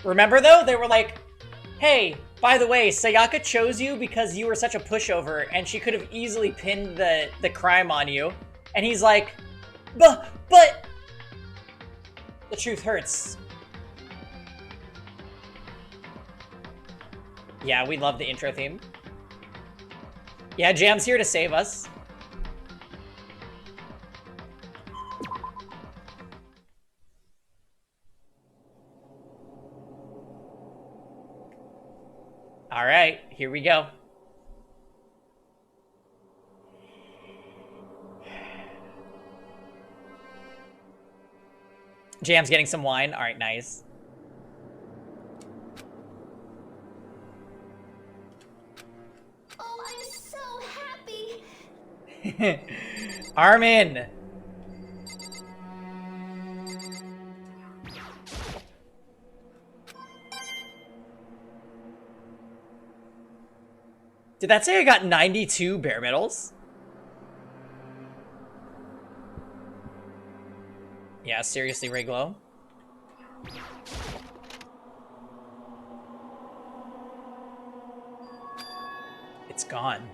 Remember, though? They were like, hey, by the way, Sayaka chose you because you were such a pushover, and she could have easily pinned the crime on you. And he's like, but... The truth hurts. Yeah, we love the intro theme. Yeah, Jam's here to save us. All right, here we go. Jam's getting some wine. All right, nice. Oh, I'm so happy. Armin. Did that say I got 92 bare metals? Yeah, seriously, Rayglow. It's gone.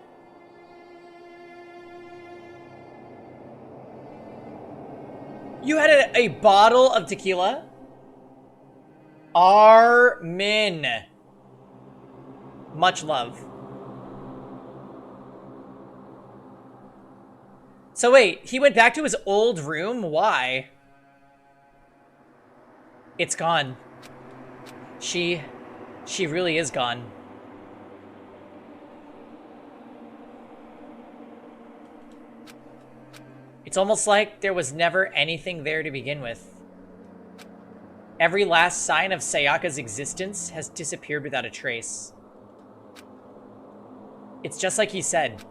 You had a bottle of tequila? Armin. Much love. So wait, he went back to his old room? Why? It's gone. She really is gone. It's almost like there was never anything there to begin with. Every last sign of Sayaka's existence has disappeared without a trace. It's just like he said.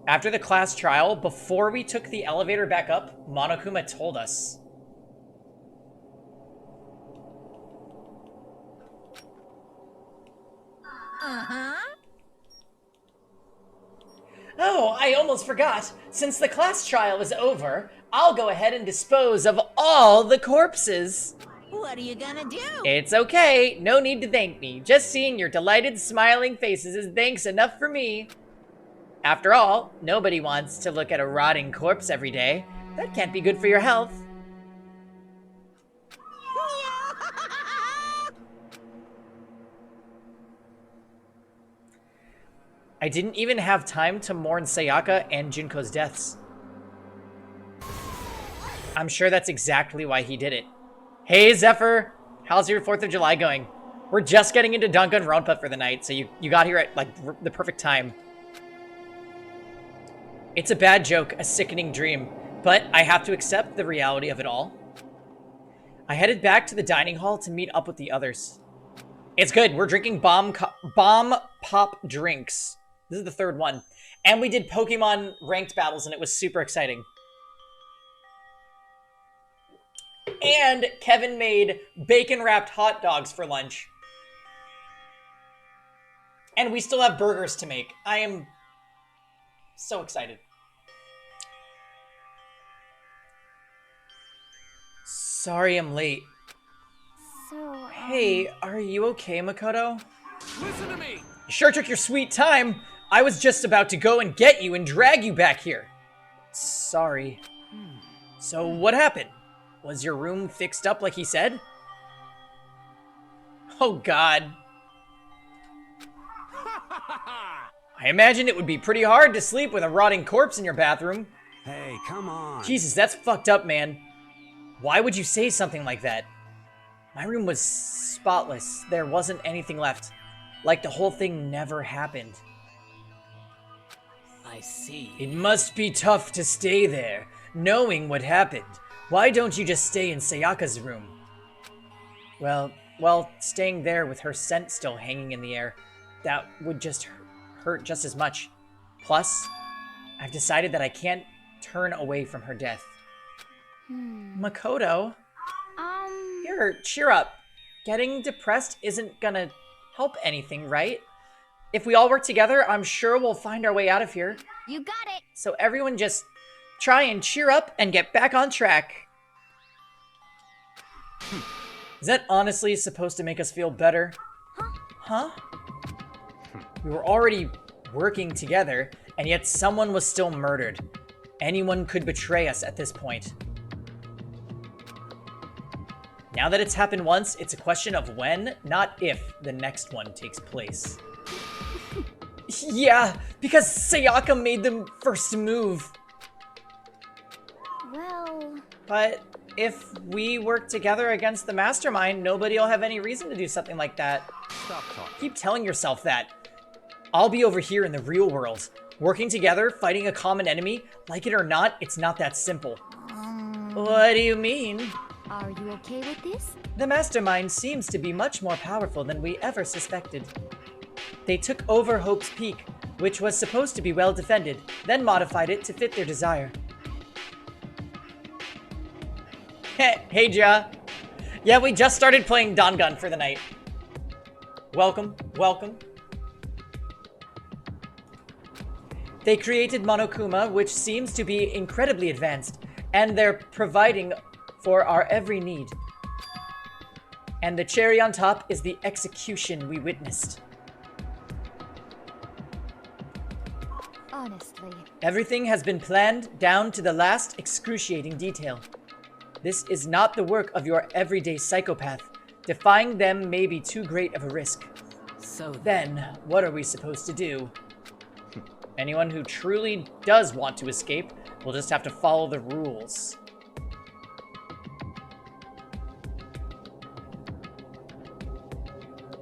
After the class trial, before we took the elevator back up, Monokuma told us. Uh-huh. Oh, I almost forgot. Since the class trial is over, I'll go ahead and dispose of all the corpses. What are you gonna do? It's okay. No need to thank me. Just seeing your delighted, smiling faces is thanks enough for me. After all, nobody wants to look at a rotting corpse every day. That can't be good for your health. I didn't even have time to mourn Sayaka and Junko's deaths. I'm sure that's exactly why he did it. Hey, Zephyr! How's your 4th of July going? We're just getting into Danganronpa for the night, so you got here at, like, the perfect time. It's a bad joke, a sickening dream, but I have to accept the reality of it all. I headed back to the dining hall to meet up with the others. It's good. We're drinking bomb pop drinks. This is the 3rd one. And we did Pokemon ranked battles, and it was super exciting. And Kevin made bacon-wrapped hot dogs for lunch. And we still have burgers to make. I am so excited. Sorry I'm late. So, Hey, are you okay, Makoto? Listen to me! You sure took your sweet time. I was just about to go and get you and drag you back here. Sorry. So what happened? Was your room fixed up like he said? Oh God. I imagine it would be pretty hard to sleep with a rotting corpse in your bathroom. Hey, come on. Jesus, that's fucked up, man. Why would you say something like that? My room was spotless. There wasn't anything left. Like the whole thing never happened. I see. It must be tough to stay there, knowing what happened. Why don't you just stay in Sayaka's room? Well, staying there with her scent still hanging in the air, that would just hurt just as much. Plus, I've decided that I can't turn away from her death. Makoto, here, cheer up. Getting depressed isn't gonna help anything, right? If we all work together, I'm sure we'll find our way out of here. You got it. So everyone just try and cheer up and get back on track. Is that honestly supposed to make us feel better? Huh? We were already working together, and yet someone was still murdered. Anyone could betray us at this point. Now that it's happened once, it's a question of when, not if, the next one takes place. Yeah, because Sayaka made the first move. Well... But if we work together against the mastermind, nobody will have any reason to do something like that. Stop talking. Keep telling yourself that. I'll be over here in the real world. Working together, fighting a common enemy, like it or not, it's not that simple. What do you mean? Are you okay with this? The mastermind seems to be much more powerful than we ever suspected. They took over Hope's Peak, which was supposed to be well defended, then modified it to fit their desire. Hey, Ja. Yeah, we just started playing Dangan for the night. Welcome, welcome. They created Monokuma, which seems to be incredibly advanced, and they're providing for our every need. And the cherry on top is the execution we witnessed. Honestly. Everything has been planned down to the last excruciating detail. This is not the work of your everyday psychopath. Defying them may be too great of a risk. So Then, what are we supposed to do? Anyone who truly does want to escape will just have to follow the rules.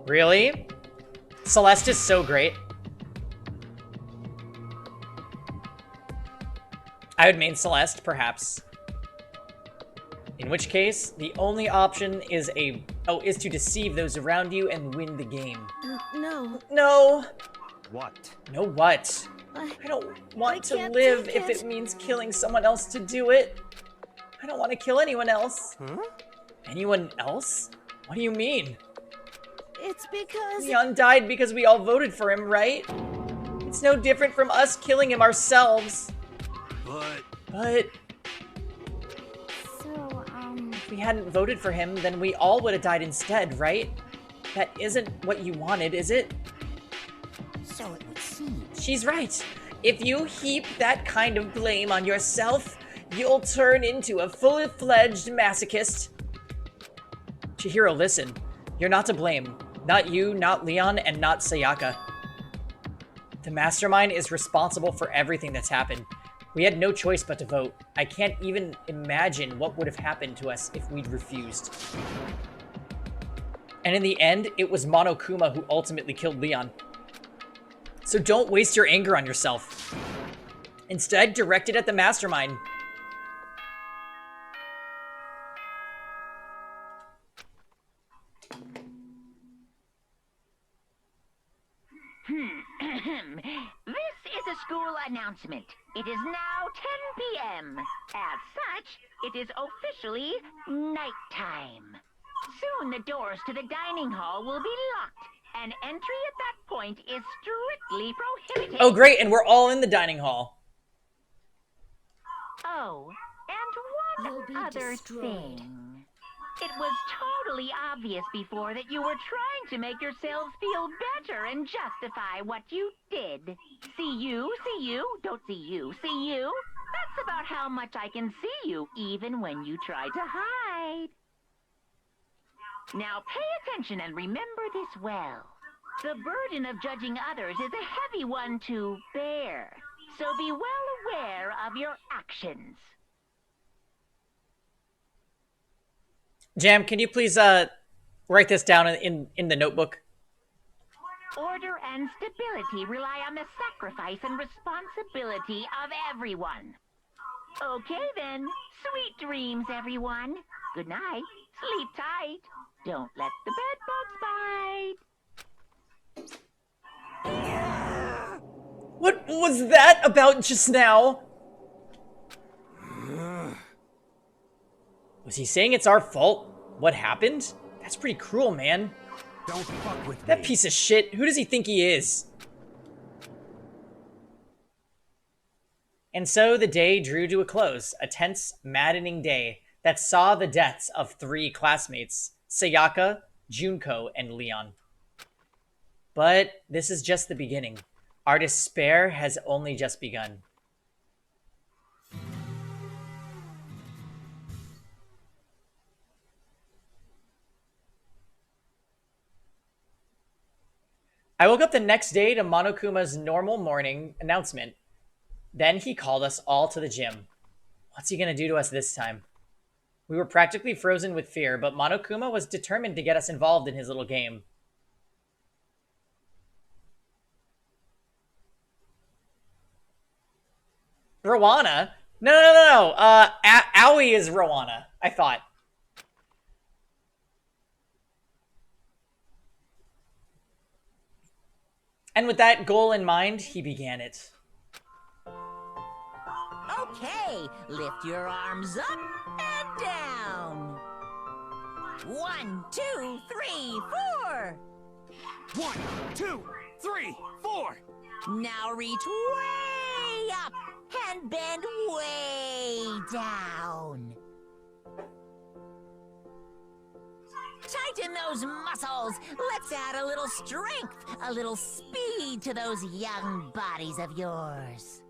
Really? Celeste is so great. I would main Celeste, perhaps. In which case, the only option is to deceive those around you and win the game. No. No! What? No what? I don't want to live if it means killing someone else to do it. I don't want to kill anyone else. Huh? Anyone else? What do you mean? It's because... Leon died because we all voted for him, right? It's no different from us killing him ourselves. But So, if we hadn't voted for him, then we all would have died instead, right? That isn't what you wanted, is it? So it would seem. She's right. If you heap that kind of blame on yourself, you'll turn into a full-fledged masochist. Chihiro, listen. You're not to blame. Not you, not Leon, and not Sayaka. The mastermind is responsible for everything that's happened. We had no choice but to vote. I can't even imagine what would have happened to us if we'd refused. And in the end, it was Monokuma who ultimately killed Leon. So don't waste your anger on yourself. Instead, direct it at the mastermind. This is a school announcement. It is now 10 p.m. As such, it is officially nighttime. Soon the doors to the dining hall will be locked, and entry at that point is strictly prohibited. Oh, great, and we're all in the dining hall. Oh, and You'll be one other destroyed. thing. It was totally obvious before that you were trying to make yourselves feel better and justify what you did. See you, don't see you, see you. That's about how much I can see you, even when you try to hide. Now pay attention and remember this well. The burden of judging others is a heavy one to bear, so be well aware of your actions. Jam, can you please write this down in the notebook? Order and stability rely on the sacrifice and responsibility of everyone. Okay then, sweet dreams, everyone. Good night, sleep tight. Don't let the bedbugs bite. What was that about just now? Was he saying it's our fault? What happened? That's pretty cruel, man. Don't fuck with That me. piece of shit, who does he think he is? And so the day drew to a close, a tense, maddening day that saw the deaths of 3 classmates, Sayaka, Junko, and Leon. But this is just the beginning. Our despair has only just begun. I woke up the next day to Monokuma's normal morning announcement. Then he called us all to the gym. What's he gonna do to us this time? We were practically frozen with fear, but Monokuma was determined to get us involved in his little game. Rowana? No. Aoi is Rowana, I thought. And with that goal in mind, he began it. Okay, lift your arms up and down. 1, 2, 3, 4. 1, 2, 3, 4. Now reach way up and bend way down. Tighten those muscles. Let's add a little strength, a little speed to those young bodies of yours.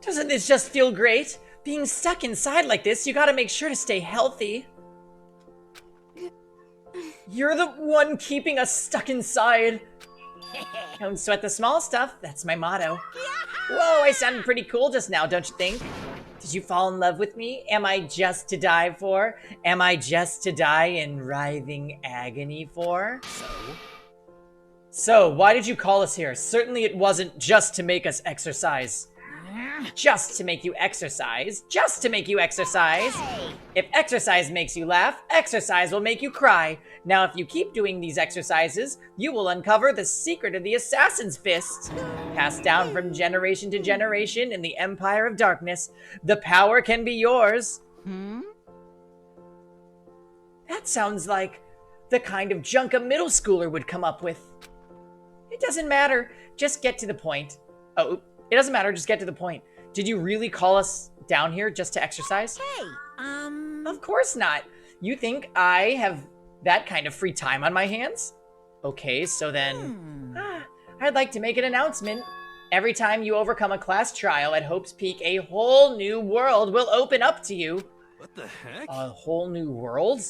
Doesn't this just feel great? Being stuck inside like this, you gotta make sure to stay healthy. You're the one keeping us stuck inside. Don't sweat the small stuff, that's my motto. Whoa, I sounded pretty cool just now, don't you think? Did you fall in love with me? Am I just to die for? Am I just to die in writhing agony for? So, why did you call us here? Certainly it wasn't just to make us exercise. Just to make you exercise. Just to make you exercise. Hey! If exercise makes you laugh, exercise will make you cry. Now, if you keep doing these exercises, you will uncover the secret of the Assassin's Fist. Passed down from generation to generation in the Empire of Darkness, the power can be yours. That sounds like the kind of junk a middle schooler would come up with. It doesn't matter. Just get to the point. Oh, it doesn't matter. Just get to the point. Did you really call us down here just to exercise? Hey, Of course not. You think I have that kind of free time on my hands? Okay, so then... I'd like to make an announcement. Every time you overcome a class trial at Hope's Peak, a whole new world will open up to you. What the heck? A whole new world?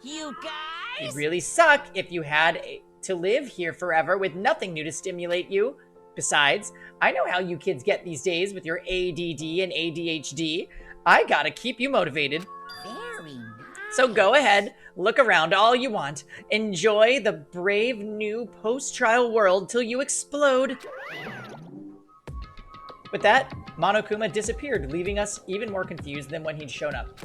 you guys! It'd really suck if you had to live here forever with nothing new to stimulate you. Besides, I know how you kids get these days with your ADD and ADHD. I gotta keep you motivated. Very nice. So go ahead, look around all you want. Enjoy the brave new post-trial world till you explode. With that, Monokuma disappeared, leaving us even more confused than when he'd shown up.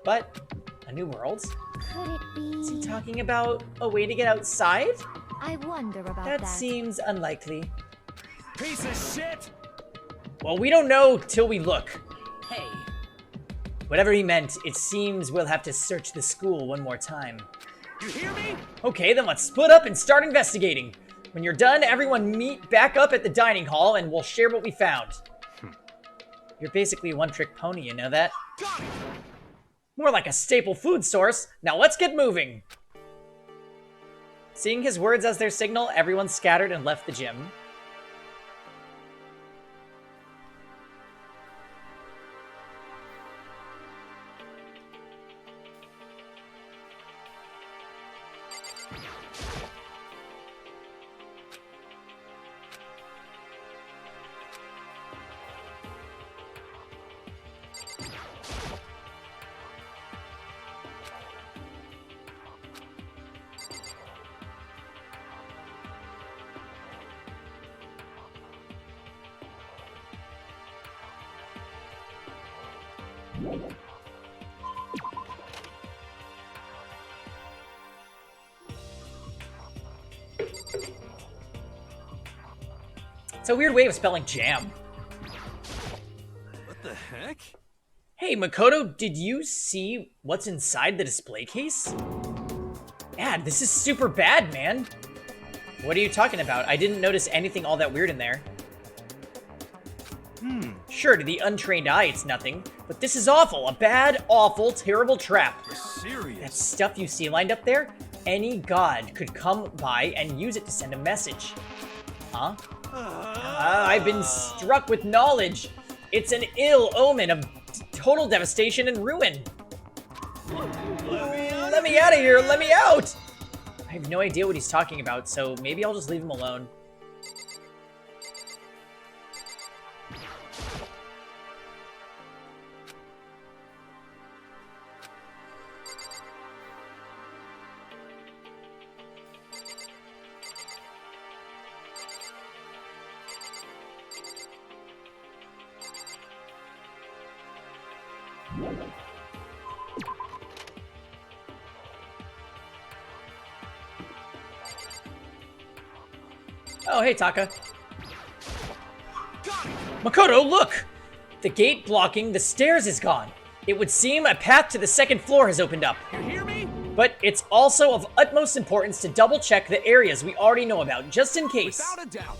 But, a new world? Could it Is he be? talking about a way to get outside? I wonder about That that. seems unlikely. Piece of shit! Well, we don't know till we look. Hey, Whatever he meant, it seems we'll have to search the school one more time. You hear me? Okay, then let's split up and start investigating. When you're done, everyone meet back up at the dining hall and we'll share what we found. You're basically a one-trick pony, you know that? Got it! More like a staple food source. Now let's get moving. Seeing his words as their signal, everyone scattered and left the gym. It's a weird way of spelling jam. What the heck? Hey, Makoto, did you see what's inside the display case? Dad, this is super bad, man. What are you talking about? I didn't notice anything all that weird in there. Sure, to the untrained eye, it's nothing. But this is awful. A bad, awful, terrible trap. You're serious. That stuff you see lined up there? Any god could come by and use it to send a message. Huh? I've been struck with knowledge. It's an ill omen of total devastation and ruin. Let me out of here! Let me out! I have no idea what he's talking about, so maybe I'll just leave him alone. Oh, hey, Taka. Makoto, look! The gate blocking the stairs is gone. It would seem a path to the second floor has opened up. You hear me? But it's also of utmost importance to double-check the areas we already know about, just in case. Without a doubt.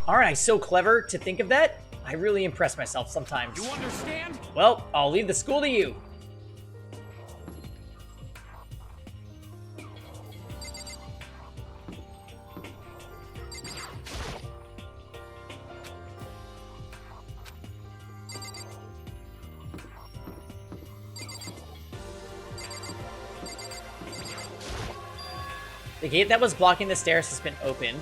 Aren't I so clever to think of that? I really impress myself sometimes. You understand? Well, I'll leave the school to you. The gate that was blocking the stairs has been opened.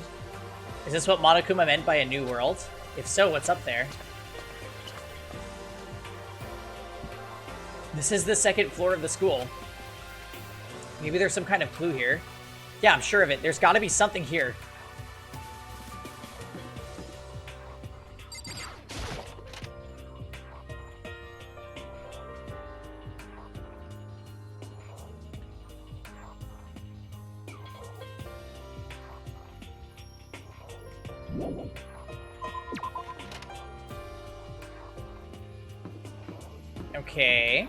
Is this what Monokuma meant by a new world? If so, what's up there? This is the second floor of the school. Maybe there's some kind of clue here. Yeah, I'm sure of it. There's gotta be something here. Okay.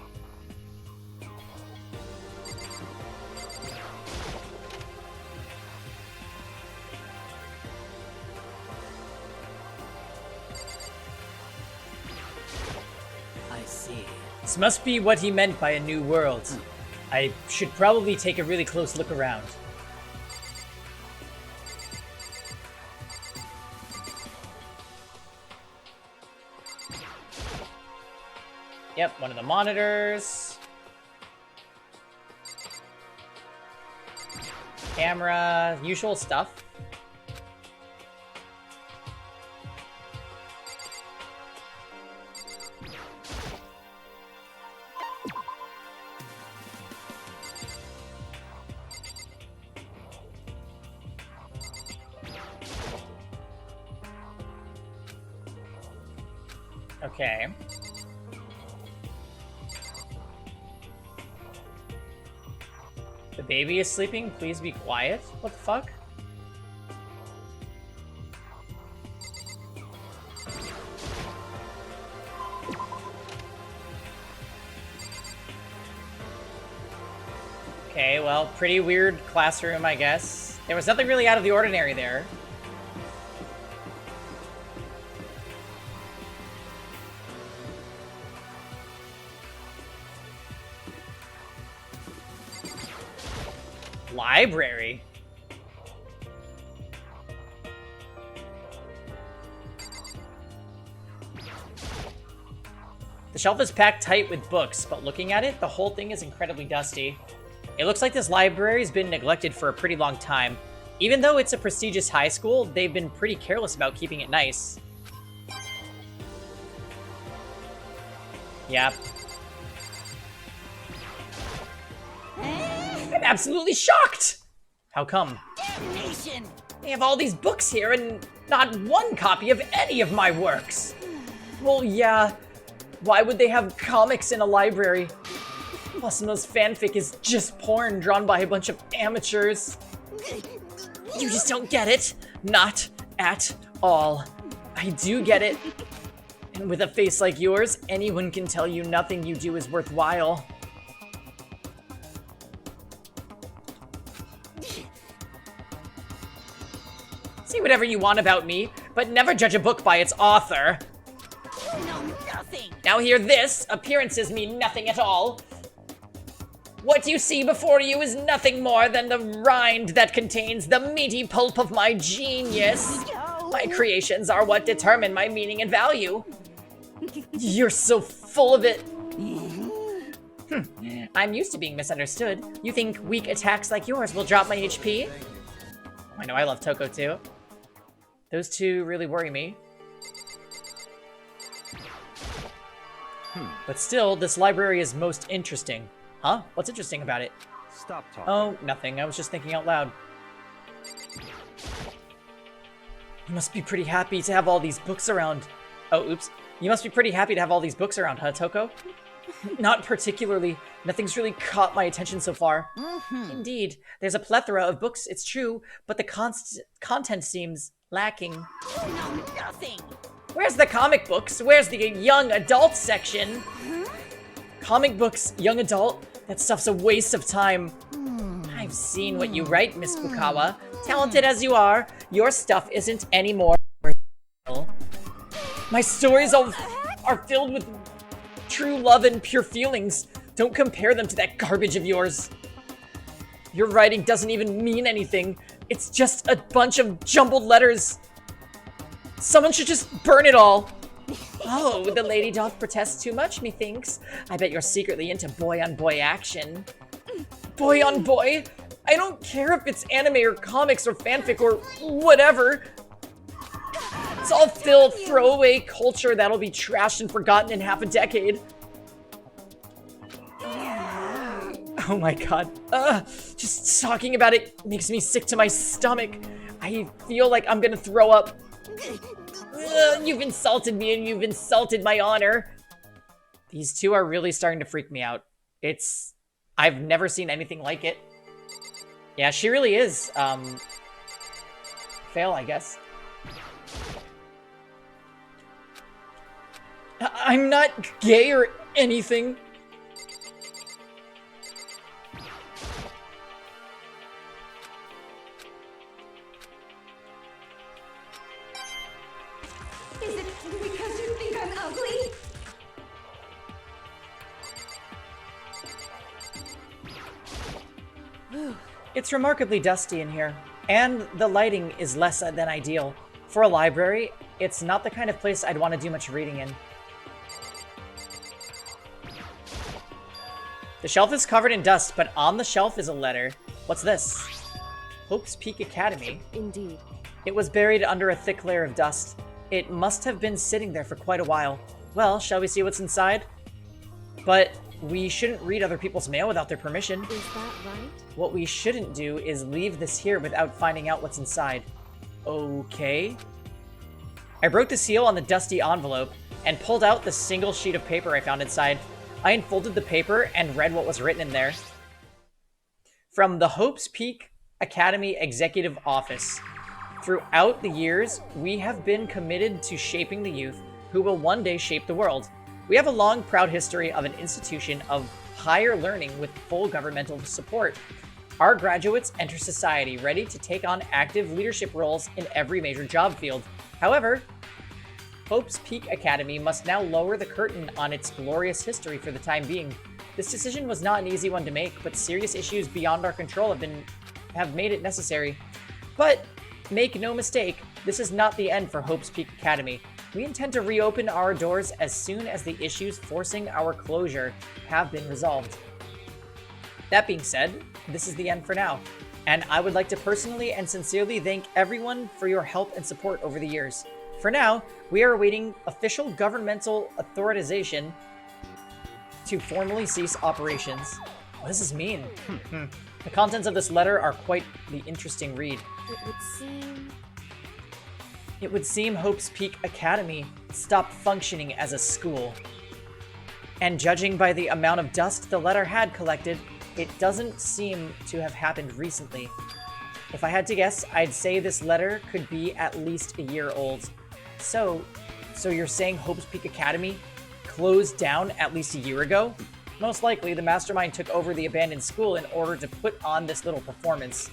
I see. This must be what he meant by a new world. I should probably take a really close look around. Yep, one of the monitors. Camera, usual stuff. Okay. The baby is sleeping. Please be quiet. What the fuck? Okay, well, pretty weird classroom, I guess. There was nothing really out of the ordinary there. Library. The shelf is packed tight with books, but looking at it, the whole thing is incredibly dusty. It looks like this library has been neglected for a pretty long time. Even though it's a prestigious high school, they've been pretty careless about keeping it nice. Yep. I'm absolutely shocked! How come? Damnation! They have all these books here and not one copy of any of my works. Well, yeah. Why would they have comics in a library? Plus, most fanfic is just porn drawn by a bunch of amateurs. You just don't get it. Not at all. I do get it. And with a face like yours, anyone can tell you nothing you do is worthwhile. Say whatever you want about me, but never judge a book by its author. You know nothing. Now hear this. Appearances mean nothing at all. What you see before you is nothing more than the rind that contains the meaty pulp of my genius. My creations are what determine my meaning and value. You're so full of it. I'm used to being misunderstood. You think weak attacks like yours will drop my HP? I know I love Toko too. Those two really worry me. But still, this library is most interesting. Huh? What's interesting about it? Stop talking. Oh, nothing. I was just thinking out loud. You must be pretty happy to have all these books around. Oh, oops. You must be pretty happy to have all these books around, huh, Toko? Not particularly. Nothing's really caught my attention so far. Indeed. There's a plethora of books, it's true, but the content seems lacking. You know nothing. Where's the comic books? Where's the young adult section? Comic books, young adult? That stuff's a waste of time. I've seen what you write, Miss Fukawa. Talented as you are, your stuff isn't any more original. My stories are filled with true love and pure feelings. Don't compare them to that garbage of yours. Your writing doesn't even mean anything. It's just a bunch of jumbled letters. Someone should just burn it all. Oh, the lady doth protest too much, methinks. I bet you're secretly into boy-on-boy action. Boy-on-boy? I don't care if it's anime or comics or fanfic or whatever. It's all throwaway culture that'll be trashed and forgotten in half a decade. Oh my god. Just talking about it makes me sick to my stomach. I feel like I'm gonna throw up. You've insulted me and you've insulted my honor. These two are really starting to freak me out. I've never seen anything like it. Yeah, she really is, fail, I guess. I'm not gay or anything. Is it because you think I'm ugly? It's remarkably dusty in here, and the lighting is less than ideal. For a library, it's not the kind of place I'd want to do much reading in. The shelf is covered in dust, but on the shelf is a letter. What's this? Hope's Peak Academy. Indeed. It was buried under a thick layer of dust. It must have been sitting there for quite a while. Well, shall we see what's inside? But we shouldn't read other people's mail without their permission. Is that right? What we shouldn't do is leave this here without finding out what's inside. Okay. I broke the seal on the dusty envelope and pulled out the single sheet of paper I found inside. I unfolded the paper and read what was written in there. From the Hope's Peak Academy Executive Office. Throughout the years, we have been committed to shaping the youth who will one day shape the world. We have a long, proud history of an institution of higher learning with full governmental support. Our graduates enter society ready to take on active leadership roles in every major job field. However, Hope's Peak Academy must now lower the curtain on its glorious history for the time being. This decision was not an easy one to make, but serious issues beyond our control have made it necessary. But make no mistake, this is not the end for Hope's Peak Academy. We intend to reopen our doors as soon as the issues forcing our closure have been resolved. That being said, this is the end for now, and I would like to personally and sincerely thank everyone for your help and support over the years. For now, we are awaiting official governmental authorization to formally cease operations. What does this mean? The contents of this letter are quite the interesting read. It would seem Hope's Peak Academy stopped functioning as a school. And judging by the amount of dust the letter had collected, it doesn't seem to have happened recently. If I had to guess, I'd say this letter could be at least a year old. So you're saying Hope's Peak Academy closed down at least a year ago? Most likely, the mastermind took over the abandoned school in order to put on this little performance.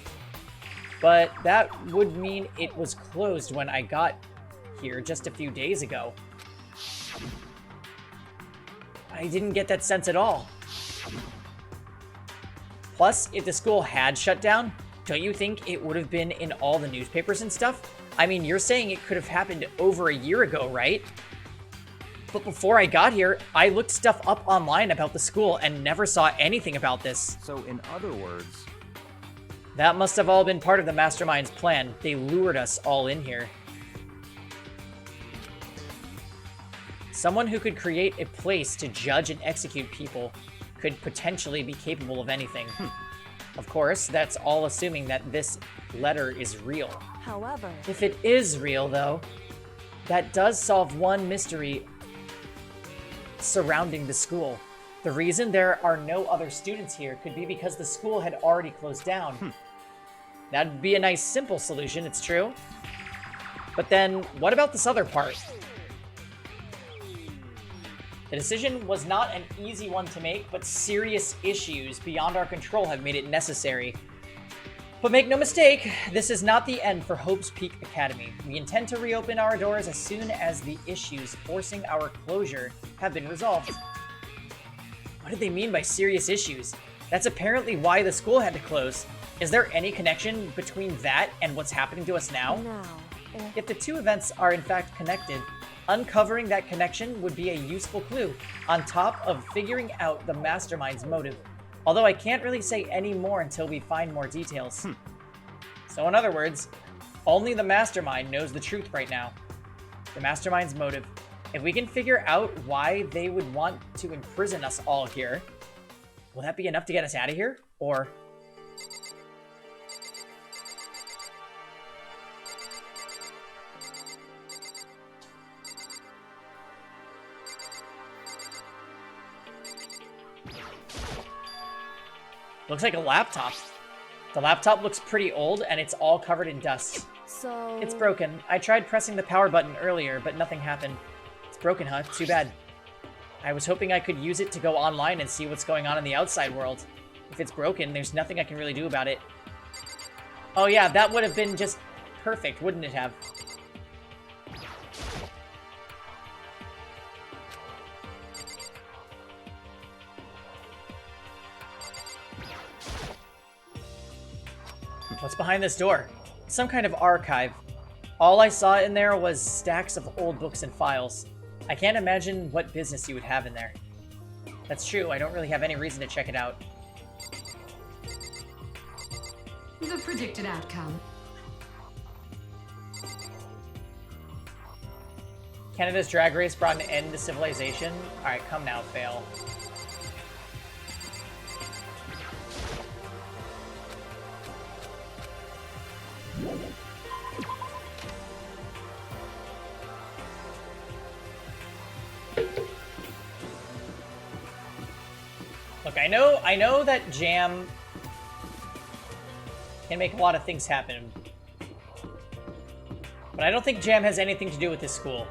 but that would mean it was closed when I got here just a few days ago. I didn't get that sense at all. Plus, if the school had shut down, don't you think it would have been in all the newspapers and stuff? I mean, you're saying it could have happened over a year ago, right? But before I got here, I looked stuff up online about the school and never saw anything about this. So, in other words, That must have all been part of the mastermind's plan. They lured us all in here. Someone who could create a place to judge and execute people could potentially be capable of anything. Of course, that's all assuming that this letter is real. However, If it is real, though, that does solve one mystery surrounding the school. The reason there are no other students here could be because the school had already closed down. That'd be a nice, simple solution, it's true. But then, what about this other part? The decision was not an easy one to make, but serious issues beyond our control have made it necessary. But make no mistake, this is not the end for Hope's Peak Academy. We intend to reopen our doors as soon as the issues forcing our closure have been resolved. What did they mean by serious issues? That's apparently why the school had to close. Is there any connection between that and what's happening to us now? now, If the two events are in fact connected, uncovering that connection would be a useful clue, on top of figuring out the mastermind's motive. Although I can't really say any more until we find more details. So in other words, only the mastermind knows the truth right now. The mastermind's motive. If we can figure out why they would want to imprison us all here, will that be enough to get us out of here? Or... looks like a laptop. The laptop looks pretty old, and it's all covered in dust. so... It's broken. I tried pressing the power button earlier, but nothing happened. It's broken, huh? Too bad. I was hoping I could use it to go online and see what's going on in the outside world. If it's broken, there's nothing I can really do about it. Oh yeah, that would have been just perfect, wouldn't it have? What's behind this door? Some kind of archive. All I saw in there was stacks of old books and files. I can't imagine what business you would have in there. That's true, I don't really have any reason to check it out. The predicted outcome. Canada's drag race brought an end to civilization? Alright, come now, fail. Look, I know that Jam can make a lot of things happen. But I don't think Jam has anything to do with this school.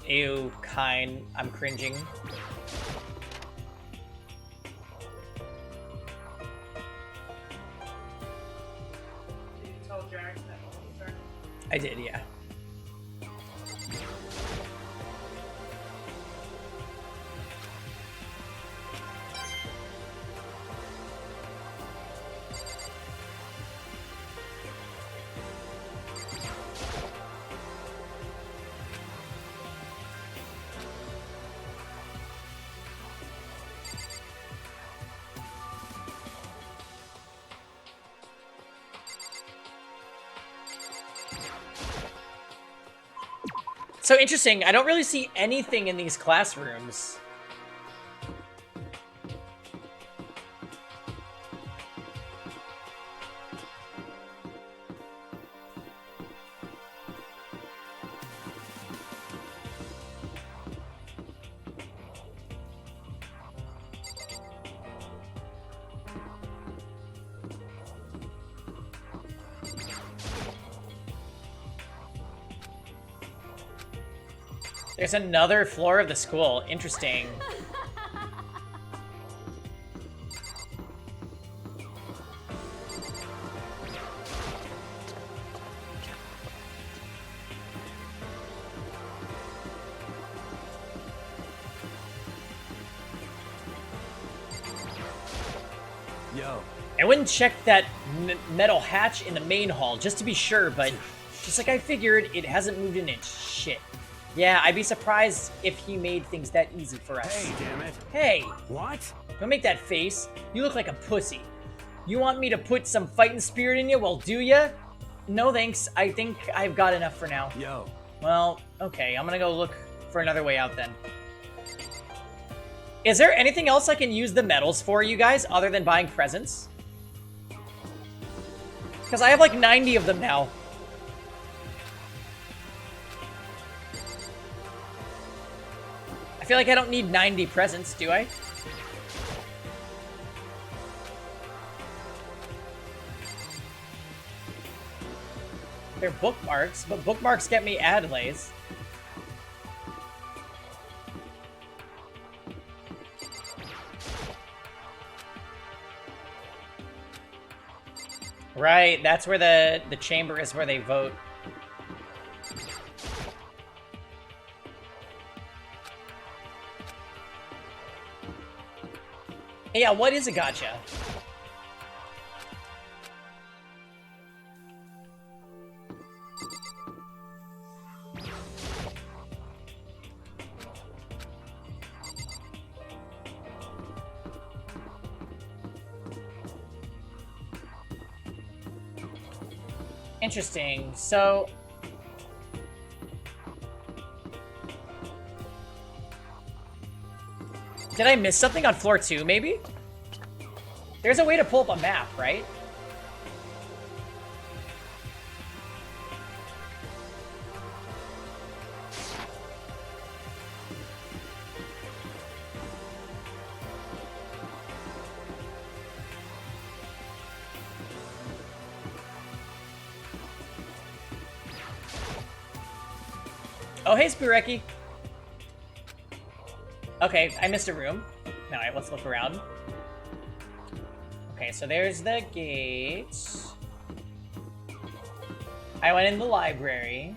Ew, kind. I'm cringing. I did, yeah. So interesting, I don't really see anything in these classrooms. There's another floor of the school. Interesting. Yo. I wouldn't check that metal hatch in the main hall just to be sure, but just like I figured, it hasn't moved an inch. Shit. Yeah, I'd be surprised if he made things that easy for us. Hey, damn it. Hey, What? don't make that face. You look like a pussy. You want me to put some fighting spirit in you? Well, do ya? No thanks. I think I've got enough for now. Yo. Well, okay. I'm gonna go look for another way out then. Is there anything else I can use the medals for, you guys, other than buying presents? Because I have like 90 of them now. I feel like I don't need 90 presents, do I? They're bookmarks, but bookmarks get me Adelays. Right, that's where the chamber is where they vote. Yeah, what is a gacha? Interesting. So did I miss something on floor 2, maybe? There's a way to pull up a map, right? Oh, hey, Spureki. Okay, I missed a room. Alright, let's look around. Okay, so there's the gate. I went in the library.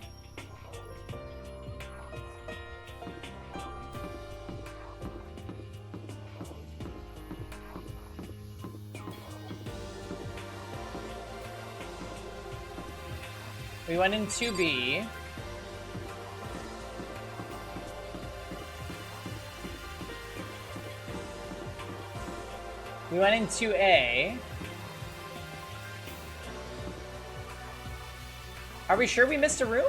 We went in 2B. We went into A. Are we sure we missed a room?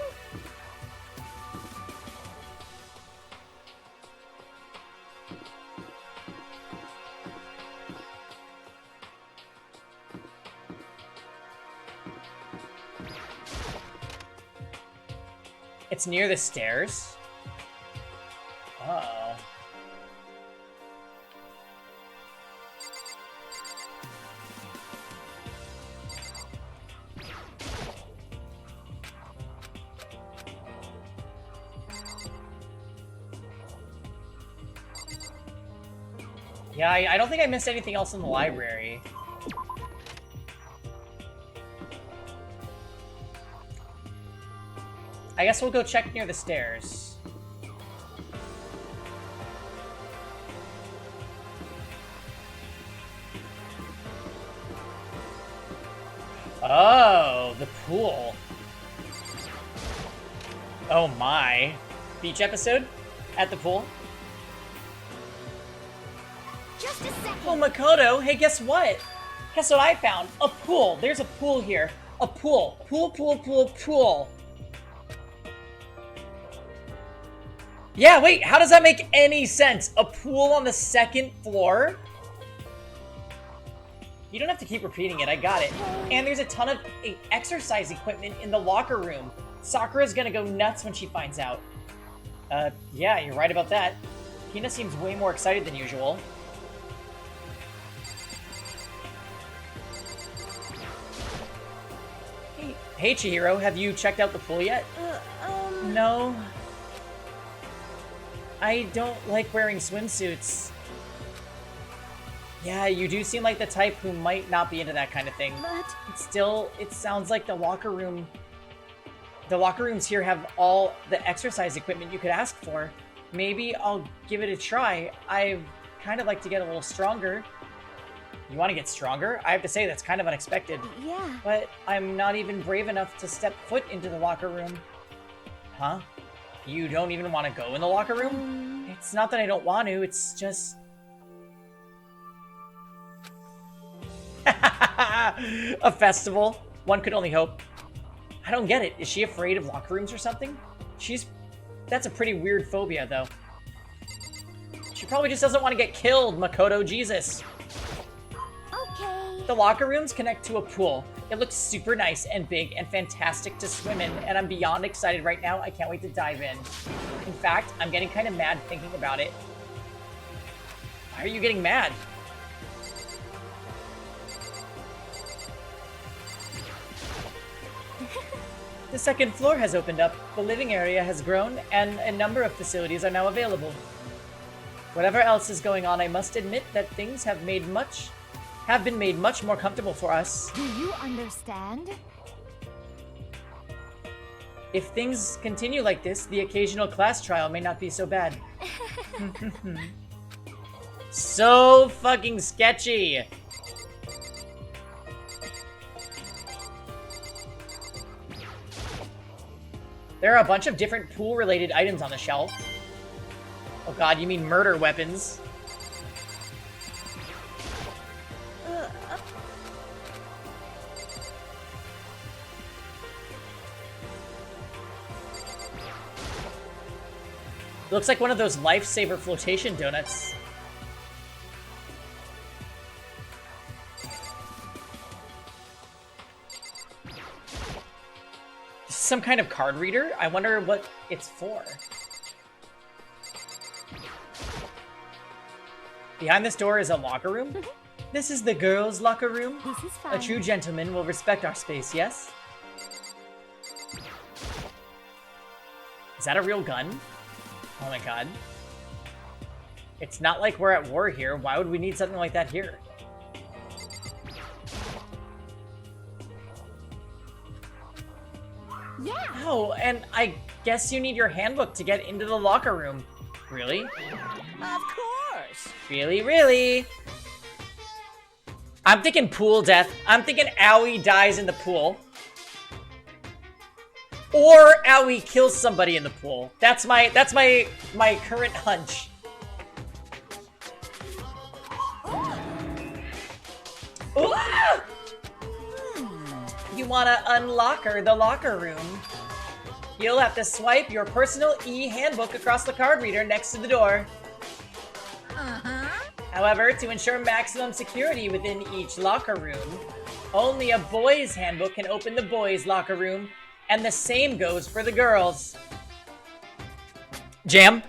It's near the stairs. Uh-oh. Yeah, I don't think I missed anything else in the library. I guess we'll go check near the stairs. Oh, the pool. Oh my. Beach episode? At the pool? Just a second. Oh, Makoto, hey, guess what? Guess what I found? A pool. There's a pool here. A pool. Pool, pool, pool, pool. Yeah, wait, how does that make any sense? A pool on the 2nd floor? You don't have to keep repeating it, I got it. And there's a ton of exercise equipment in the locker room. Sakura's gonna go nuts when she finds out. Yeah, you're right about that. Hina seems way more excited than usual. Hey, Chihiro, have you checked out the pool yet? No. I don't like wearing swimsuits. Yeah, you do seem like the type who might not be into that kind of thing. But Still, it sounds like the locker rooms here have all the exercise equipment you could ask for. Maybe I'll give it a try. I'd kind of like to get a little stronger. You want to get stronger? I have to say, that's kind of unexpected. Yeah. But I'm not even brave enough to step foot into the locker room. Huh? You don't even want to go in the locker room? It's not that I don't want to, it's just... A festival? One could only hope. I don't get it. Is she afraid of locker rooms or something? That's a pretty weird phobia, though. She probably just doesn't want to get killed, Makoto Jesus. Okay. The locker rooms connect to a pool. It looks super nice and big and fantastic to swim in, and I'm beyond excited right now. I can't wait to dive in. In fact, I'm getting kind of mad thinking about it. Why are you getting mad? The second floor has opened up, the living area has grown, and a number of facilities are now available. Whatever else is going on, I must admit that things have been made much more comfortable for us. Do you understand? If things continue like this, the occasional class trial may not be so bad. So fucking sketchy! There are a bunch of different pool-related items on the shelf. Oh god, you mean murder weapons. Looks like one of those lifesaver flotation donuts. Some kind of card reader? I wonder what it's for. Behind this door is a locker room. This is the girls' locker room. This is fine. A true gentleman will respect our space, yes? Is that a real gun? Oh my god. It's not like we're at war here. Why would we need something like that here? Yeah. Oh, and I guess you need your handbook to get into the locker room. Really? Of course. Really, really? I'm thinking pool death. I'm thinking Aoi dies in the pool. Or Aoi kills somebody in the pool. That's my current hunch. Ooh! You wanna unlock the locker room. You'll have to swipe your personal e-handbook across the card reader next to the door. However, to ensure maximum security within each locker room, only a boys' handbook can open the boys' locker room, and the same goes for the girls. Jam?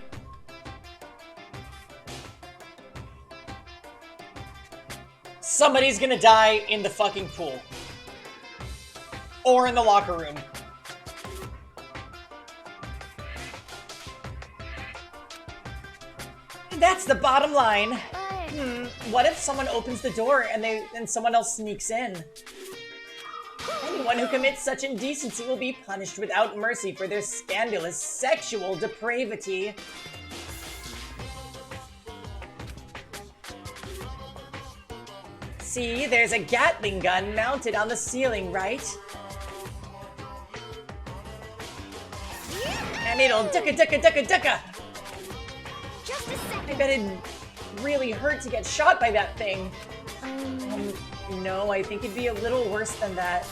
Somebody's gonna die in the fucking pool. Or in the locker room. That's the bottom line. What if someone opens the door and someone else sneaks in? Anyone who commits such indecency will be punished without mercy for their scandalous sexual depravity. See, there's a Gatling gun mounted on the ceiling, right? And it'll ducka. Just a second. I bet it'd really hurt to get shot by that thing. No, I think it'd be a little worse than that.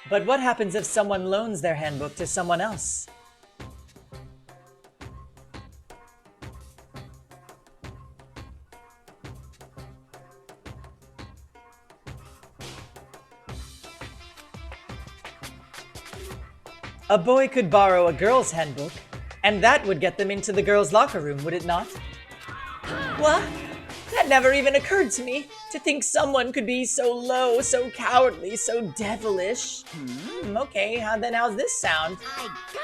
But what happens if someone loans their handbook to someone else? A boy could borrow a girl's handbook, and that would get them into the girls' locker room, would it not? What? That never even occurred to me, to think someone could be so low, so cowardly, so devilish. Okay, then how's this sound?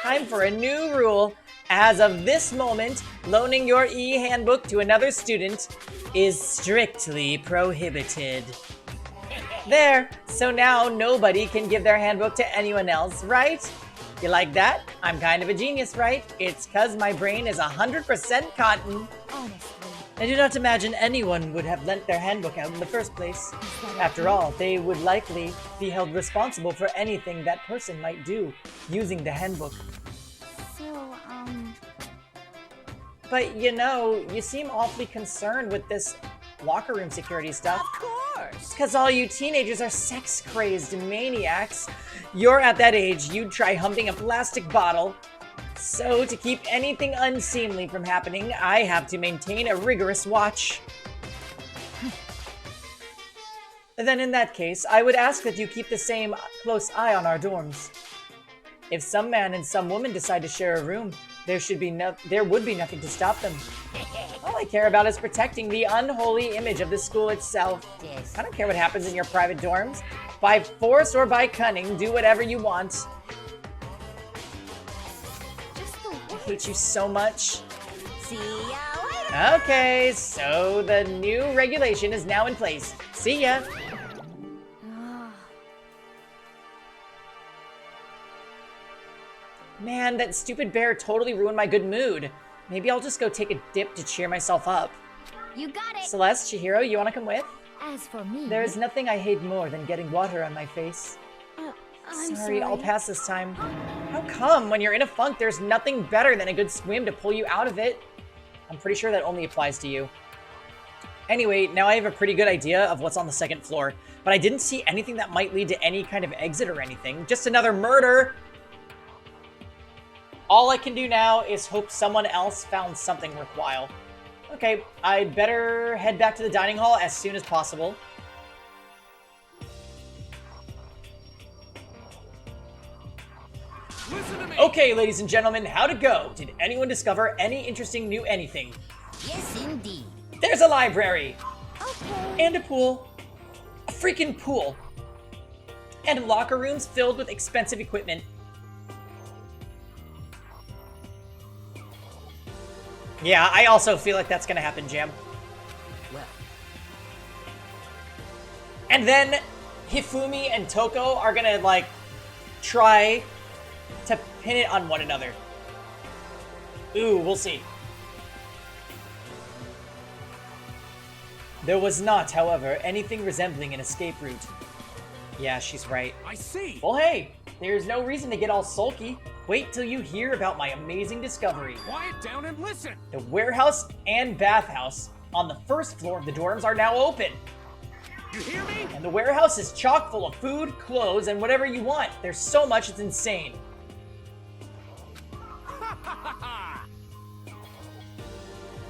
Time for a new rule. As of this moment, loaning your e-handbook to another student is strictly prohibited. There, so now nobody can give their handbook to anyone else, right? You like that? I'm kind of a genius, right? It's 'cause my brain is 100% cotton. Honestly. I do not imagine anyone would have lent their handbook out in the first place. After all, they would likely be held responsible for anything that person might do using the handbook. So, But you know, you seem awfully concerned with this locker room security stuff. Of course. Because all you teenagers are sex-crazed maniacs. You're at that age, you'd try humping a plastic bottle. So, to keep anything unseemly from happening, I have to maintain a rigorous watch. Then in that case, I would ask that you keep the same close eye on our dorms. If some man and some woman decide to share a room, there would be nothing to stop them. All I care about is protecting the unholy image of the school itself. I don't care what happens in your private dorms. By force or by cunning, do whatever you want. I hate you so much. See ya later. Okay, so the new regulation is now in place. See ya. Man, that stupid bear totally ruined my good mood. Maybe I'll just go take a dip to cheer myself up. you got it. Celeste, Chihiro, you wanna come with? As for me, There is nothing I hate more than getting water on my face. I'm Sorry, I'll pass this time. How come? When you're in a funk, there's nothing better than a good swim to pull you out of it. I'm pretty sure that only applies to you. Anyway, now I have a pretty good idea of what's on the second floor, but I didn't see anything that might lead to any kind of exit or anything. Just another murder! All I can do now is hope someone else found something worthwhile. Okay, I'd better head back to the dining hall as soon as possible. Listen to me. Okay, ladies and gentlemen, how'd it go? Did anyone discover any interesting new anything? Yes, indeed. There's a library! okay. And a pool. A freaking pool. And locker rooms filled with expensive equipment. Yeah, I also feel like that's gonna happen, Jam. Well, And then Hifumi and Toko are gonna, like, try to pin it on one another. Ooh, we'll see. There was not, however, anything resembling an escape route. Yeah, she's right. I see. Well, hey, there's no reason to get all sulky. Wait till you hear about my amazing discovery. Quiet down and listen. The warehouse and bathhouse on the first floor of the dorms are now open. You hear me? And the warehouse is chock full of food, clothes, and whatever you want. There's so much, it's insane.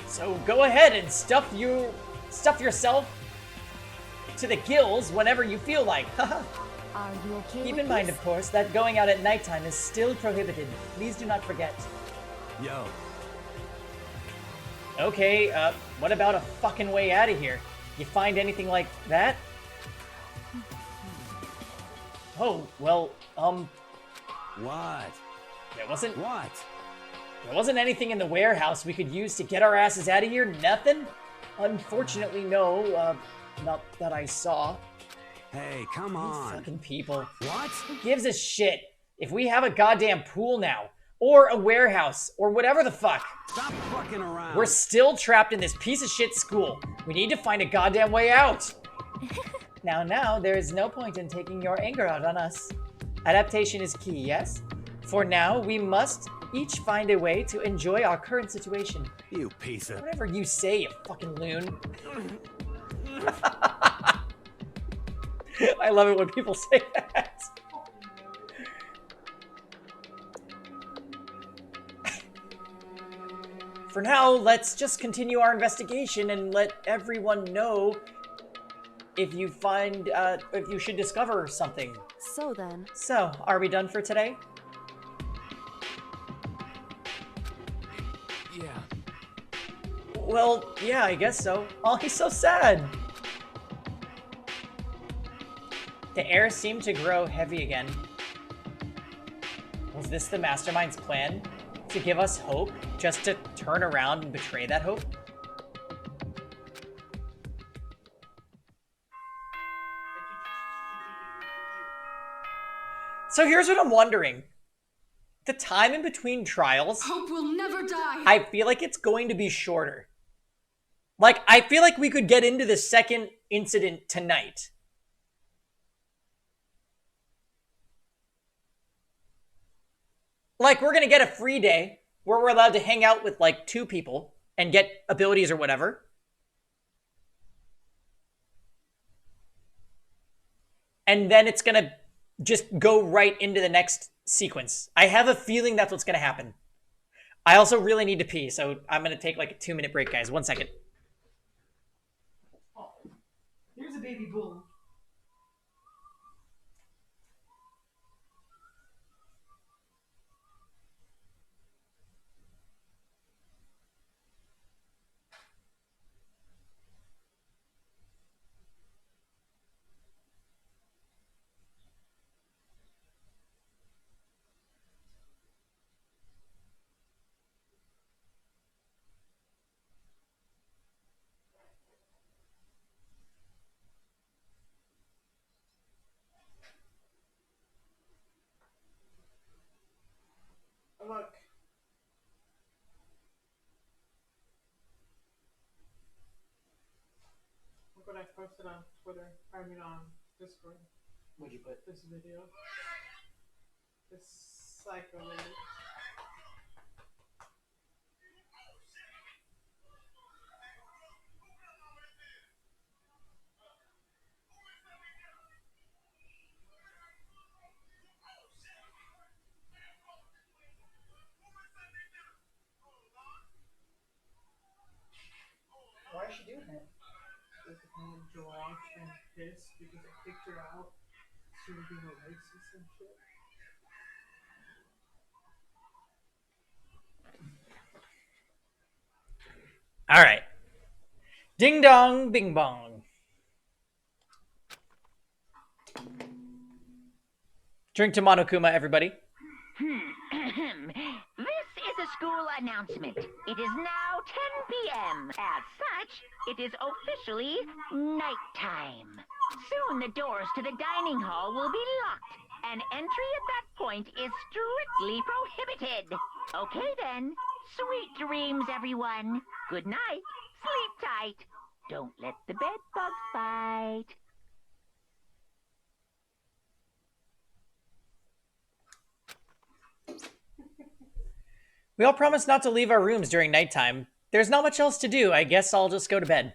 So go ahead and stuff yourself to the gills whenever you feel like. Are you okay Keep with in mind, this? of course, that going out at nighttime is still prohibited. Please do not forget. Yo. Okay, what about a fucking way out of here? You find anything like that? Oh, well, What? there wasn't What? anything in the warehouse we could use to get our asses out of here? Nothing? Unfortunately, no, not that I saw. Hey, come on. Fucking people. What? Who gives a shit if we have a goddamn pool now? Or a warehouse, or whatever the fuck. Stop fucking around. We're still trapped in this piece of shit school. We need to find a goddamn way out. Now, there is no point in taking your anger out on us. Adaptation is key, yes? For now, we must each find a way to enjoy our current situation. You piece of... Whatever you say, you fucking loon. I love it when people say that. For now, let's just continue our investigation and let everyone know if you find, if you should discover something. So then, So, are we done for today? Yeah. Well, yeah, I guess so. Oh, he's so sad. The air seemed to grow heavy again. Was this the mastermind's plan? To give us hope, just to turn around and betray that hope? So here's what I'm wondering. The time in between trials, Hope will never die. I feel like it's going to be shorter. Like, I feel like we could get into the second incident tonight. Like, we're gonna get a free day where we're allowed to hang out with, like, 2 people and get abilities or whatever. And then it's gonna just go right into the next sequence. I have a feeling that's what's gonna happen. I also really need to pee, so I'm gonna take like a 2-minute break, guys. 1 second. Oh, here's a baby bull. Look. Look what I posted on Twitter. I mean on Discord. What'd you put? This video. This psycho lady. Why is she doing that? She's kind of drunk and pissed because I kicked her out. She was being a racist and shit. All right. Ding dong, bing bong. Drink to Monokuma, everybody. This is a school announcement. It is now 10 p.m. As such, it is officially nighttime. Soon the doors to the dining hall will be locked, and entry at that point is strictly prohibited. Okay then. Sweet dreams, everyone. Good night. Sleep tight. Don't let the bed bugs bite. We all promised not to leave our rooms during nighttime. There's not much else to do. I guess I'll just go to bed.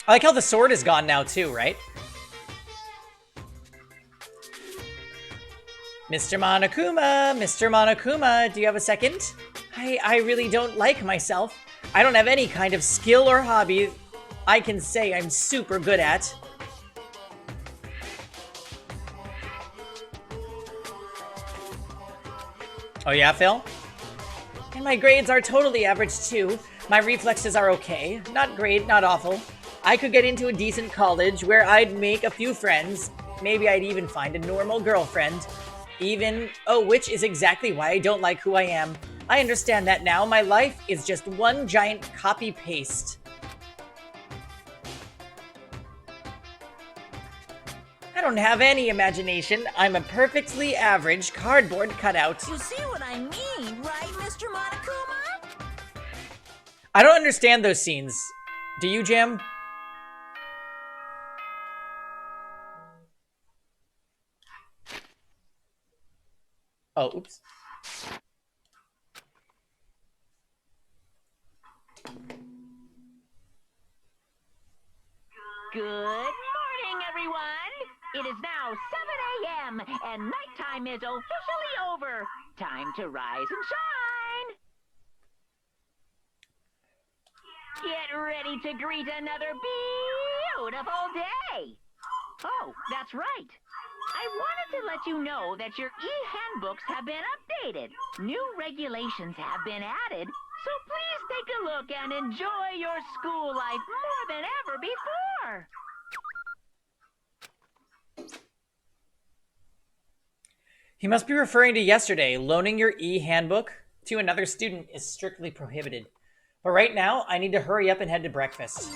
I like how the sword is gone now too, right? Mr. Monokuma, do you have a second? I really don't like myself. I don't have any kind of skill or hobby I can say I'm super good at. Oh yeah, Phil? And my grades are totally average too. My reflexes are okay. Not great, not awful. I could get into a decent college where I'd make a few friends. Maybe I'd even find a normal girlfriend. Which is exactly why I don't like who I am. I understand that now. My life is just one giant copy-paste. I don't have any imagination. I'm a perfectly average cardboard cutout. You see what I mean, right, Mr. Monokuma? I don't understand those scenes. Do you, Jam? Oh, oops. Good morning, everyone. It is now 7 a.m. and nighttime is officially over. Time to rise and shine. Get ready to greet another beautiful day. Oh, that's right. I wanted to let you know that your e-handbooks have been updated. New regulations have been added, so please take a look and enjoy your school life more than ever before. He must be referring to yesterday. Loaning your e-handbook to another student is strictly prohibited. But right now, I need to hurry up and head to breakfast.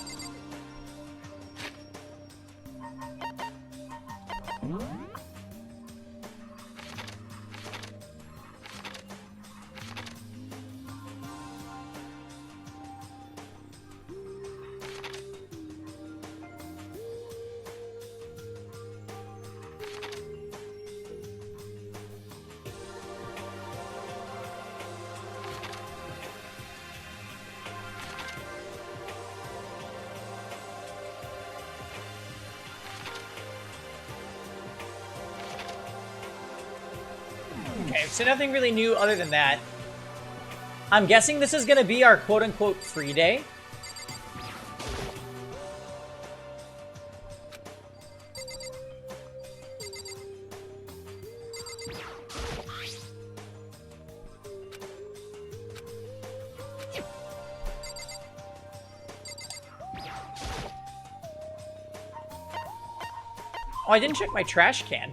Okay, so nothing really new other than that. I'm guessing this is gonna be our quote-unquote free day. Oh, I didn't check my trash can.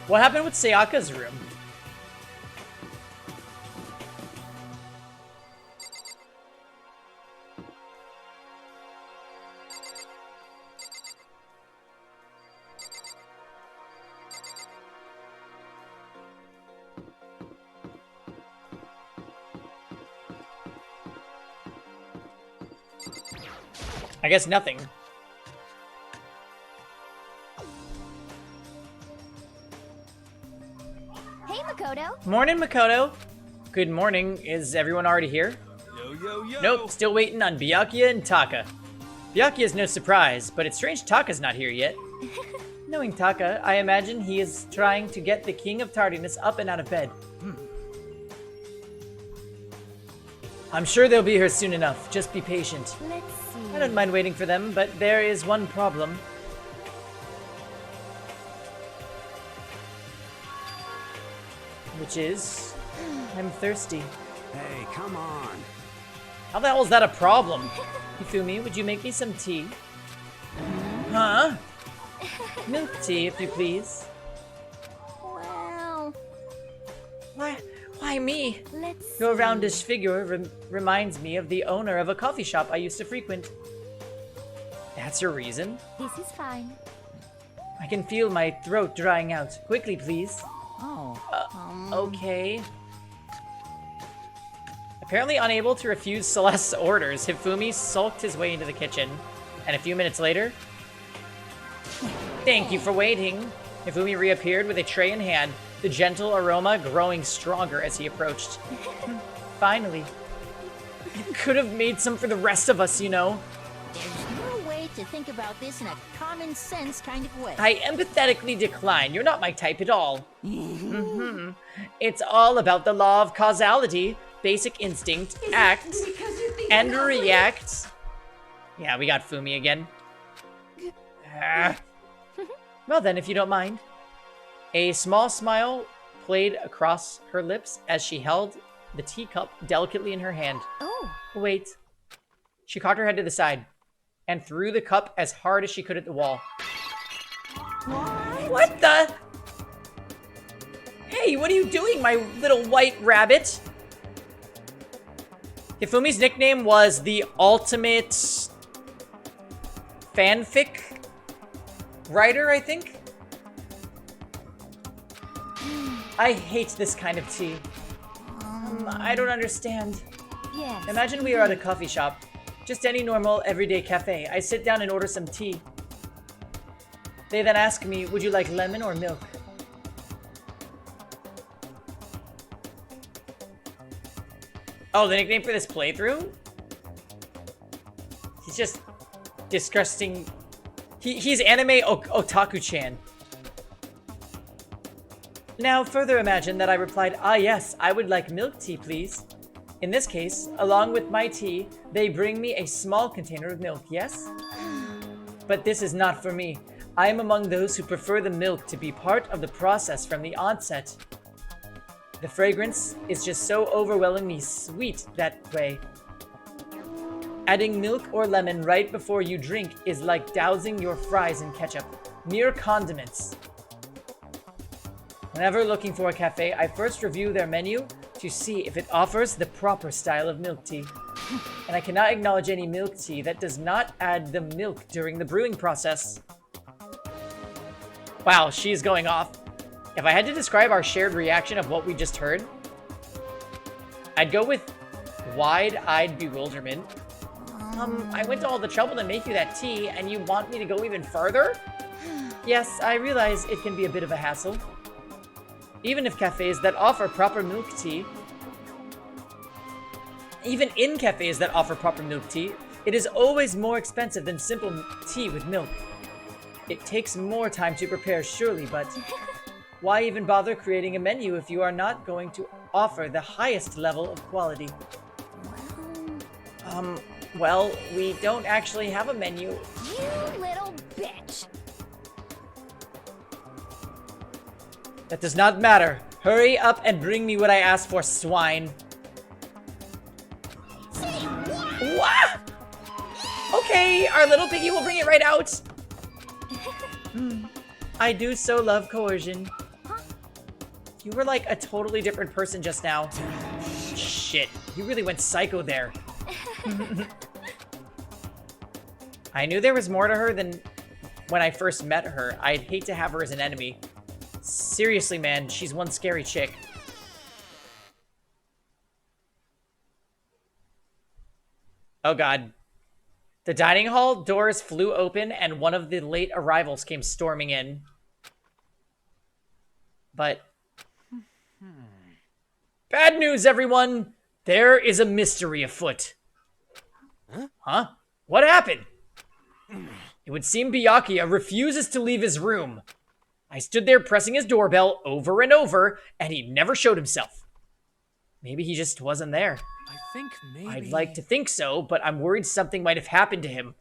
What happened with Sayaka's room? I guess nothing. Hey, Makoto. Morning, Makoto. Good morning. Is everyone already here? Yo, yo, yo. Nope, still waiting on Byakuya and Taka. Byakuya is no surprise, but it's strange Taka's not here yet. Knowing Taka, I imagine he is trying to get the King of Tardiness up and out of bed. I'm sure they'll be here soon enough. Just be patient. Let's see. I don't mind waiting for them, but there is one problem. Which is, I'm thirsty. Hey, come on. How the hell is that a problem? Hifumi, would you make me some tea? Huh? Milk tea, if you please. Well, Why me? let's Your see. roundish figure reminds me of the owner of a coffee shop I used to frequent. That's your reason? This is fine. I can feel my throat drying out. Quickly, please. Oh. Okay. Apparently unable to refuse Celeste's orders, Hifumi sulked his way into the kitchen. And a few minutes later... Thank you for waiting. Hifumi reappeared with a tray in hand, the gentle aroma growing stronger as he approached. Finally. You could have made some for the rest of us, you know. There's no way to think about this in a common sense kind of way. I empathetically decline. You're not my type at all. It's all about the law of causality, basic instinct, act, and react. Yeah, we got Fumi again. Well then, if you don't mind. A small smile played across her lips as she held the teacup delicately in her hand. Oh. Wait. She cocked her head to the side and threw the cup as hard as she could at the wall. What the? Hey, what are you doing, my little white rabbit? Hifumi's nickname was the ultimate fanfic writer, I think? I hate this kind of tea. I don't understand. Yes. Imagine we are at a coffee shop. Just any normal, everyday cafe. I sit down and order some tea. They then ask me, would you like lemon or milk? Oh, the nickname for this playthrough? He's just disgusting. He's anime otaku-chan. Now, further imagine that I replied, ah yes, I would like milk tea, please. In this case, along with my tea, they bring me a small container of milk, yes? But this is not for me. I am among those who prefer the milk to be part of the process from the onset. The fragrance is just so overwhelmingly sweet that way. Adding milk or lemon right before you drink is like dousing your fries in ketchup. Mere condiments. Whenever looking for a cafe, I first review their menu to see if it offers the proper style of milk tea. And I cannot acknowledge any milk tea that does not add the milk during the brewing process. Wow, she's going off. If I had to describe our shared reaction of what we just heard, I'd go with wide-eyed bewilderment. I went to all the trouble to make you that tea, and you want me to go even further? Yes, I realize it can be a bit of a hassle. Even if cafes that offer proper milk tea... Even in cafes that offer proper milk tea, it is always more expensive than simple tea with milk. It takes more time to prepare, surely, but... Why even bother creating a menu if you are not going to offer the highest level of quality? Well, we don't actually have a menu. You little bitch. That does not matter. Hurry up and bring me what I asked for, swine. What? Okay, our little piggy will bring it right out. I do so love coercion. You were like a totally different person just now. Shit, you really went psycho there. I knew there was more to her than when I first met her. I'd hate to have her as an enemy. Seriously, man, she's one scary chick. Oh god. The dining hall doors flew open and one of the late arrivals came storming in. But... Bad news, everyone! There is a mystery afoot. Huh? What happened? It would seem Byakuya refuses to leave his room. I stood there pressing his doorbell over and over, and he never showed himself. Maybe he just wasn't there. I think maybe... I'd like to think so, but I'm worried something might have happened to him.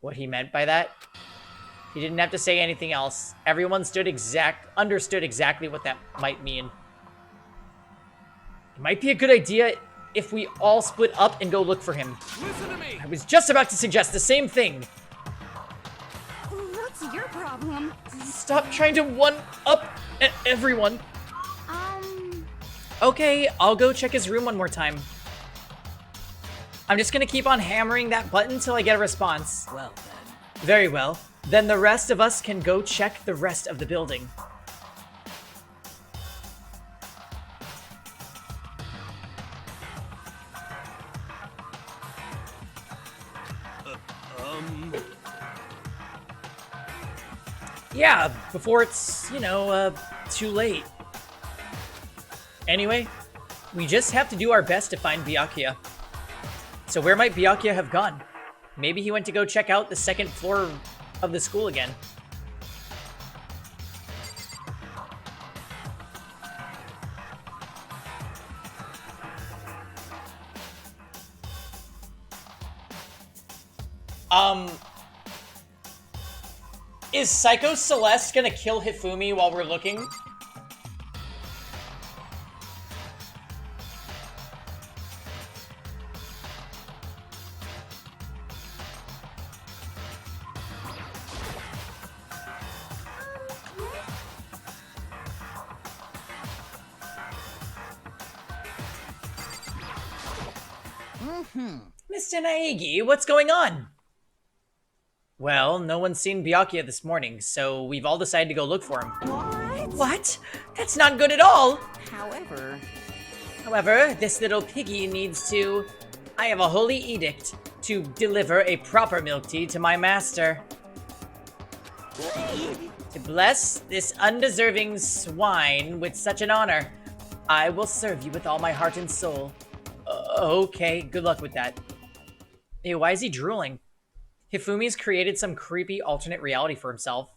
What he meant by that? He didn't have to say anything else. Everyone understood exactly what that might mean. It might be a good idea if we all split up and go look for him. Listen to me! I was just about to suggest the same thing. What's your problem? Stop trying to one-up everyone. Okay, I'll go check his room one more time. I'm just gonna keep on hammering that button till I get a response. Well then. Very well. Then the rest of us can go check the rest of the building. Yeah, before it's, you know, too late. Anyway, we just have to do our best to find Byakuya. So where might Byakuya have gone? Maybe he went to go check out the second floor of the school again. Is Psycho Celeste gonna kill Hifumi while we're looking? Mr. Naegi, what's going on? Well, no one's seen Byakuya this morning, so we've all decided to go look for him. What? That's not good at all! However, this little piggy needs to... I have a holy edict to deliver a proper milk tea to my master. To bless this undeserving swine with such an honor, I will serve you with all my heart and soul. Okay, good luck with that. Ew, why is he drooling? Hifumi's created some creepy alternate reality for himself.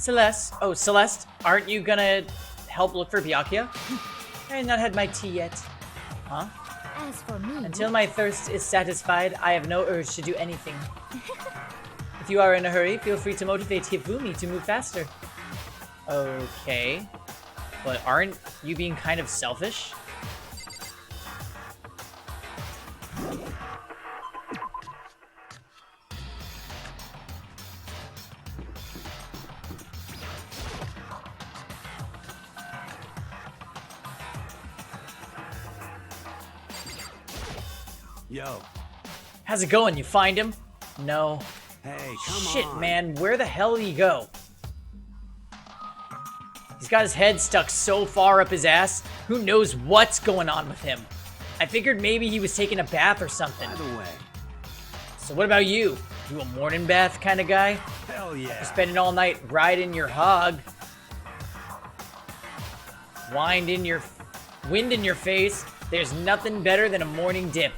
Celeste. Oh, Celeste, aren't you gonna help look for Byakuya? I have not had my tea yet. Huh? As for me... Until my thirst is satisfied, I have no urge to do anything. If you are in a hurry, feel free to motivate Hifumi to move faster. Okay. But aren't you being kind of selfish? Yo. How's it going? You find him? No. Hey, come Shit, on. man. Where the hell did he go? He's got his head stuck so far up his ass, who knows what's going on with him. I figured maybe he was taking a bath or something. By the way, So what about you? You a morning bath kind of guy? hell yeah. Spending all night riding your hog? Wind in your... Wind in your face? There's nothing better than a morning dip.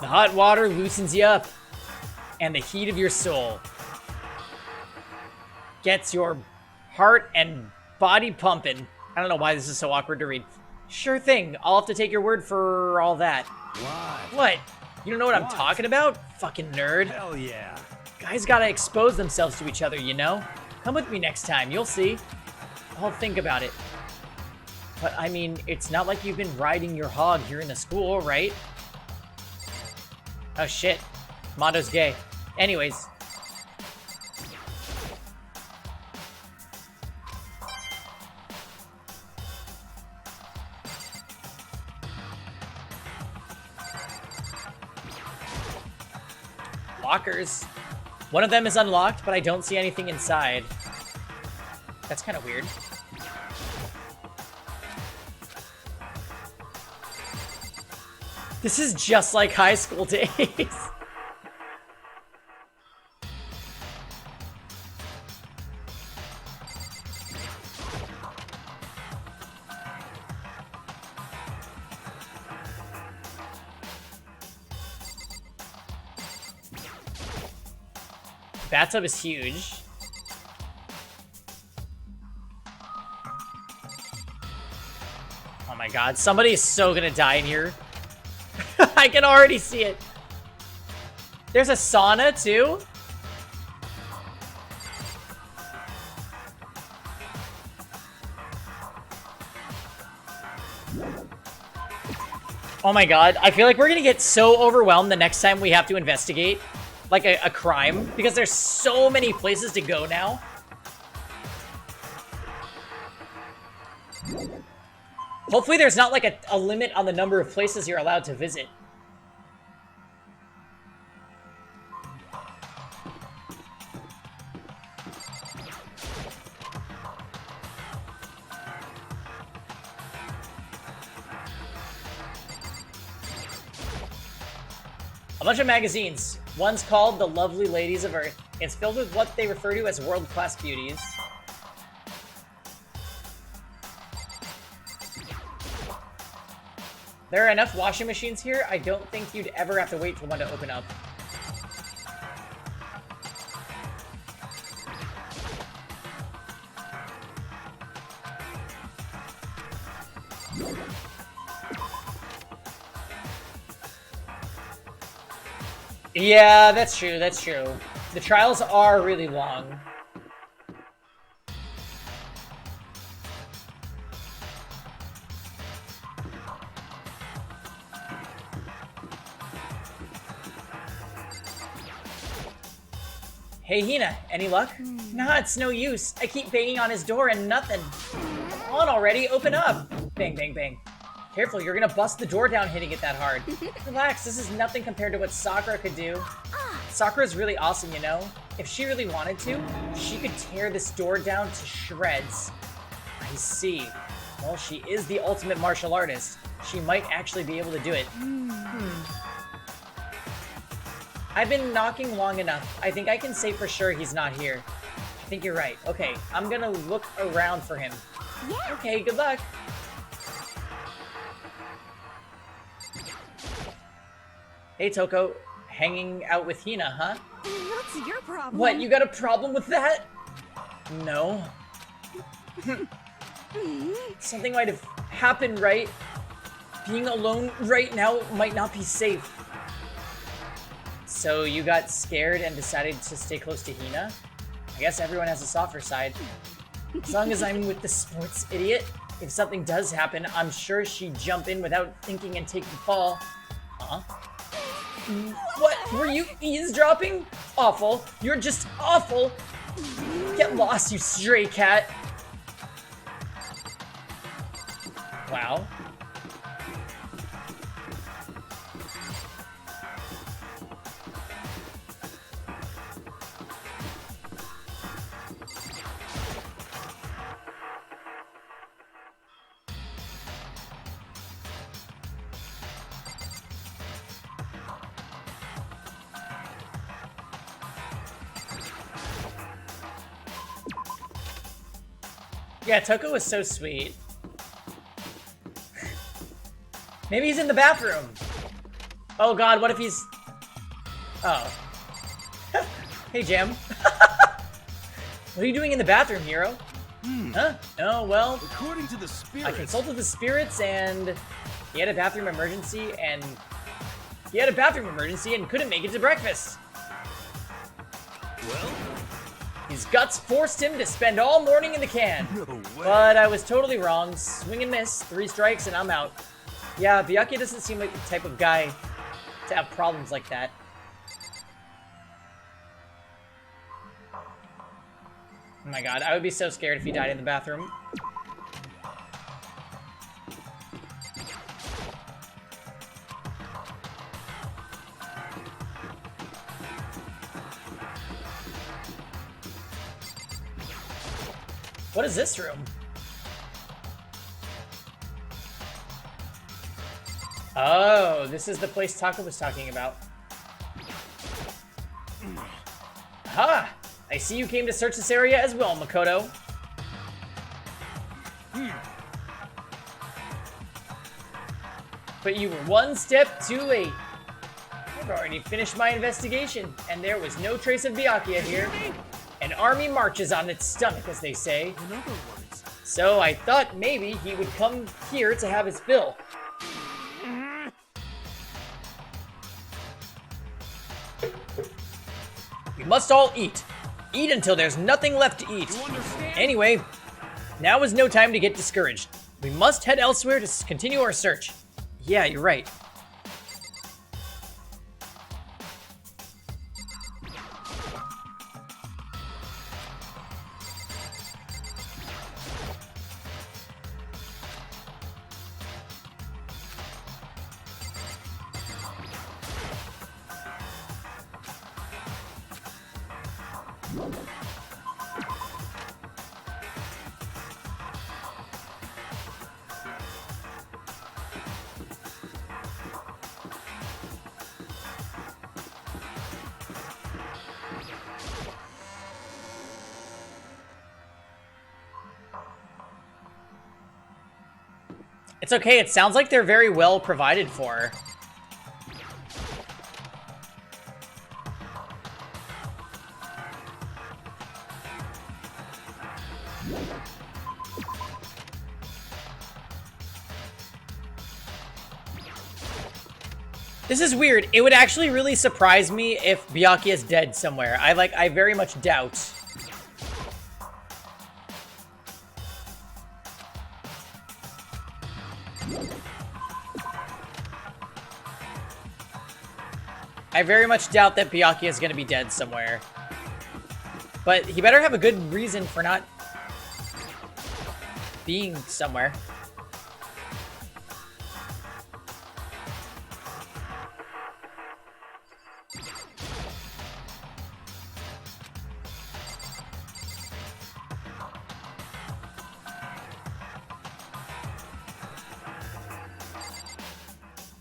The hot water loosens you up. And the heat of your soul gets your heart and body pumping. I don't know why this is so awkward to read. Sure thing. I'll have to take your word for all that. What? What? You don't know what I'm What? talking about? Fucking nerd. Hell yeah. Guys gotta expose themselves to each other, you know? Come with me next time. You'll see. I'll think about it. But, I mean, it's not like you've been riding your hog here in the school, right? Oh, shit. Mondo's gay. Anyways. Lockers. One of them is unlocked, but I don't see anything inside. That's kind of weird. This is just like high school days. Bathtub is huge. Oh my god, somebody is so gonna die in here. I can already see it. There's a sauna too? Oh my god, I feel like we're gonna get so overwhelmed the next time we have to investigate like a crime, because there's so many places to go now. Hopefully there's not like a limit on the number of places you're allowed to visit. A bunch of magazines. One's called The Lovely Ladies of Earth. It's filled with what they refer to as world-class beauties. There are enough washing machines here, I don't think you'd ever have to wait for one to open up. Yeah, that's true, that's true. The trials are really long. Hey, Hina, any luck? Nah, it's no use. I keep banging on his door and nothing. Come on already, open up! Bang, bang, bang. Careful, you're gonna bust the door down hitting it that hard. Relax, this is nothing compared to what Sakura could do. Sakura's really awesome, you know? If she really wanted to, she could tear this door down to shreds. I see. Well, she is the ultimate martial artist. She might actually be able to do it. I've been knocking long enough. I think I can say for sure he's not here. I think you're right. Okay, I'm gonna look around for him. Yeah. Okay, good luck. Hey, Toko. Hanging out with Hina, huh? What's your problem? What, you got a problem with that? No. Something might have happened, right? Being alone right now might not be safe. So you got scared and decided to stay close to Hina? I guess everyone has a softer side. As long as I'm with the sports idiot, if something does happen, I'm sure she'd jump in without thinking and take the fall. Huh? What? Were you eavesdropping? Awful. You're just awful. Get lost, you stray cat. Wow. Yeah, Toko was so sweet. Maybe he's in the bathroom. Oh god, what if he's... Oh. Hey, Jam. What are you doing in the bathroom, hero? Huh? Oh, well... According to the I spirits... consulted the spirits and... He had a bathroom emergency and couldn't make it to breakfast. Well? His guts forced him to spend all morning in the can. No way. But I was totally wrong. Swing and miss. 3 strikes and I'm out. Yeah, Byakuya doesn't seem like the type of guy to have problems like that. Oh my god, I would be so scared if he died in the bathroom. What is this room? Oh, this is the place Taka was talking about. Aha! I see you came to search this area as well, Makoto. But you were one step too late. I've already finished my investigation, and there was no trace of Byakuya here. An army marches on its stomach, as they say. In other words... So I thought maybe he would come here to have his fill. We must all eat. Eat until there's nothing left to eat. You understand? Anyway, now is no time to get discouraged. We must head elsewhere to continue our search. Yeah, you're right. It's okay, it sounds like they're very well provided for. This is weird. It would actually really surprise me if Byakuya is dead somewhere. I very much doubt. I very much doubt that Byakuya is going to be dead somewhere. But he better have a good reason for not being somewhere.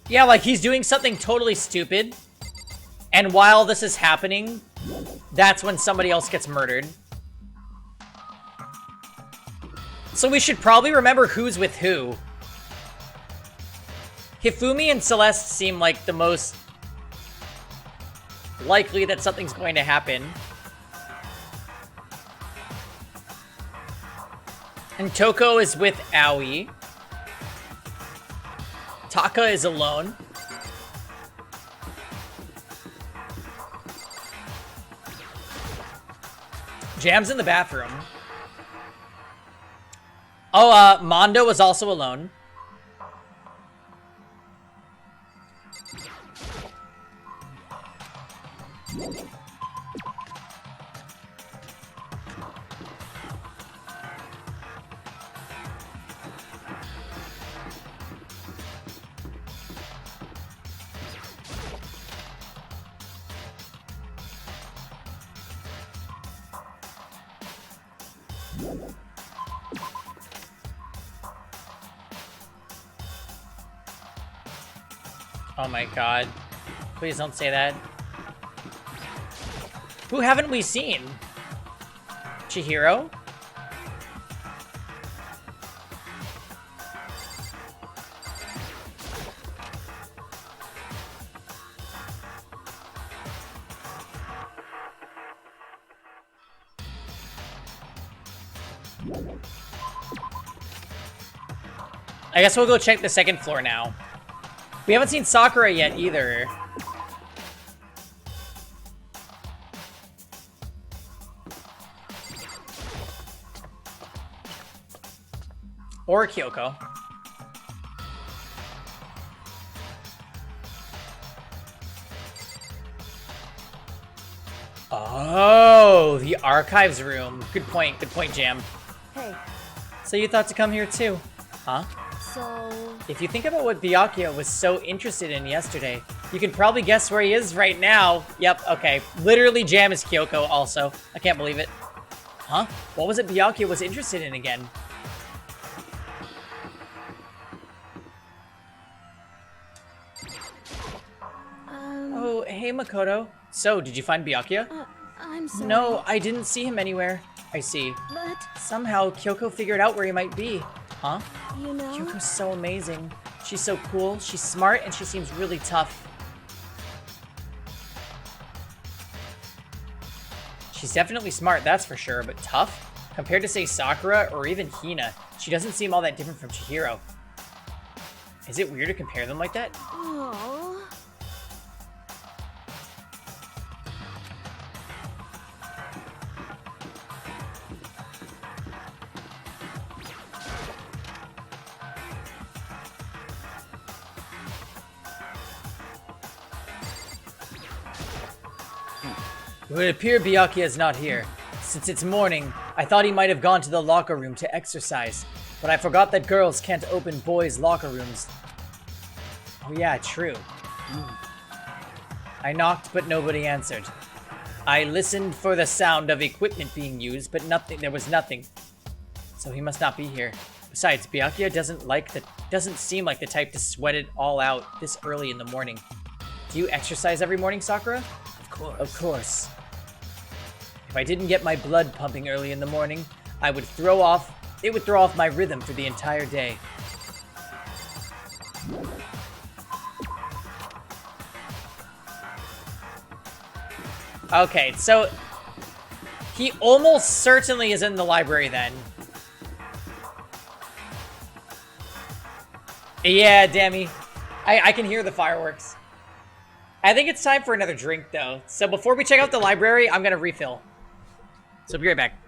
Yeah, like he's doing something totally stupid. And while this is happening, that's when somebody else gets murdered. So we should probably remember who's with who. Hifumi and Celeste seem like the most likely that something's going to happen. And Toko is with Aoi. Taka is alone. Jam's in the bathroom. Oh, Mondo was also alone. Oh my god. Please don't say that. Who haven't we seen? Chihiro? I guess we'll go check the second floor now. We haven't seen Sakura yet either. Or Kyoko. Oh, the archives room. Good point, Jam. Hey, So you thought to come here too, huh? so... If you think about what Byakuya was so interested in yesterday, you can probably guess where he is right now. Yep, okay. Literally Jam is Kyoko also. I can't believe it. Huh? What was it Byakuya was interested in again? Oh, hey Makoto. So, did you find Byakuya? I'm sorry. No, I didn't see him anywhere. I see. But, Somehow, Kyoko figured out where he might be. Huh? you know... Kyoko's so amazing. She's so cool, she's smart, and she seems really tough. She's definitely smart, that's for sure, but tough? Compared to, say, Sakura or even Hina, she doesn't seem all that different from Chihiro. Is it weird to compare them like that? Aww. It would appear Byakuya is not here. Since it's morning, I thought he might have gone to the locker room to exercise, but I forgot that girls can't open boys' locker rooms. Oh yeah, true. I knocked, but nobody answered. I listened for the sound of equipment being used, but there was nothing. So he must not be here. Besides, Byakuya doesn't seem like the type to sweat it all out this early in the morning. Do you exercise every morning, Sakura? Of course. Of course. If I didn't get my blood pumping early in the morning, it would throw off my rhythm for the entire day. Okay, so he almost certainly is in the library then. Yeah, Demi. I can hear the fireworks. I think it's time for another drink, though. So before we check out the library, I'm gonna refill. So be right back.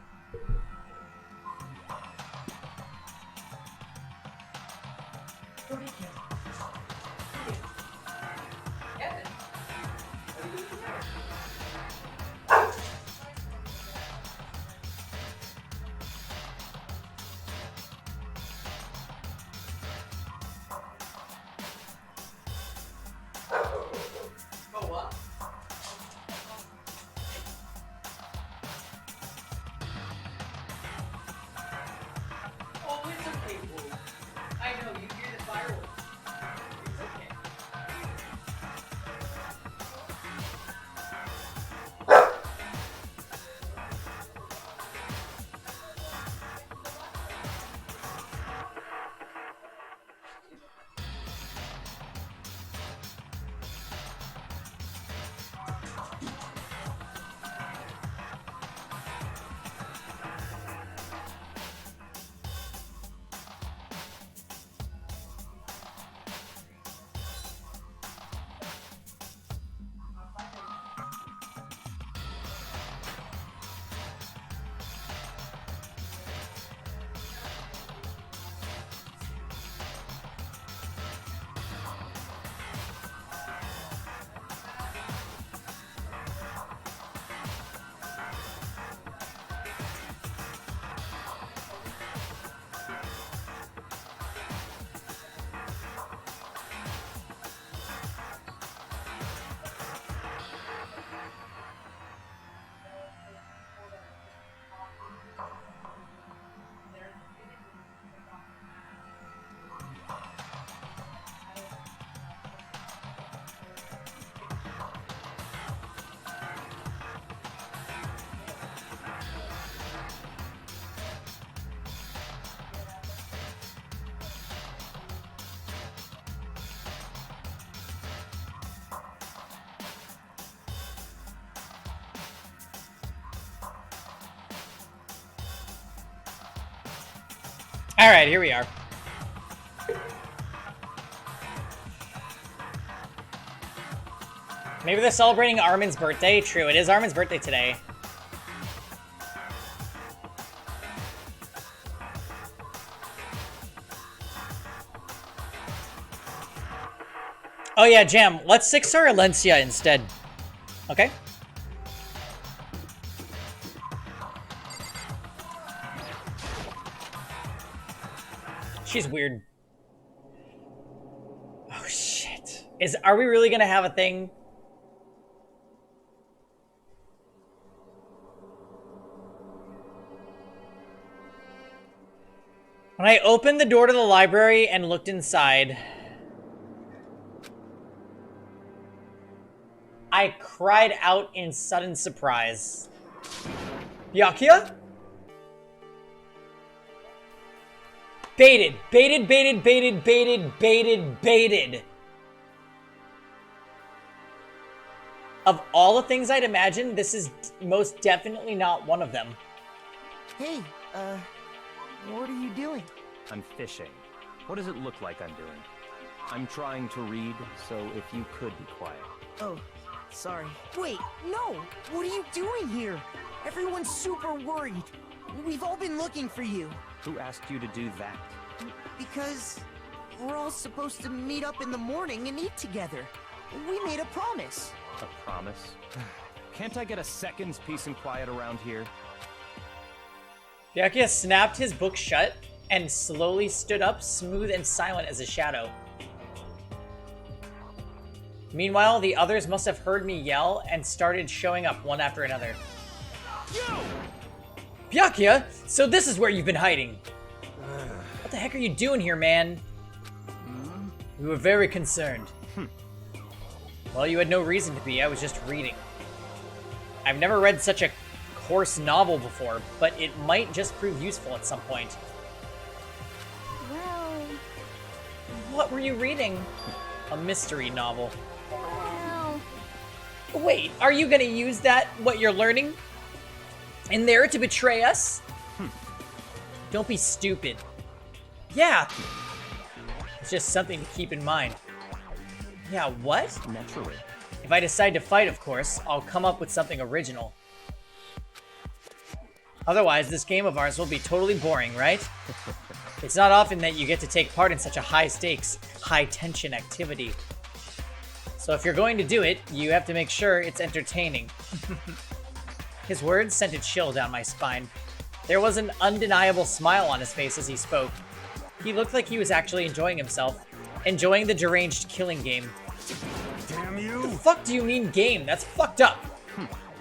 Alright, here we are. Maybe they're celebrating Armin's birthday? True, it is Armin's birthday today. Oh yeah, Jam, let's 6-star Alencia instead. Okay? She's weird. Oh shit. Are we really gonna have a thing? When I opened the door to the library and looked inside, I cried out in sudden surprise. Byakuya? Baited. Baited, baited, baited, baited, baited, baited. Of all the things I'd imagined, this is most definitely not one of them. Hey, what are you doing? I'm fishing. What does it look like I'm doing? I'm trying to read, so if you could be quiet. Oh, sorry. Wait, no! What are you doing here? Everyone's super worried. We've all been looking for you. Who asked you to do that? Because we're all supposed to meet up in the morning and eat together. We made a promise. A promise? Can't I get a second's peace and quiet around here? Byakuya snapped his book shut and slowly stood up, smooth and silent as a shadow. Meanwhile, the others must have heard me yell and started showing up one after another. Byakuya, so this is where you've been hiding. What the heck are you doing here, man? We were very concerned. Well, you had no reason to be. I was just reading. I've never read such a coarse novel before, but it might just prove useful at some point. Well, What were you reading? A mystery novel. well, Wait, are you gonna use that, what you're learning, in there to betray us? Don't be stupid. Yeah. It's just something to keep in mind. Yeah, what? Naturally. If I decide to fight, of course, I'll come up with something original. Otherwise, this game of ours will be totally boring, right? It's not often that you get to take part in such a high-stakes, high-tension activity. So if you're going to do it, you have to make sure it's entertaining. His words sent a chill down my spine. There was an undeniable smile on his face as he spoke. He looked like he was actually enjoying himself, enjoying the deranged killing game. Damn The you! fuck do you mean game? That's fucked up.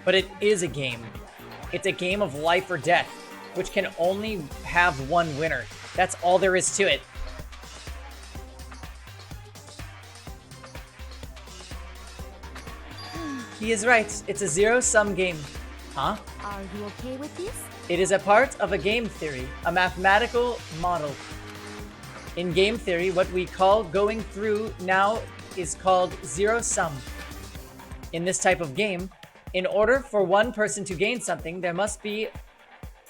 But it is a game. It's a game of life or death, which can only have one winner. That's all there is to it. He is right. It's a zero-sum game. Huh? are you okay with this? It is a part of a game theory, a mathematical model. In game theory, what we call going through now is called zero-sum. In this type of game, in order for one person to gain something,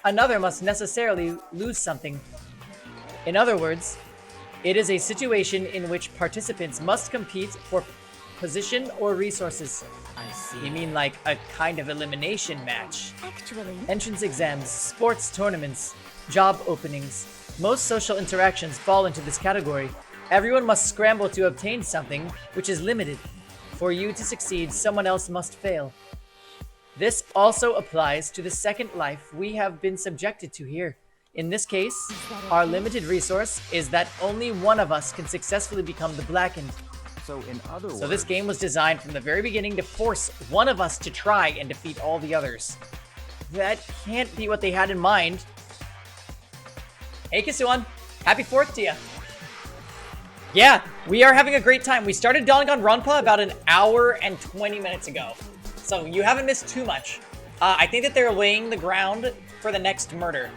another must necessarily lose something. In other words, it is a situation in which participants must compete for position or resources. I see. You mean like a kind of elimination match? Actually, Entrance exams, sports tournaments, job openings. Most social interactions fall into this category. Everyone must scramble to obtain something which is limited. For you to succeed, someone else must fail. This also applies to the second life we have been subjected to here. In this case, our limited resource is that only one of us can successfully become the Blackened. So in other words... So this game was designed from the very beginning to force one of us to try and defeat all the others. That can't be what they had in mind. Hey Kisuan, happy 4th to you. Yeah, we are having a great time. We started Danganronpa about an hour and 20 minutes ago. So you haven't missed too much. I think that they're laying the ground for the next murder.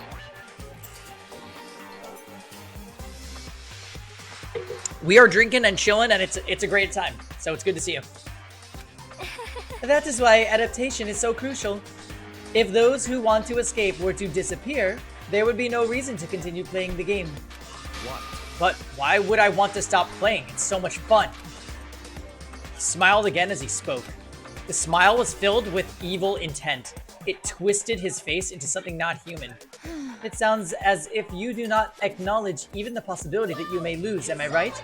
We are drinking and chilling, and it's a great time. So it's good to see you. That is why adaptation is so crucial. If those who want to escape were to disappear, there would be no reason to continue playing the game. What? But why would I want to stop playing? It's so much fun. He smiled again as he spoke. The smile was filled with evil intent. It twisted his face into something not human. It sounds as if you do not acknowledge even the possibility that you may lose, am I right?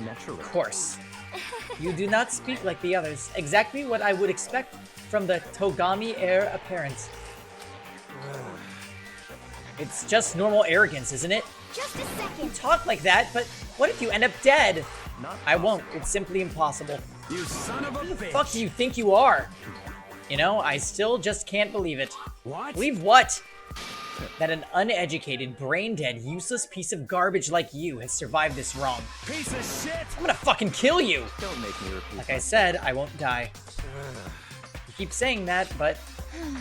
Naturally. Of course. You do not speak like the others. Exactly what I would expect from the Togami heir apparent. It's just normal arrogance, isn't it? Just a You second. talk like that, but what if you end up dead? Not I won't. It's simply impossible. You son of a bitch. Fuck do you think you are? You know, I still just can't believe it. What? Believe what? That an uneducated, brain-dead, useless piece of garbage like you has survived this wrong. Piece of shit. I'm gonna fucking kill you! Don't make me repeat. Like I said, I won't die. You keep saying that, but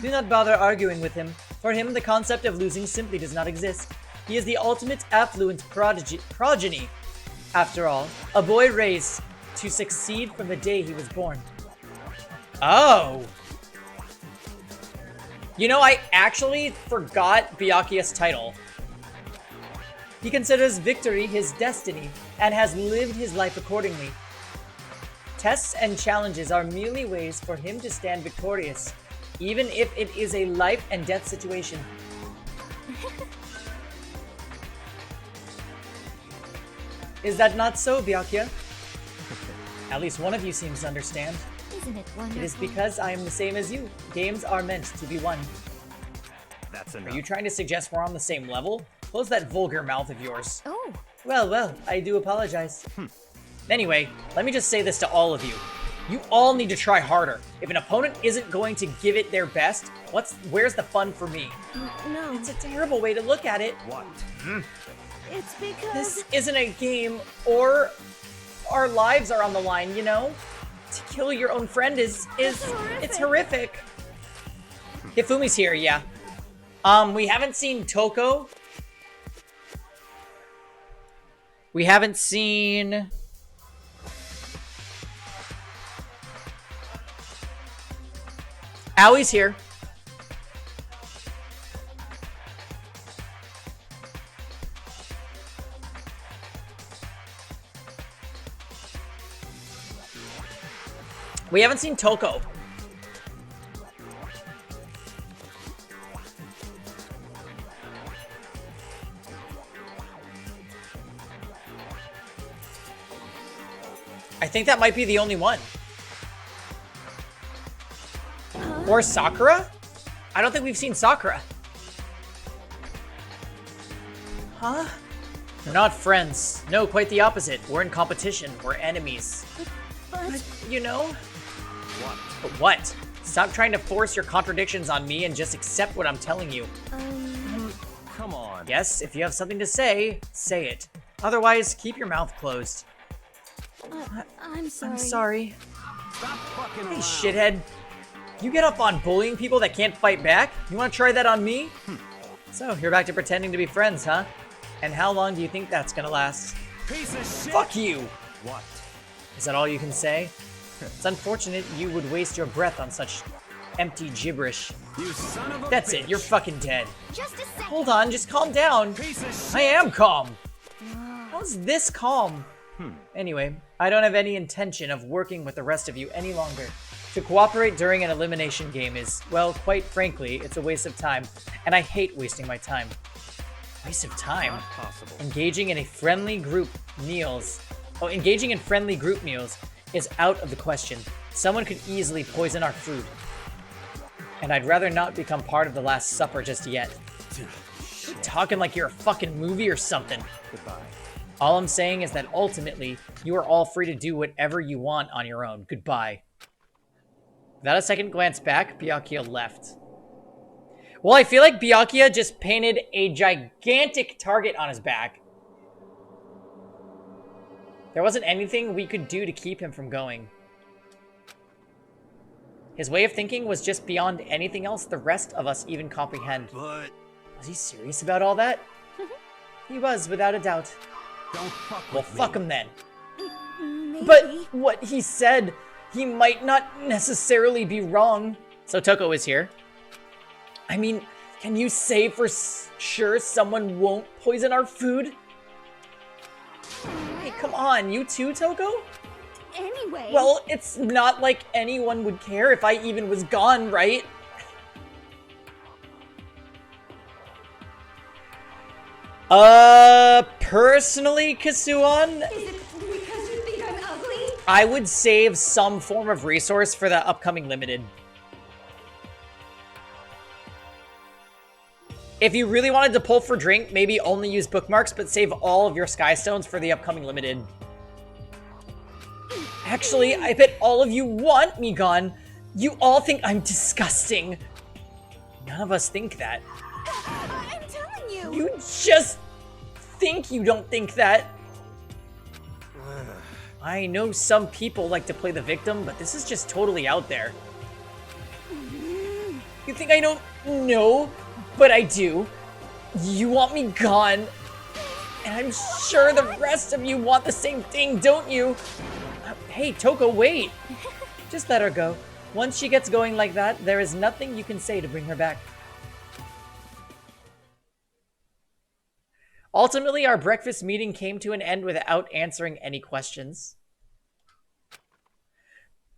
do not bother arguing with him. For him, the concept of losing simply does not exist. He is the ultimate affluent progeny. After all, a boy raised to succeed from the day he was born. Oh! You know, I actually forgot Byakuya's title. He considers victory his destiny and has lived his life accordingly. Tests and challenges are merely ways for him to stand victorious, even if it is a life and death situation. Is that not so, Byakuya? At least one of you seems to understand. Isn't it wonderful? It is because I am the same as you. Games are meant to be won. That's Are enough. you trying to suggest we're on the same level? Close that vulgar mouth of yours. Oh, Well, I do apologize. Anyway, let me just say this to all of you. You all need to try harder. If an opponent isn't going to give it their best, where's the fun for me? no. It's a terrible way to look at it. What? It's because... This isn't a game, or our lives are on the line, you know? To kill your own friend is it's horrific. Hifumi's here, yeah. We haven't seen Toko. We haven't seen... Aoi's here. We haven't seen Toko. I think that might be the only one. Or Sakura? I don't think we've seen Sakura. Huh? We're not friends. No, quite the opposite. We're in competition. We're enemies. But... You know? What? But what? Stop trying to force your contradictions on me and just accept what I'm telling you. Come on. Yes, if you have something to say, say it. Otherwise, keep your mouth closed. I'm sorry. I'm sorry. Stop fucking Hey, around. shithead. You get up on bullying people that can't fight back? You want to try that on me? So, you're back to pretending to be friends, huh? And how long do you think that's gonna last? Piece of shit. Fuck you! What? Is that all you can say? It's unfortunate you would waste your breath on such empty gibberish. You son of a That's bitch. it, you're fucking dead. Just a second. Hold on, just calm down. Piece of shit. I am calm. How's this calm? Anyway, I don't have any intention of working with the rest of you any longer. To cooperate during an elimination game is, well, quite frankly, it's a waste of time, and I hate wasting my time. Waste of time? Not possible. Engaging in friendly group meals is out of the question. Someone could easily poison our food. And I'd rather not become part of the Last Supper just yet. You're talking like you're a fucking movie or something. Goodbye. All I'm saying is that ultimately, you are all free to do whatever you want on your own. Goodbye. Without a second glance back, Byakuya left. Well, I feel like Byakuya just painted a gigantic target on his back. There wasn't anything we could do to keep him from going. His way of thinking was just beyond anything else the rest of us even comprehend. But Was he serious about all that? He was, without a doubt. don't fuck Well, with fuck me. him then. Maybe. But what he said, he might not necessarily be wrong. So Toko is here. I mean, Can you say for sure someone won't poison our food? Hey, come on, you too, Toko? Anyway. Well, it's not like anyone would care if I even was gone, right? Personally, Kasuan, Is it because you think I'm ugly? I would save some form of resource for the upcoming limited. If you really wanted to pull for drink, maybe only use bookmarks, but save all of your sky stones for the upcoming limited. Actually, I bet all of you want me gone. You all think I'm disgusting. None of us think that. I'm telling you. You just think you don't think that. I know some people like to play the victim, but this is just totally out there. You think I don't know? But I do. You want me gone. And I'm sure the rest of you want the same thing, don't you? Hey, Toko, wait. Just let her go. Once she gets going like that, there is nothing you can say to bring her back. Ultimately, our breakfast meeting came to an end without answering any questions.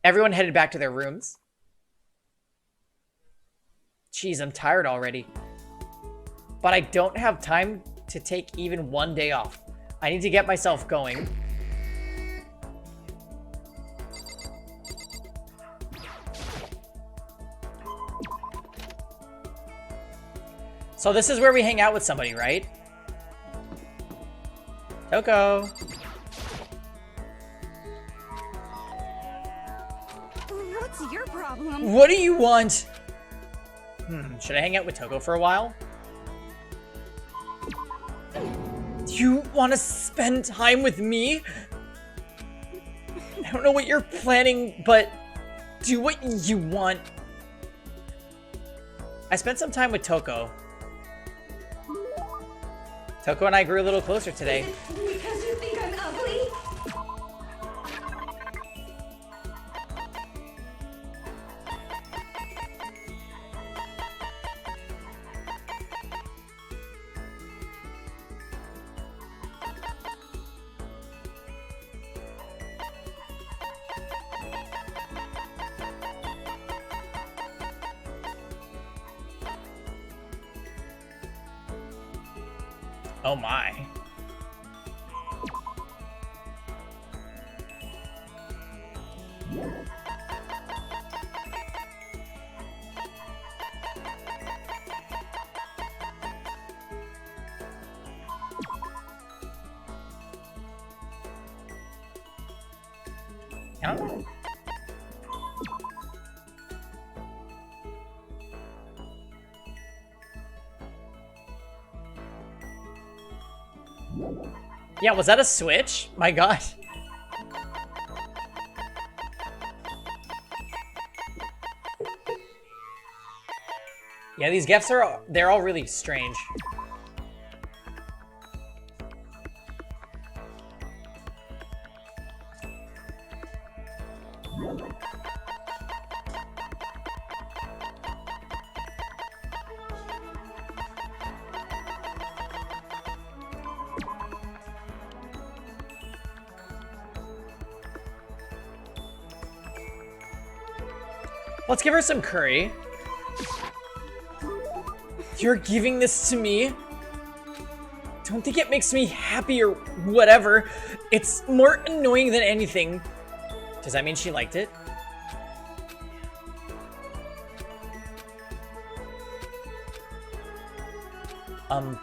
Everyone headed back to their rooms. Jeez, I'm tired already. But I don't have time to take even one day off. I need to get myself going. So this is where we hang out with somebody, right? Toko. What's your problem? What do you want? Should I hang out with Toko for a while? Do you want to spend time with me? I don't know what you're planning, but do what you want. I spent some time with Toko. Toko and I grew a little closer today. Is it because you think I'm ugly? Oh my. I don't know. Yeah, was that a switch? My god. Yeah, these gifts they're all really strange. Let's give her some curry. You're giving this to me? Don't think it makes me happy or whatever. It's more annoying than anything. Does that mean she liked it?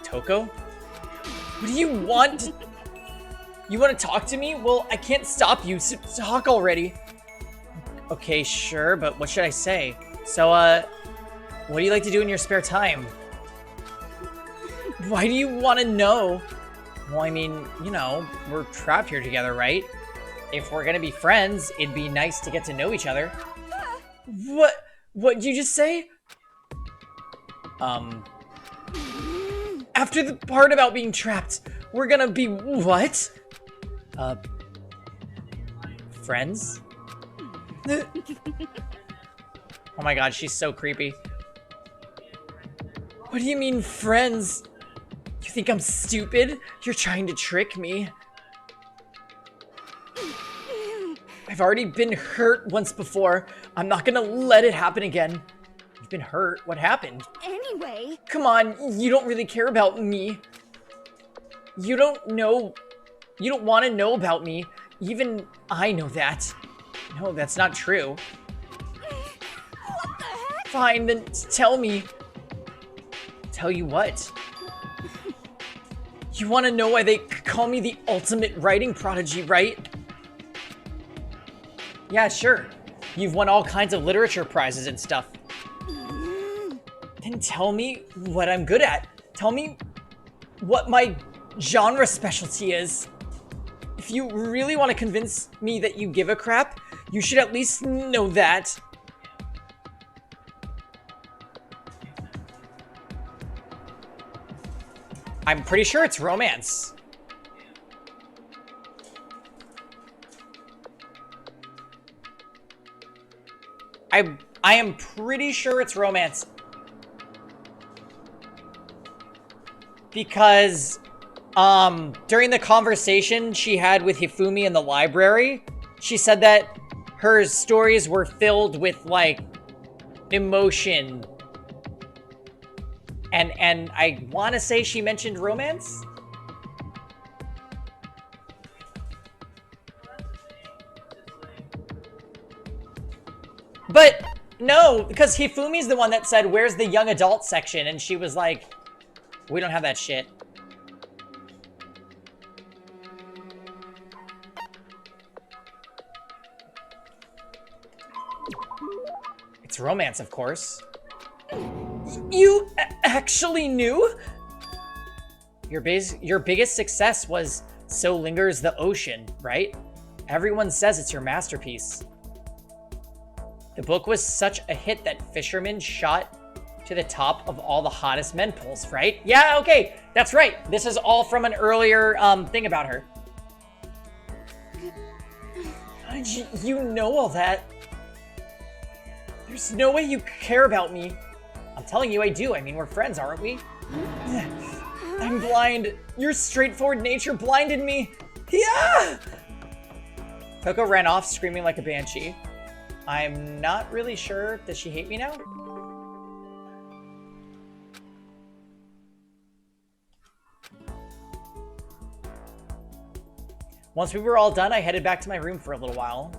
Toko? What do you want? You want to talk to me? Well, I can't stop you, so talk already. Okay, sure, but what should I say? So, what do you like to do in your spare time? Why do you want to know? Well, I mean, you know, we're trapped here together, right? If we're gonna be friends, it'd be nice to get to know each other. What'd you just say? After the part about being trapped, we're gonna be what? Friends? Oh my god, she's so creepy. What do you mean, friends? You think I'm stupid? You're trying to trick me. I've already been hurt once before. I'm not gonna let it happen again. You've been hurt. What happened? Anyway. Come on, you don't really care about me. You don't know. You don't want to know about me. Even I know that. No, that's not true. What the heck? Fine, then tell me. Tell you what? You want to know why they call me the ultimate writing prodigy, right? Yeah, sure. You've won all kinds of literature prizes and stuff. Then tell me what I'm good at. Tell me what my genre specialty is. If you really want to convince me that you give a crap, you should at least know that. I'm pretty sure it's romance. I am pretty sure it's romance. Because during the conversation she had with Hifumi in the library, she said that her stories were filled with like emotion. And I want to say she mentioned romance. But no, because Hifumi's the one that said, "Where's the young adult section?" And she was like, "We don't have that shit." It's romance, of course. You actually knew? Your biggest success was So Lingers the Ocean, right? Everyone says it's your masterpiece. The book was such a hit that Fisherman shot to the top of all the hottest men polls, right? Yeah, okay, that's right. This is all from an earlier thing about her. How did you know all that? There's no way you care about me. I'm telling you I do. I mean, we're friends, aren't we? I'm blind. Your straightforward nature blinded me. Yeah! Coco ran off screaming like a banshee. I'm not really sure. Does she hate me now? Once we were all done, I headed back to my room for a little while.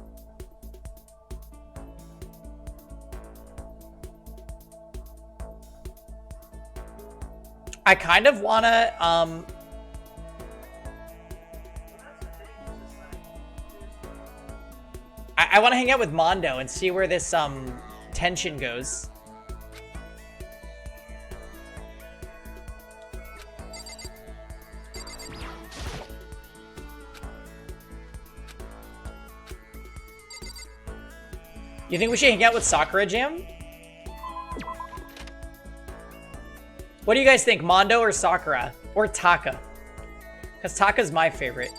I kind of wanna, I want to hang out with Mondo and see where this tension goes. You think we should hang out with Sakura Jam? What do you guys think, Mondo or Sakura? Or Taka? Because Taka's my favorite.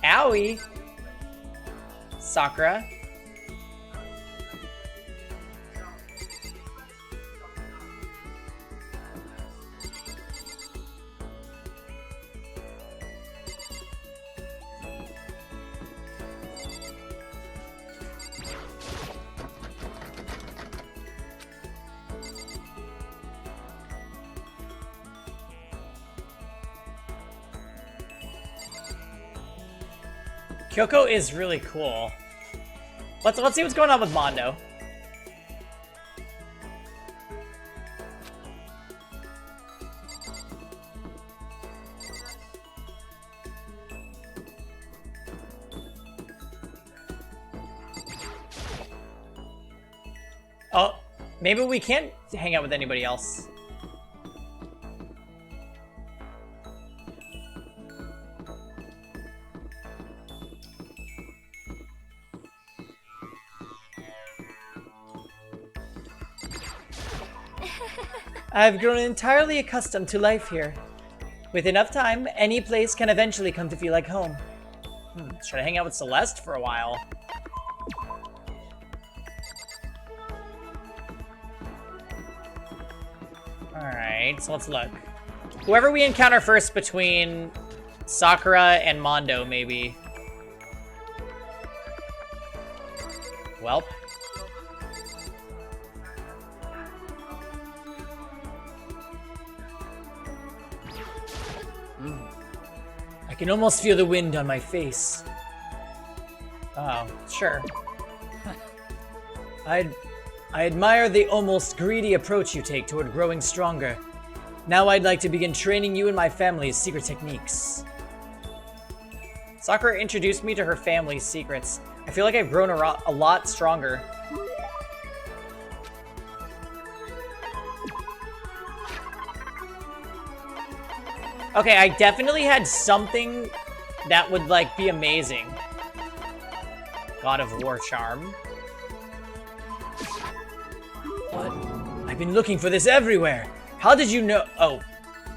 Owie. Sakura. Kyoko is really cool. Let's see what's going on with Mondo. Oh, maybe we can't hang out with anybody else. I've grown entirely accustomed to life here. With enough time, any place can eventually come to feel like home. Should I hang out with Celeste for a while? Alright, so let's look. Whoever we encounter first between Sakura and Mondo, maybe. Welp. I can almost feel the wind on my face. Oh, sure. I admire the almost greedy approach you take toward growing stronger. Now I'd like to begin training you in my family's secret techniques. Sakura introduced me to her family's secrets. I feel like I've grown a lot stronger. Okay, I definitely had something that would, like, be amazing. God of War charm. What? I've been looking for this everywhere. How did you know? Oh,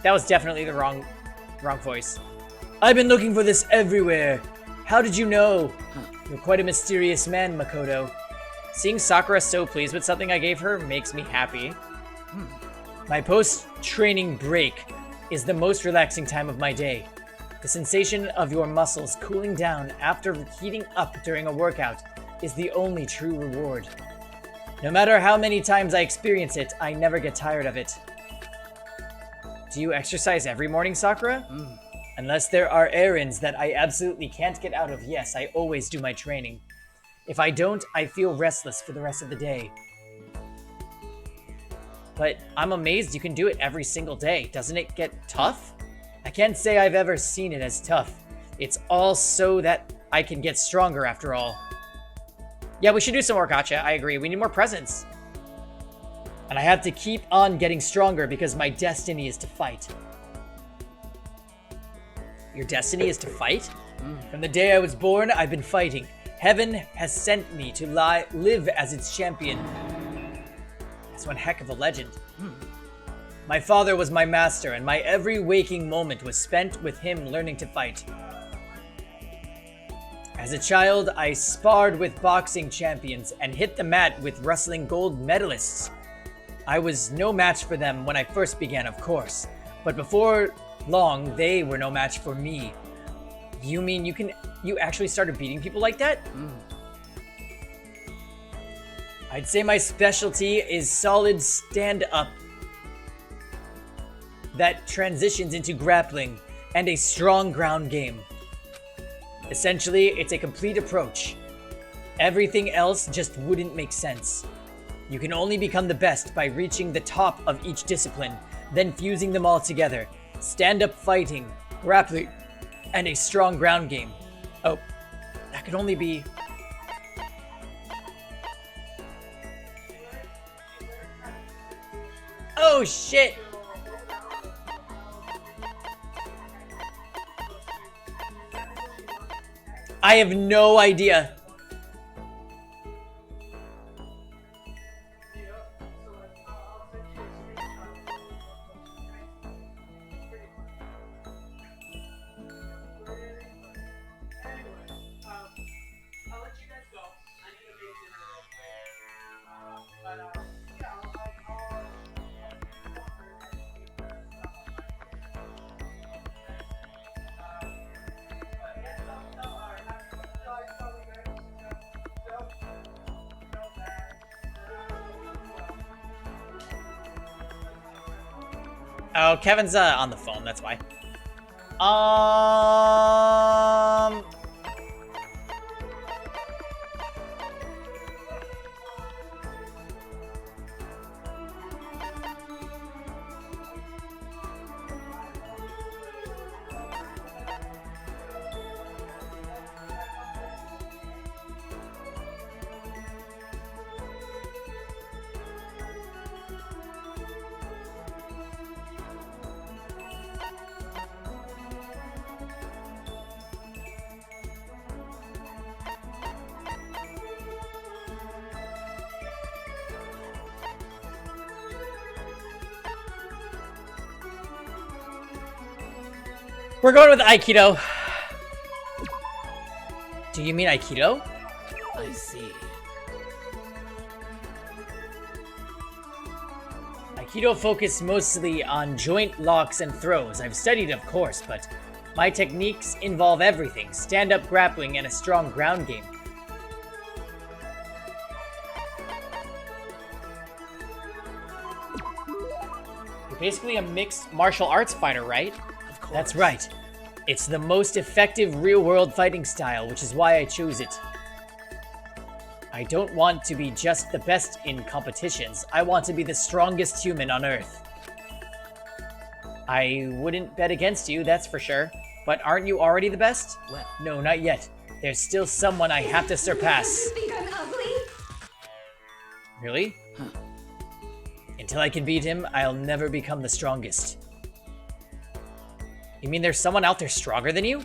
that was definitely the wrong voice. I've been looking for this everywhere. How did you know? You're quite a mysterious man, Makoto. Seeing Sakura so pleased with something I gave her makes me happy. My post-training break is the most relaxing time of my day. The sensation of your muscles cooling down after heating up during a workout is the only true reward. No matter how many times I experience it, I never get tired of it. Do you exercise every morning, Sakura? Unless there are errands that I absolutely can't get out of, yes, I always do my training. If I don't, I feel restless for the rest of the day. But I'm amazed you can do it every single day. Doesn't it get tough? I can't say I've ever seen it as tough. It's all so that I can get stronger after all. Yeah, we should do some more gacha. I agree. We need more presents. And I have to keep on getting stronger because my destiny is to fight. Your destiny is to fight? From the day I was born, I've been fighting. Heaven has sent me to live as its champion. That's one heck of a legend. My father was my master, and my every waking moment was spent with him learning to fight. As a child, I sparred with boxing champions and hit the mat with wrestling gold medalists. I was no match for them when I first began, of course, but before long, they were no match for me. You mean you actually started beating people like that? I'd say my specialty is solid stand-up that transitions into grappling and a strong ground game. Essentially, it's a complete approach. Everything else just wouldn't make sense. You can only become the best by reaching the top of each discipline, then fusing them all together. Stand-up fighting, grappling, and a strong ground game. Oh, that could only be... Oh, shit! I have no idea. Oh, Kevin's on the phone, that's why. We're going with Aikido. Do you mean Aikido? I see. Aikido focused mostly on joint locks and throws. I've studied, of course, but my techniques involve everything. Stand-up grappling and a strong ground game. You're basically a mixed martial arts fighter, right? Of course. That's right. It's the most effective real-world fighting style, which is why I chose it. I don't want to be just the best in competitions. I want to be the strongest human on Earth. I wouldn't bet against you, that's for sure. But aren't you already the best? Well, No, not yet. There's still someone I have to Because surpass. you think I'm ugly? Really? Until I can beat him, I'll never become the strongest. You mean there's someone out there stronger than you?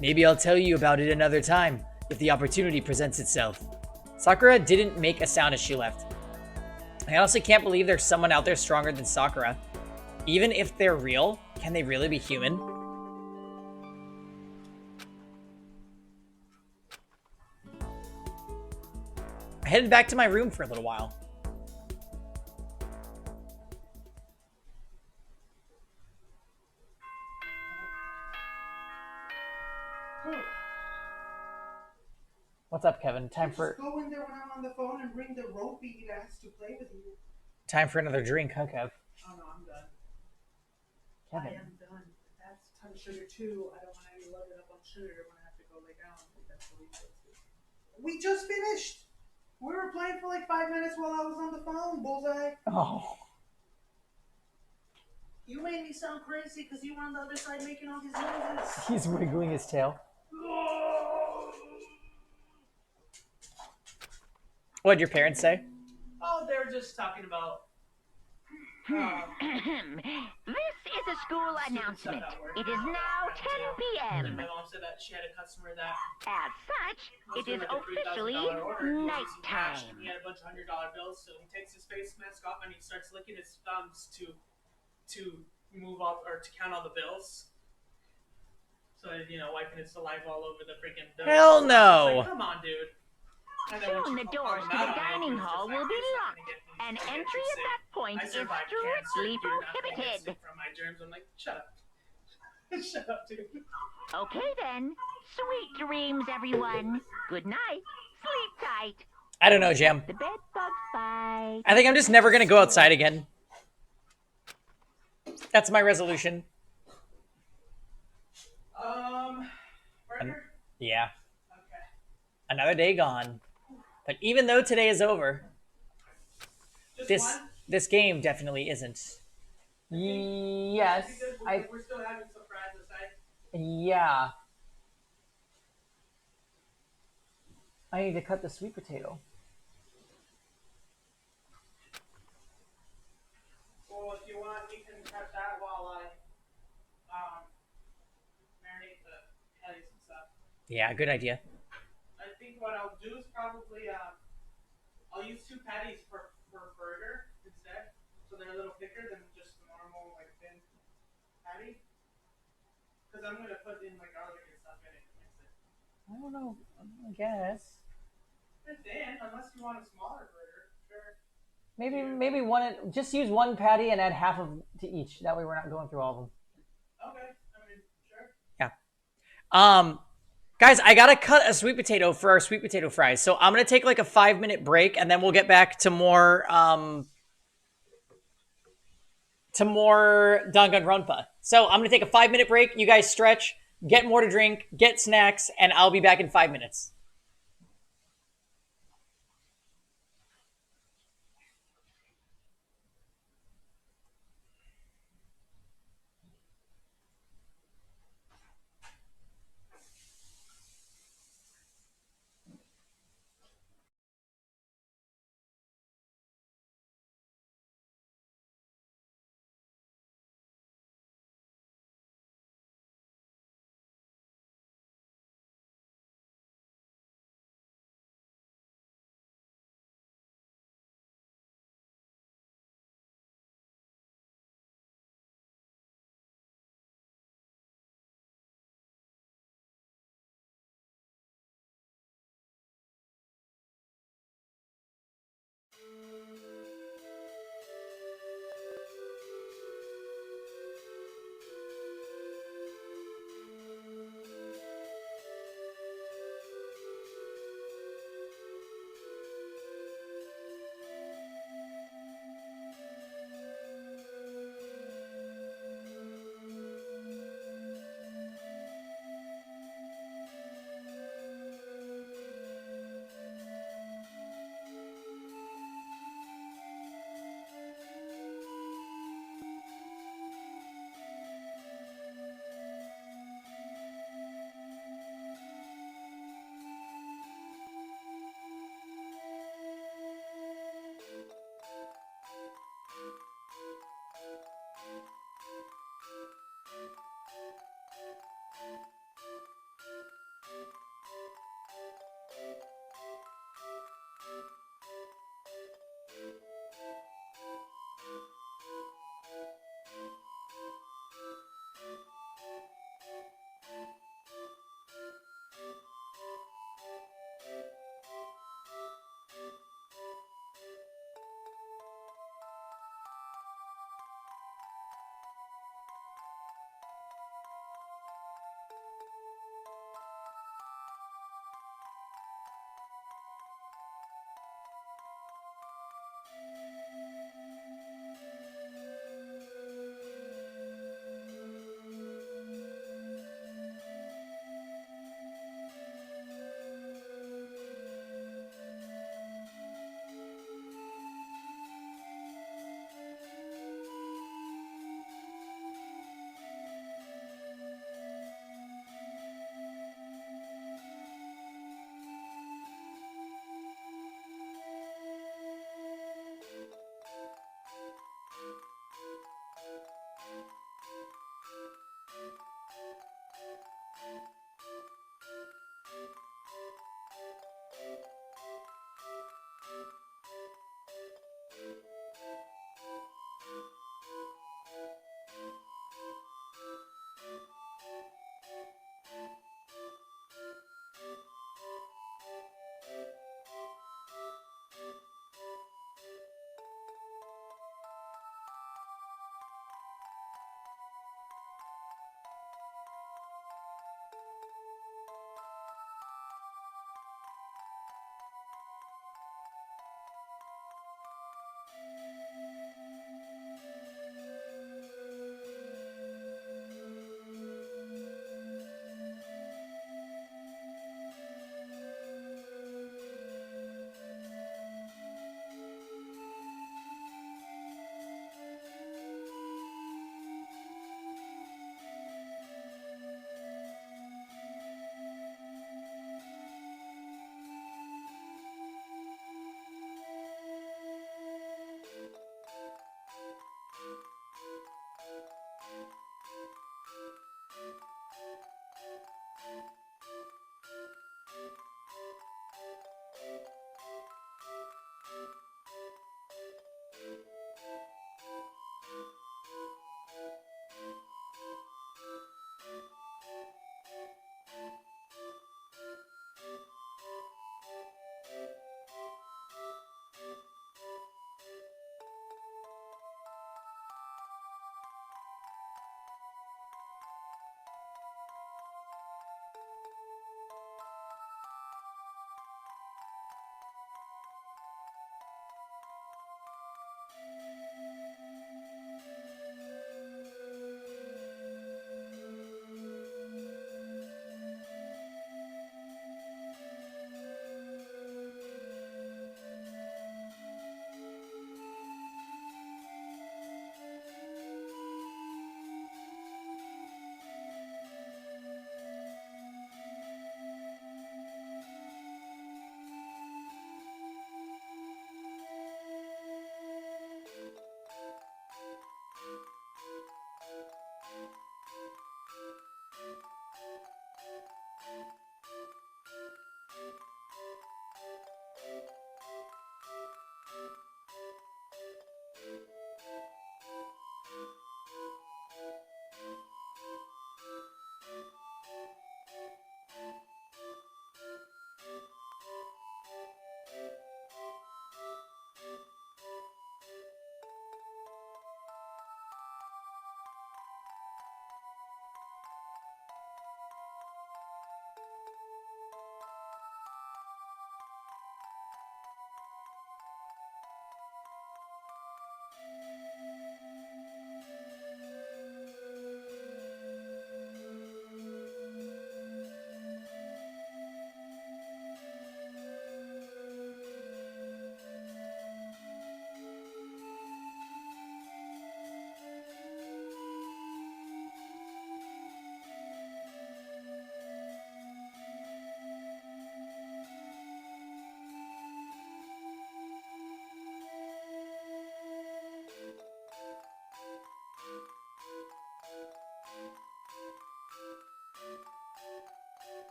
Maybe I'll tell you about it another time, if the opportunity presents itself. Sakura didn't make a sound as she left. I honestly can't believe there's someone out there stronger than Sakura. Even if they're real, can they really be human? I headed back to my room for a little while. What's up, Kevin? Time for Go in there when I'm on the phone and bring the ropey he has to play with you. another drink, huh, Kev? Oh no, I'm done. Kevin. I am done. That's a ton of sugar too. I don't want to be loaded up on sugar when I have to go lay down. That's what we just finished. We were playing for like 5 minutes while I was on the phone, Bullseye. Oh. You made me sound crazy because you were on the other side making all these noises. He's wiggling his tail. What'd your parents say? Oh, they were just talking about. This is a school announcement. It is now 10 p.m. My mom said that she had a customer that As such, it is officially nighttime. He had a bunch of $100 bills, so he takes his face mask off and he starts licking his thumbs to move off or to count all the bills. So wiping his saliva all over the freaking bills. Hell no! Like, come on, dude. And then Soon the doors to the dining hall will be locked, and entry at that point is strictly prohibited. From my germs, I'm like, shut up. Shut up, dude. Okay then. Sweet dreams, everyone. Good night. Sleep tight. I don't know, Jam. The bed bugs bite. I think I'm just never gonna go outside again. That's my resolution. Burger? Yeah. Okay. Another day gone. But even though today is over, Just one? this game definitely isn't. Yes, We're still having some fries aside. yeah. I need to cut the sweet potato. Well, if you want, you can cut that while I marinate the patties and stuff. Yeah, good idea. I think what I'll do is probably I'll use 2 patties per burger instead, so they're a little thicker than just the normal like thin patty. Because I'm gonna put in like garlic and stuff in it to mix it. I don't know. I guess. And then, unless you want a smaller burger, sure. Maybe one. Just use one patty and add half of to each. That way we're not going through all of them. Okay, I mean, sure. Yeah. Guys, I gotta cut a sweet potato for our sweet potato fries. So I'm gonna take like a 5-minute break, and then we'll get back to more Danganronpa. So I'm gonna take a 5-minute break. You guys stretch, get more to drink, get snacks, and I'll be back in 5 minutes.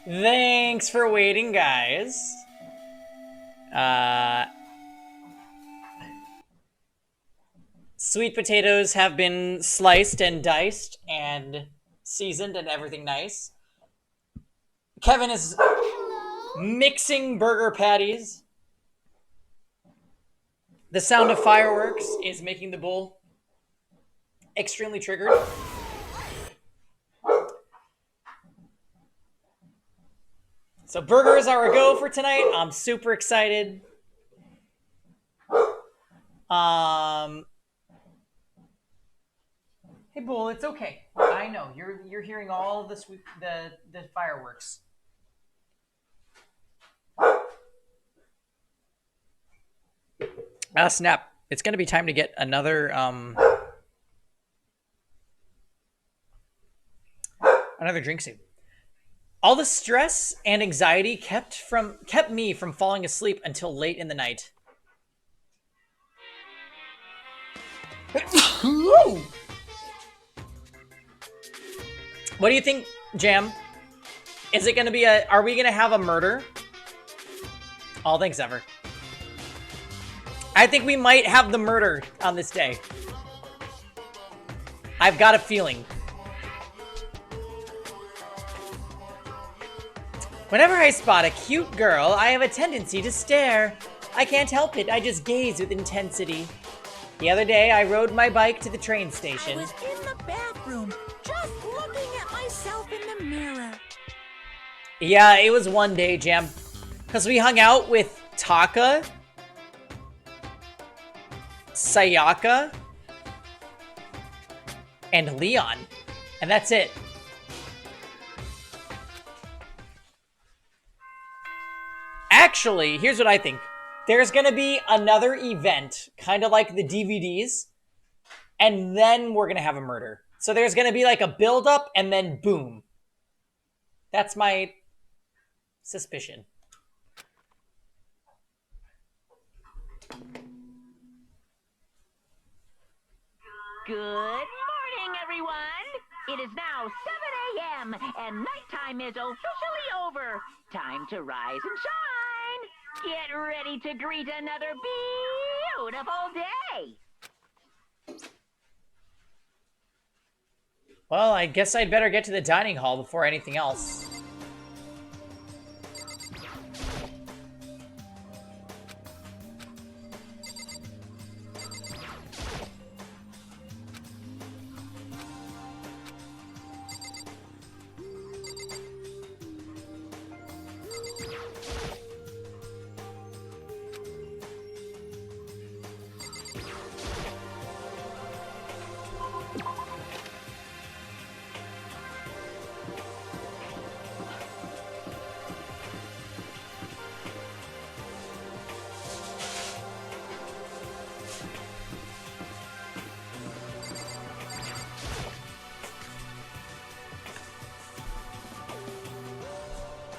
Thanks for waiting, guys. Sweet potatoes have been sliced and diced and seasoned and everything nice. Kevin is mixing burger patties. The sound of fireworks is making the bull extremely triggered. So burgers are a go for tonight. I'm super excited. Hey Bull, it's okay. I know you're hearing all the fireworks. Ah, snap! It's gonna be time to get another drink soon. All the stress and anxiety kept me from falling asleep until late in the night. What do you think, Jam? Is it gonna be are we gonna have a murder? All thanks ever. I think we might have the murder on this day. I've got a feeling. Whenever I spot a cute girl, I have a tendency to stare. I can't help it, I just gaze with intensity. The other day, I rode my bike to the train station. I was in the bathroom, just looking at myself in the mirror. Yeah, it was one day, Jam. Because we hung out with Taka, Sayaka, and Leon. And that's it. Actually, here's what I think. There's gonna be another event, kind of like the DVDs, and then we're gonna have a murder. So there's gonna be like a build-up, and then boom. That's my suspicion. Good morning, everyone! It is now 7 a.m. and nighttime is officially over. Time to rise and shine! Get ready to greet another beautiful day! Well, I guess I'd better get to the dining hall before anything else.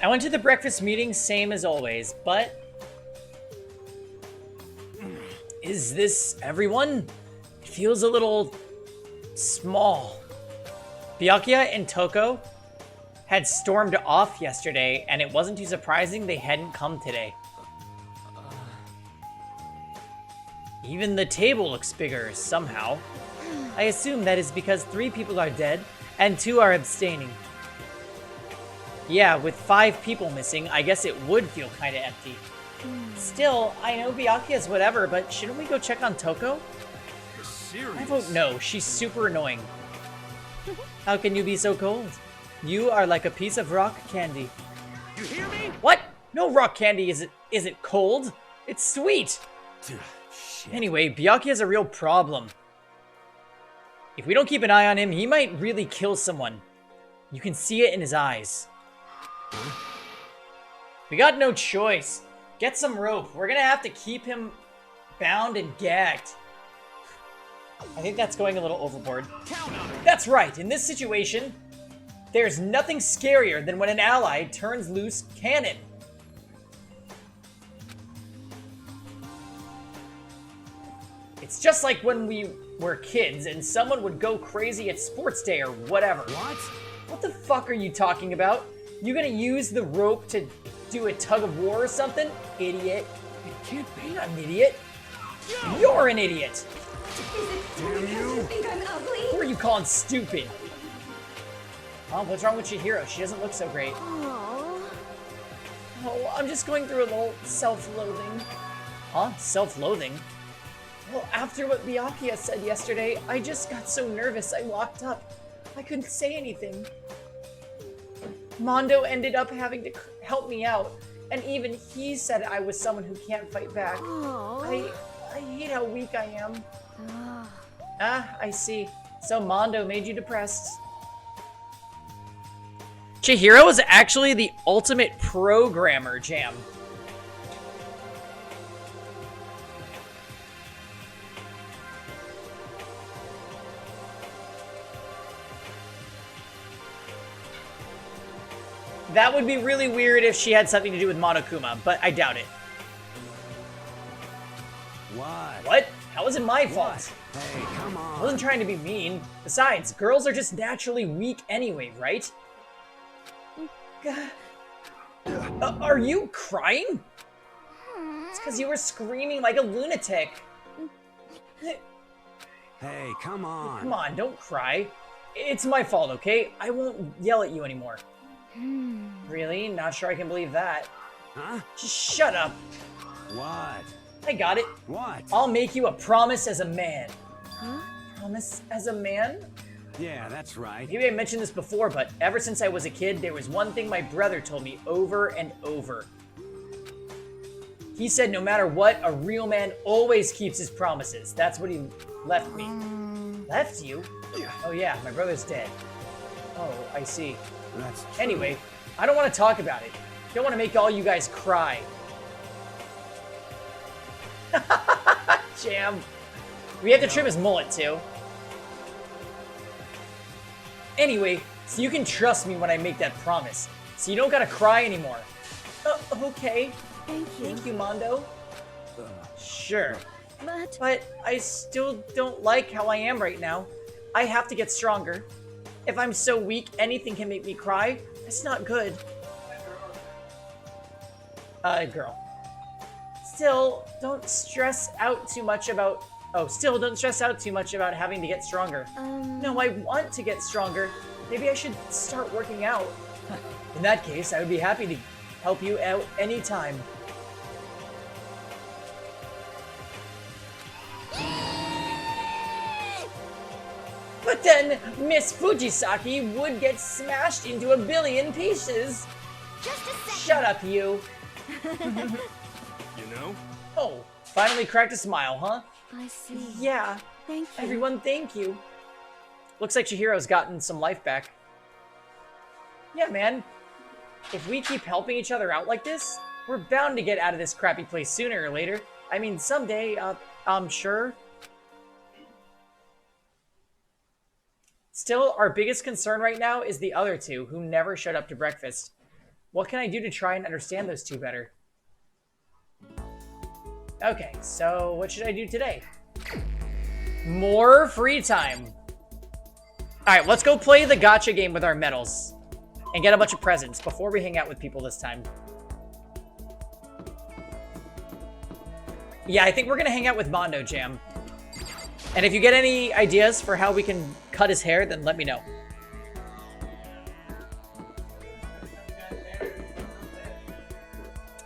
I went to the breakfast meeting, same as always, but... Is this everyone? It feels a little... small. Byakuya and Toko had stormed off yesterday, and it wasn't too surprising they hadn't come today. Even the table looks bigger, somehow. I assume that is because 3 people are dead, and 2 are abstaining. Yeah, with 5 people missing, I guess it would feel kinda empty. Still, I know Byakuya's whatever, but shouldn't we go check on Toko? I vote no, she's super annoying. How can you be so cold? You are like a piece of rock candy. You hear me? What? No rock candy isn't cold. It's sweet. Shit. Anyway, Byakuya's a real problem. If we don't keep an eye on him, he might really kill someone. You can see it in his eyes. We got no choice. Get some rope. We're gonna have to keep him bound and gagged. I think that's going a little overboard. That's right. In this situation, there's nothing scarier than when an ally turns loose cannon. It's just like when we were kids and someone would go crazy at sports day or whatever. What? What the fuck are you talking about? You gonna use the rope to do a tug of war or something? Idiot. It can't be. You're not an idiot. You're an idiot. Is it because you think I'm ugly? Who are you calling stupid? Oh, what's wrong with Chihiro? She doesn't look so great. Aww. Oh, I'm just going through a little self-loathing. Huh? Self-loathing? Well, after what Byakuya said yesterday, I just got so nervous I locked up. I couldn't say anything. Mondo ended up having to help me out, and even he said I was someone who can't fight back. Aww. I hate how weak I am. Ah. Ah, I see. So Mondo made you depressed. Chihiro is actually the ultimate programmer, Jam. That would be really weird if she had something to do with Monokuma, but I doubt it. What? What? How was it my fault? Hey, come I on. wasn't trying to be mean. Besides, girls are just naturally weak anyway, right? Are you crying? It's because you were screaming like a lunatic. Hey, come on. Come on, don't cry. It's my fault, okay? I won't yell at you anymore. Really? Not sure I can believe that. Huh? Just shut up. What? I got it. What? I'll make you a promise as a man. Huh? Promise as a man? Yeah, that's right. Maybe I mentioned this before, but ever since I was a kid, there was one thing my brother told me over and over. He said no matter what, a real man always keeps his promises. That's what he left me. Left you? Oh yeah, my brother's dead. Oh, I see. That's true. Anyway, I don't want to talk about it. Don't want to make all you guys cry. Jam. We have to trim his mullet too. Anyway, so you can trust me when I make that promise. So you don't gotta cry anymore. Okay. Thank you. Thank you, Mondo. Sure. But But I still don't like how I am right now. I have to get stronger. If I'm so weak, anything can make me cry. That's not good. Girl. Still, don't stress out too much about... Oh, still, don't stress out too much about having to get stronger. No, I want to get stronger. Maybe I should start working out. In that case, I would be happy to help you out anytime. But then, Miss Fujisaki would get smashed into a billion pieces. just a second. Shut up, you. You know? Oh, finally cracked a smile, huh? I see. Yeah. Thank you. Everyone, thank you. Looks like Chihiro's gotten some life back. Yeah, man. If we keep helping each other out like this, we're bound to get out of this crappy place sooner or later. I mean, someday, I'm sure. Still, our biggest concern right now is the other two, who never showed up to breakfast. What can I do to try and understand those two better? Okay, so what should I do today? More free time. Alright, let's go play the gacha game with our medals. And get a bunch of presents before we hang out with people this time. Yeah, I think we're gonna hang out with Mondo, Jam. And if you get any ideas for how we can cut his hair, then let me know.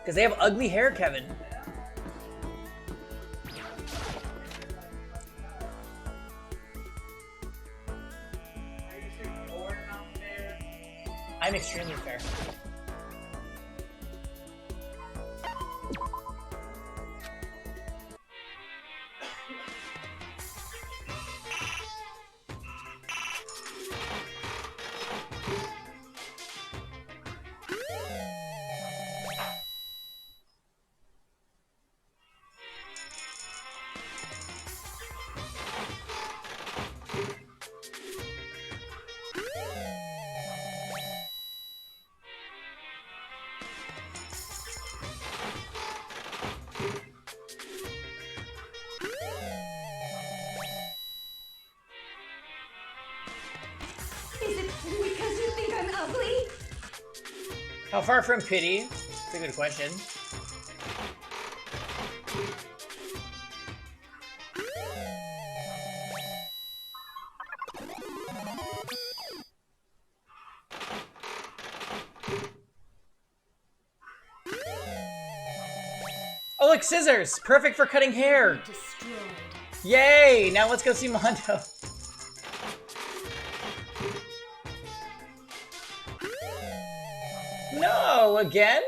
Because they have ugly hair, Kevin. I'm extremely fair. Is it because you think I'm ugly? How far from pity? That's a good question. Oh, look, scissors! Perfect for cutting hair! Destroyed. Yay! Now let's go see Mondo. No, again?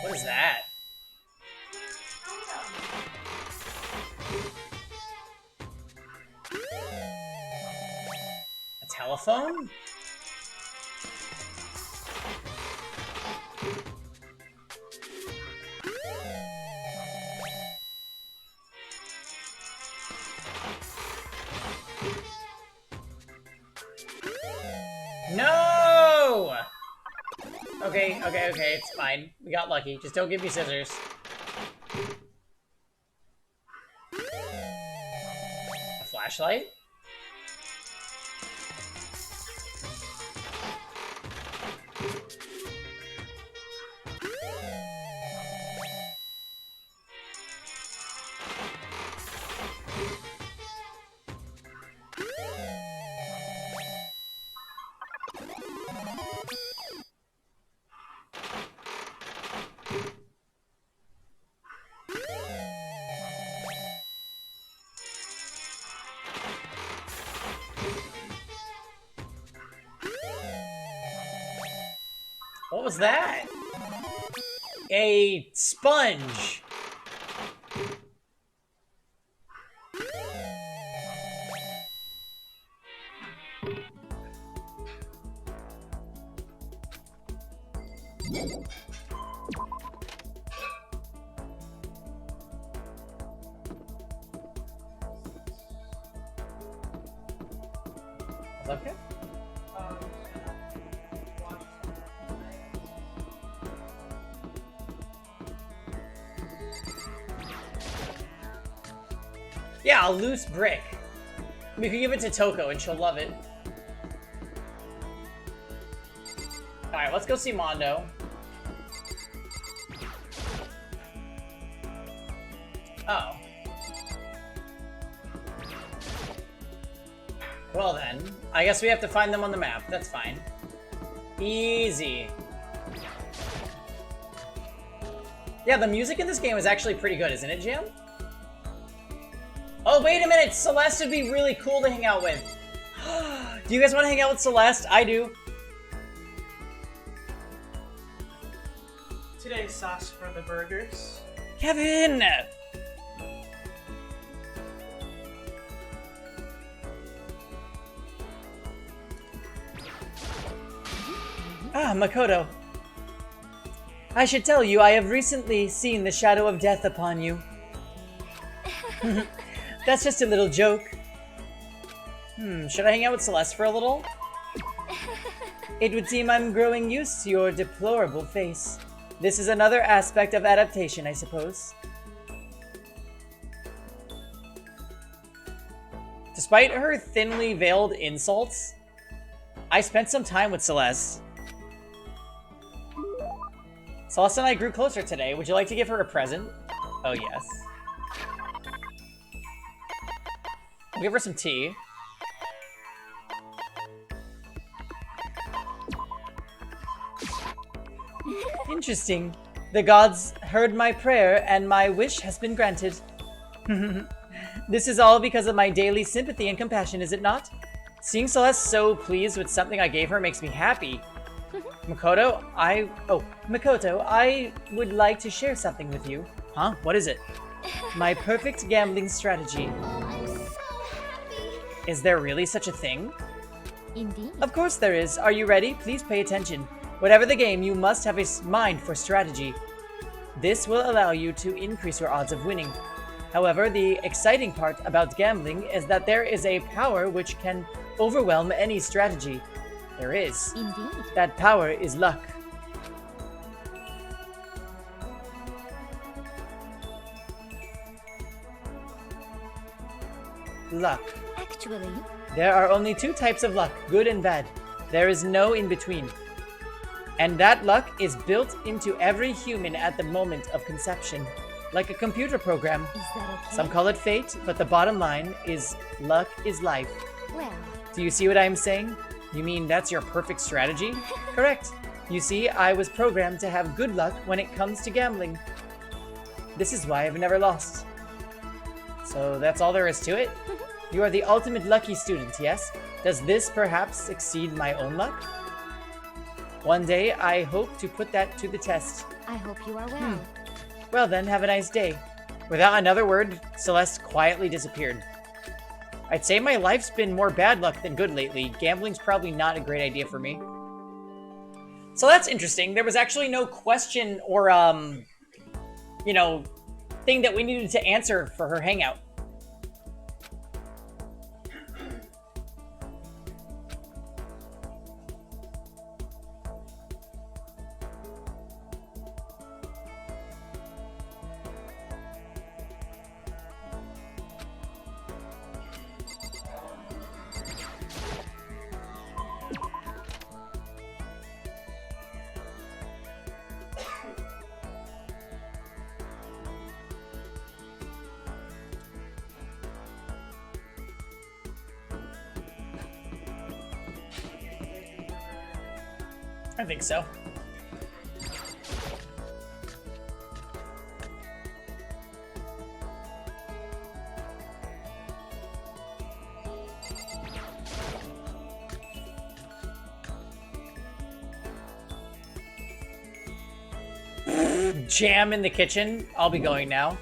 What is that? A telephone? No! Okay, it's fine. We got lucky. Just don't give me scissors. A flashlight? What was that? A sponge. Okay. Yeah, a loose brick. We could give it to Toko and she'll love it. Alright, let's go see Mondo. Oh. Well then, I guess we have to find them on the map. That's fine. Easy. Yeah, the music in this game is actually pretty good, isn't it, Jam? Oh, wait a minute! Celeste would be really cool to hang out with. Do you guys want to hang out with Celeste? I do. Today's sauce for the burgers. Kevin! Ah, Makoto. I should tell you, I have recently seen the shadow of death upon you. That's just a little joke. Should I hang out with Celeste for a little? It would seem I'm growing used to your deplorable face. This is another aspect of adaptation, I suppose. Despite her thinly veiled insults, I spent some time with Celeste. Celeste and I grew closer today. Would you like to give her a present? Oh, yes. I'll give her some tea. Interesting. The gods heard my prayer and my wish has been granted. This is all because of my daily sympathy and compassion, is it not? Seeing Celeste so pleased with something I gave her makes me happy. Makoto, I would like to share something with you. Huh? What is it? My perfect gambling strategy. I'm so happy. Is there really such a thing? Indeed. Of course there is. Are you ready? Please pay attention. Whatever the game, you must have a mind for strategy. This will allow you to increase your odds of winning. However, the exciting part about gambling is that there is a power which can overwhelm any strategy. There is. Indeed. That power is luck. Luck. Actually, There are only two types of luck, good and bad. There is no in between. And that luck is built into every human at the moment of conception, like a computer program. is that okay? Some call it fate, but the bottom line is luck is life. Well, Do you see what I am saying? You mean that's your perfect strategy? Correct. You see, I was programmed to have good luck when it comes to gambling. This is why I've never lost. So that's all there is to it? You are the ultimate lucky student, yes? Does this perhaps exceed my own luck? One day, I hope to put that to the test. I hope you are well. Well then, have a nice day. Without another word, Celeste quietly disappeared. I'd say my life's been more bad luck than good lately. Gambling's probably not a great idea for me. So that's interesting. There was actually no question or, thing that we needed to answer for her hangout. I think so. Jam in the kitchen. I'll be going now.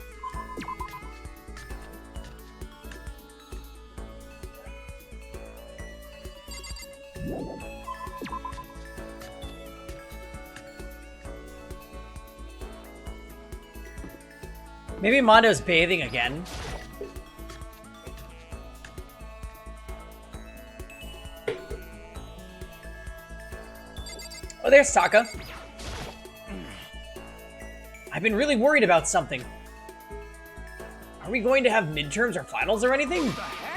Maybe Mondo's bathing again. Oh, there's Taka. I've been really worried about something. Are we going to have midterms or finals or anything?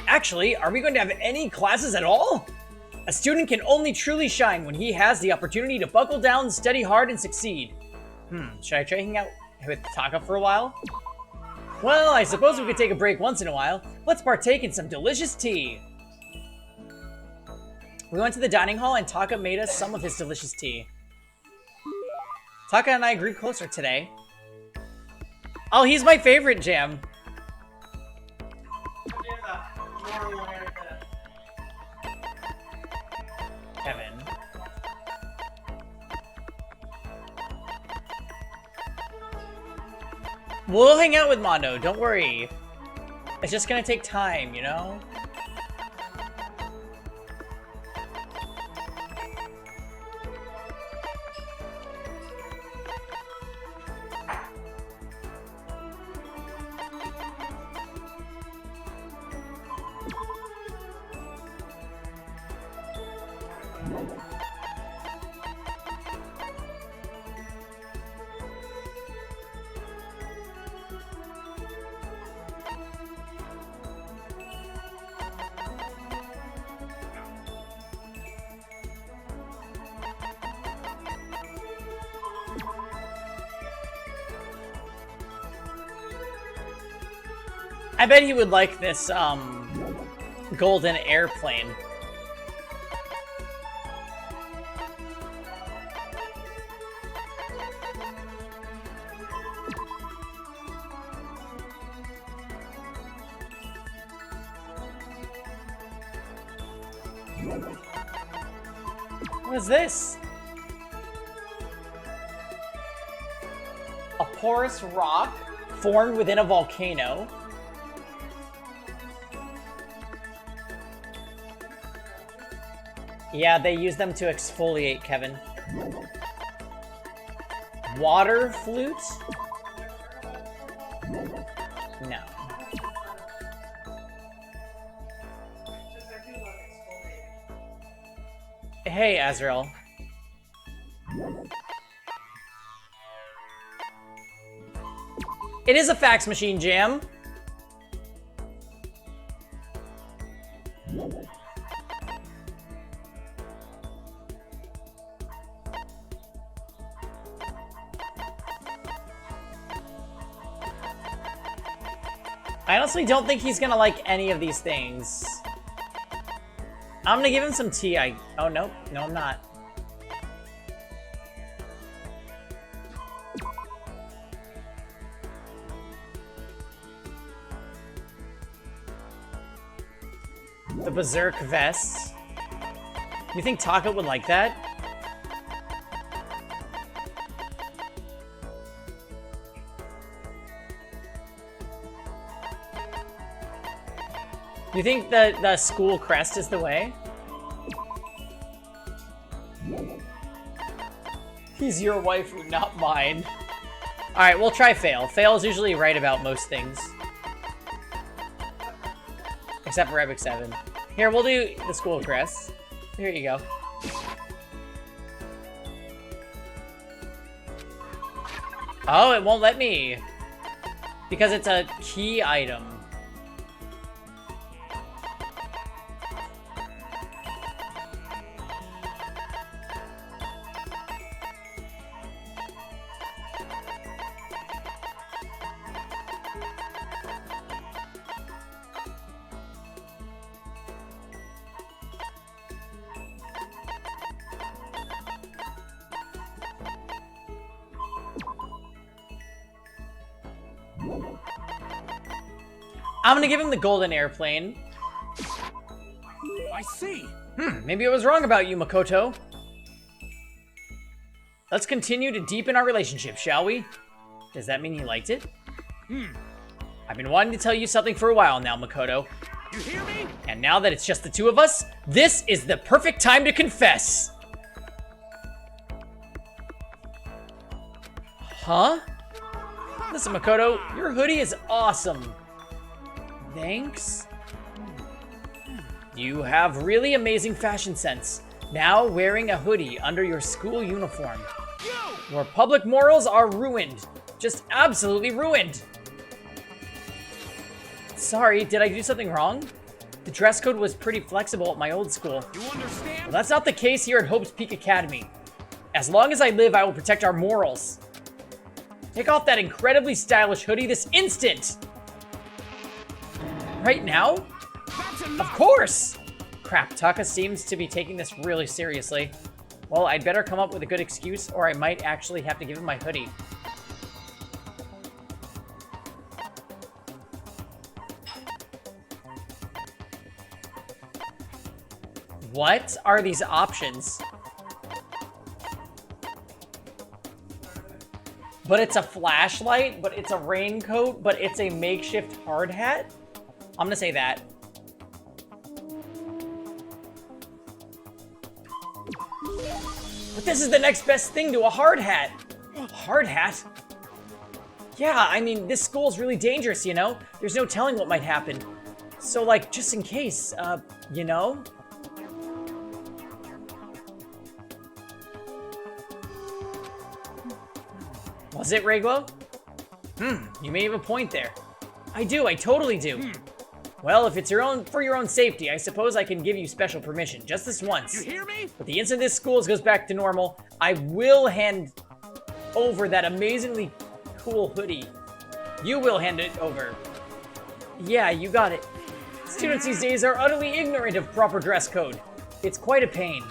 Actually, are we going to have any classes at all? A student can only truly shine when he has the opportunity to buckle down, study hard, and succeed. Should I try hanging out with Taka for a while? Well, I suppose we could take a break once in a while. Let's partake in some delicious tea. We went to the dining hall and Taka made us some of his delicious tea. Taka and I grew closer today. Oh, he's my favorite, Jam. Kevin. We'll hang out with Mondo, don't worry. It's just gonna take time, you know? I bet he would like this, golden airplane. What is this? A porous rock formed within a volcano. Yeah, they use them to exfoliate, Kevin. Water flute? No. Hey, Azrael. It is a fax machine jam. I honestly don't think he's gonna like any of these things. I'm gonna give him some tea. Oh, no. No, I'm not. The Berserk vest. You think Taka would like that? You think that the school crest is the way? He's your waifu, not mine. Alright, we'll try Fail. Fail's usually right about most things. Except for Epic 7. Here, we'll do the school crest. Here you go. Oh, it won't let me. Because it's a key item. I'm gonna give him the golden airplane. I see. Maybe I was wrong about you, Makoto. Let's continue to deepen our relationship, shall we? Does that mean you liked it? I've been wanting to tell you something for a while now, Makoto. You hear me? And now that it's just the two of us, this is the perfect time to confess. Huh? Listen, Makoto, your hoodie is awesome. Thanks. You have really amazing fashion sense. Now wearing a hoodie under your school uniform. Your public morals are ruined. Just absolutely ruined. Sorry, did I do something wrong? The dress code was pretty flexible at my old school. You understand? Well, that's not the case here at Hope's Peak Academy. As long as I live, I will protect our morals. Take off that incredibly stylish hoodie this instant! Right now? Of course! Crap, Taka seems to be taking this really seriously. Well, I'd better come up with a good excuse, or I might actually have to give him my hoodie. What are these options? But it's a flashlight, but it's a raincoat, but it's a makeshift hard hat? I'm gonna say that. But this is the next best thing to a hard hat. Hard hat? Yeah, I mean, this school's really dangerous, you know? There's no telling what might happen. So, like, just in case, you know? Was it, Rayglow? You may have a point there. I totally do. Well, if it's for your own safety, I suppose I can give you special permission, just this once. You hear me? But the instant this school goes back to normal, I will hand over that amazingly cool hoodie. You will hand it over. Yeah, you got it. Students these days are utterly ignorant of proper dress code. It's quite a pain.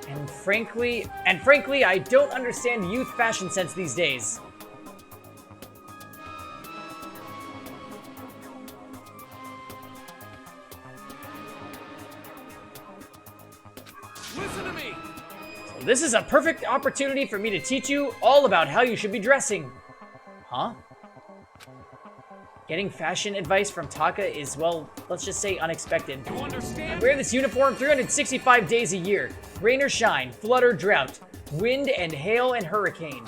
And frankly, I don't understand youth fashion sense these days. Listen to me! So this is a perfect opportunity for me to teach you all about how you should be dressing. Huh? Getting fashion advice from Taka is, well, let's just say unexpected. You understand? I wear this uniform 365 days a year. Rain or shine, flood or drought, wind and hail and hurricane.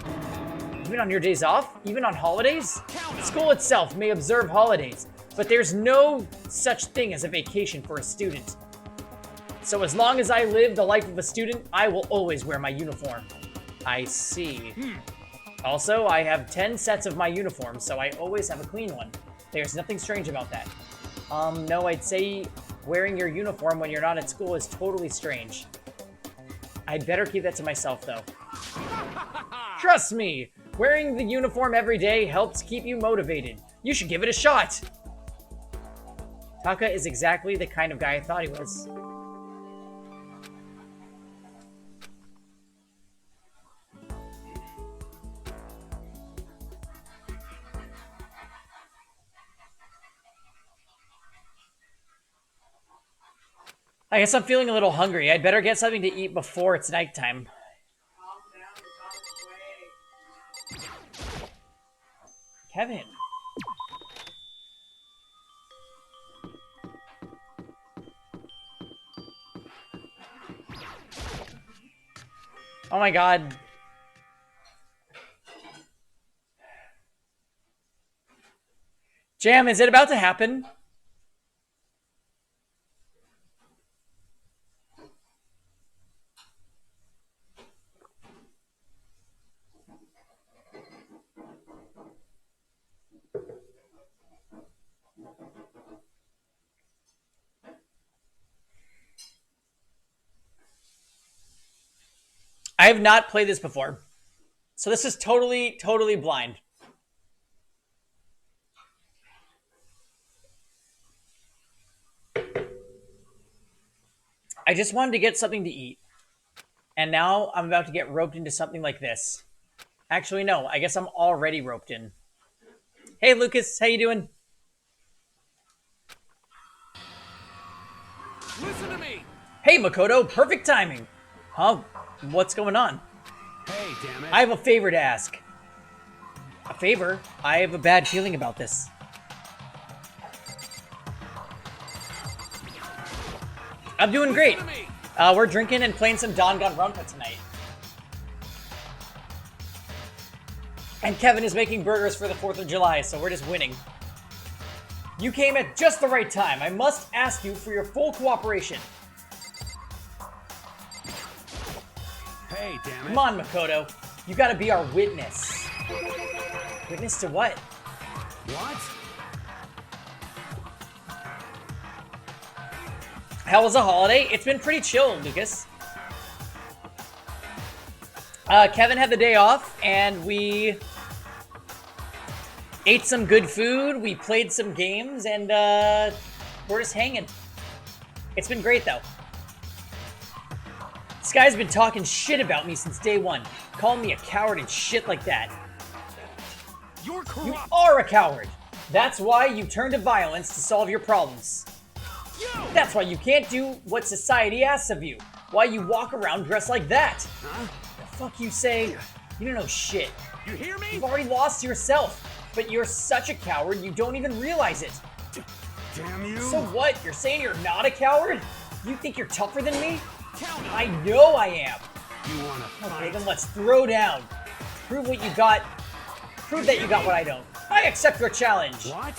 Even on your days off? Even on holidays? School itself may observe holidays, but there's no such thing as a vacation for a student. So as long as I live the life of a student, I will always wear my uniform. I see. Also, I have 10 sets of my uniform, so I always have a clean one. There's nothing strange about that. No, I'd say wearing your uniform when you're not at school is totally strange. I'd better keep that to myself, though. Trust me, wearing the uniform every day helps keep you motivated. You should give it a shot. Taka is exactly the kind of guy I thought he was. I guess I'm feeling a little hungry. I'd better get something to eat before it's nighttime. Kevin. Oh my god. Jam, is it about to happen? I have not played this before. So this is totally blind. I just wanted to get something to eat. And now I'm about to get roped into something like this. Actually, no. I guess I'm already roped in. Hey, Lucas. How you doing? Listen to me! Hey, Makoto. Perfect timing. Huh? What's going on? Hey, damn it. I have a favor to ask. A favor? I have a bad feeling about this. I'm doing great. We're drinking and playing some Danganronpa tonight. And Kevin is making burgers for the 4th of July, so we're just winning. You came at just the right time. I must ask you for your full cooperation. Hey, damn it. Come on, Makoto. You gotta be our witness. Witness to what? What? How was the holiday? It's been pretty chill, Lucas. Kevin had the day off, and we ate some good food, we played some games, and we're just hanging. It's been great, though. This guy's been talking shit about me since day one, calling me a coward and shit like that. You're corrupt. You are a coward. That's why you turn to violence to solve your problems. That's why you can't do what society asks of you. Why you walk around dressed like that. Huh? The fuck you say? You don't know shit. You hear me? You've already lost yourself. But you're such a coward, you don't even realize it. Damn you. So what? You're saying you're not a coward? You think you're tougher than me? Count I know I am. You wanna fight? Okay, then let's throw down. Prove what you got. Prove that you got what I don't. I accept your challenge. What?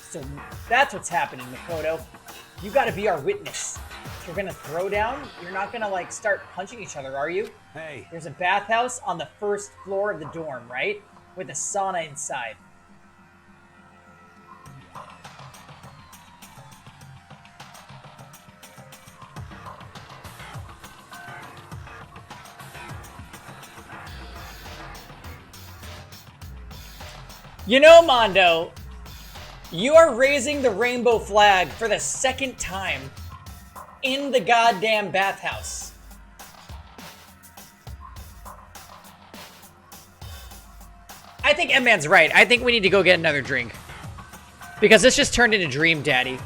So that's what's happening, Makoto. You gotta be our witness. If you're gonna throw down, you're not gonna, like, start punching each other, are you? Hey. There's a bathhouse on the first floor of the dorm, right? With a sauna inside. You know, Mondo, You are raising the rainbow flag for the second time in the goddamn bathhouse. I think M-Man's right. I think we need to go get another drink. Because this just turned into Dream Daddy.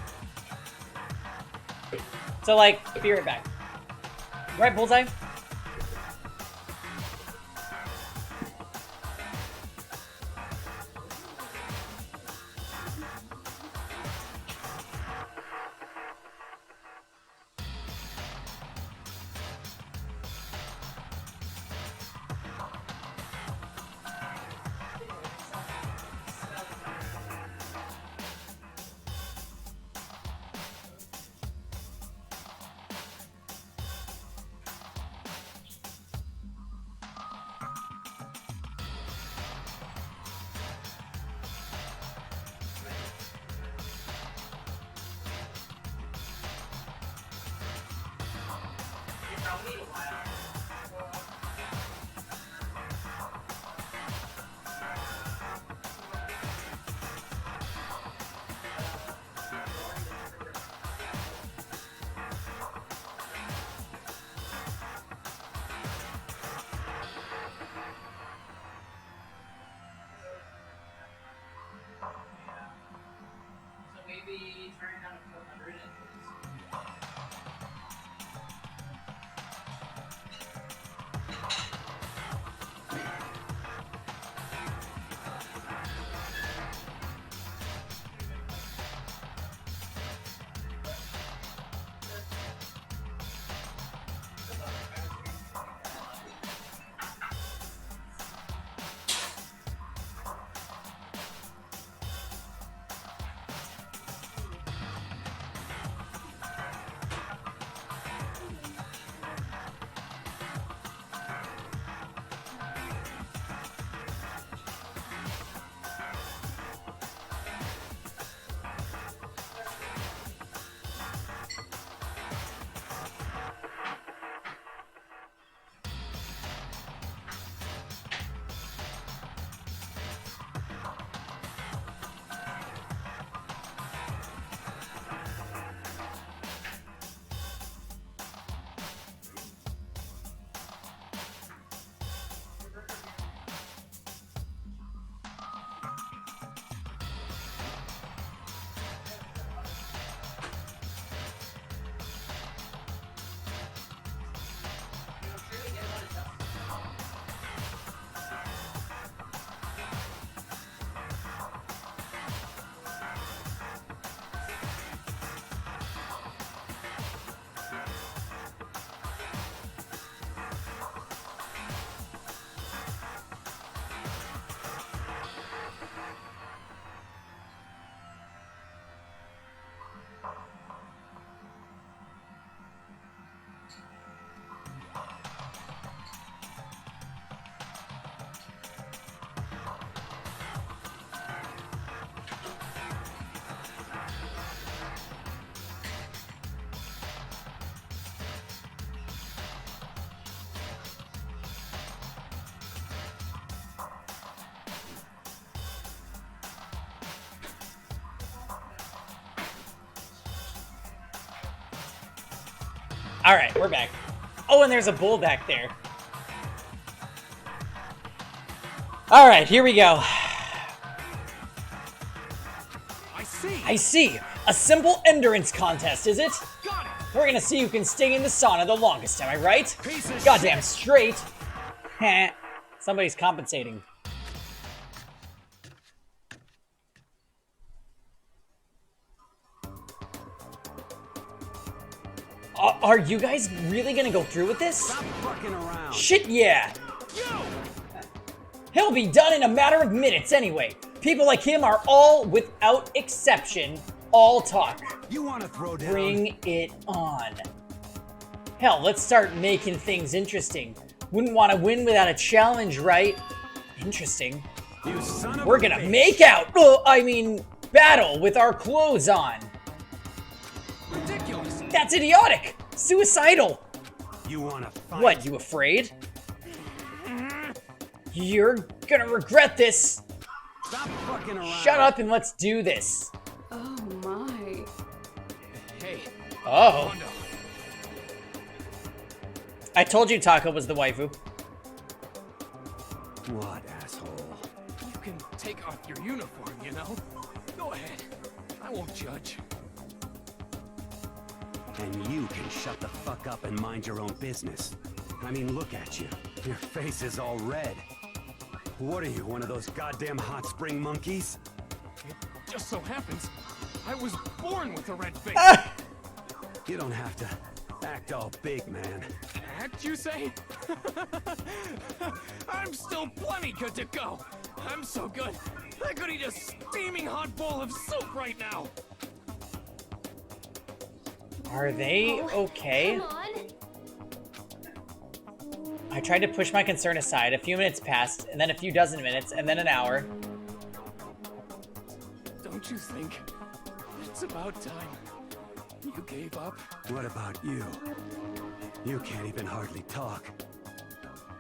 So, like, be right back. Right, Bullseye? Maybe turn it down to 400 Alright, we're back. Oh, and there's a bull back there. Alright, here we go. I see. A simple endurance contest, is it? Got it. We're gonna see who can stay in the sauna the longest, am I right? Piece of Goddamn shit. straight. Heh. Somebody's compensating. Are you guys really gonna go through with this? Stop fucking around. Shit, yeah. Yo! He'll be done in a matter of minutes anyway. People like him are all, without exception, all talk. You want to throw down? Bring it on. Hell, let's start making things interesting. Wouldn't want to win without a challenge, right? Interesting. You son of We're a gonna bitch. make out, battle with our clothes on. Ridiculous. That's idiotic. Suicidal. You want to fight? What, you afraid? You're gonna regret this. Stop fucking around. Shut up and let's do this. Oh. I told you Taka was the waifu. What, asshole? You can take off your uniform, you know? Go ahead. I won't judge. And you can shut the fuck up and mind your own business. I mean, look at you. Your face is all red. What are you, one of those goddamn hot spring monkeys? It just so happens I was born with a red face. You don't have to act all big, man. Act, you say? I'm still plenty good to go. I'm so good, I could eat a steaming hot bowl of soup right now. Are they okay? Come on. I tried to push my concern aside. A few minutes passed, and then a few dozen minutes, and then an hour. Don't you think it's about time you gave up? What about you? You can't even hardly talk.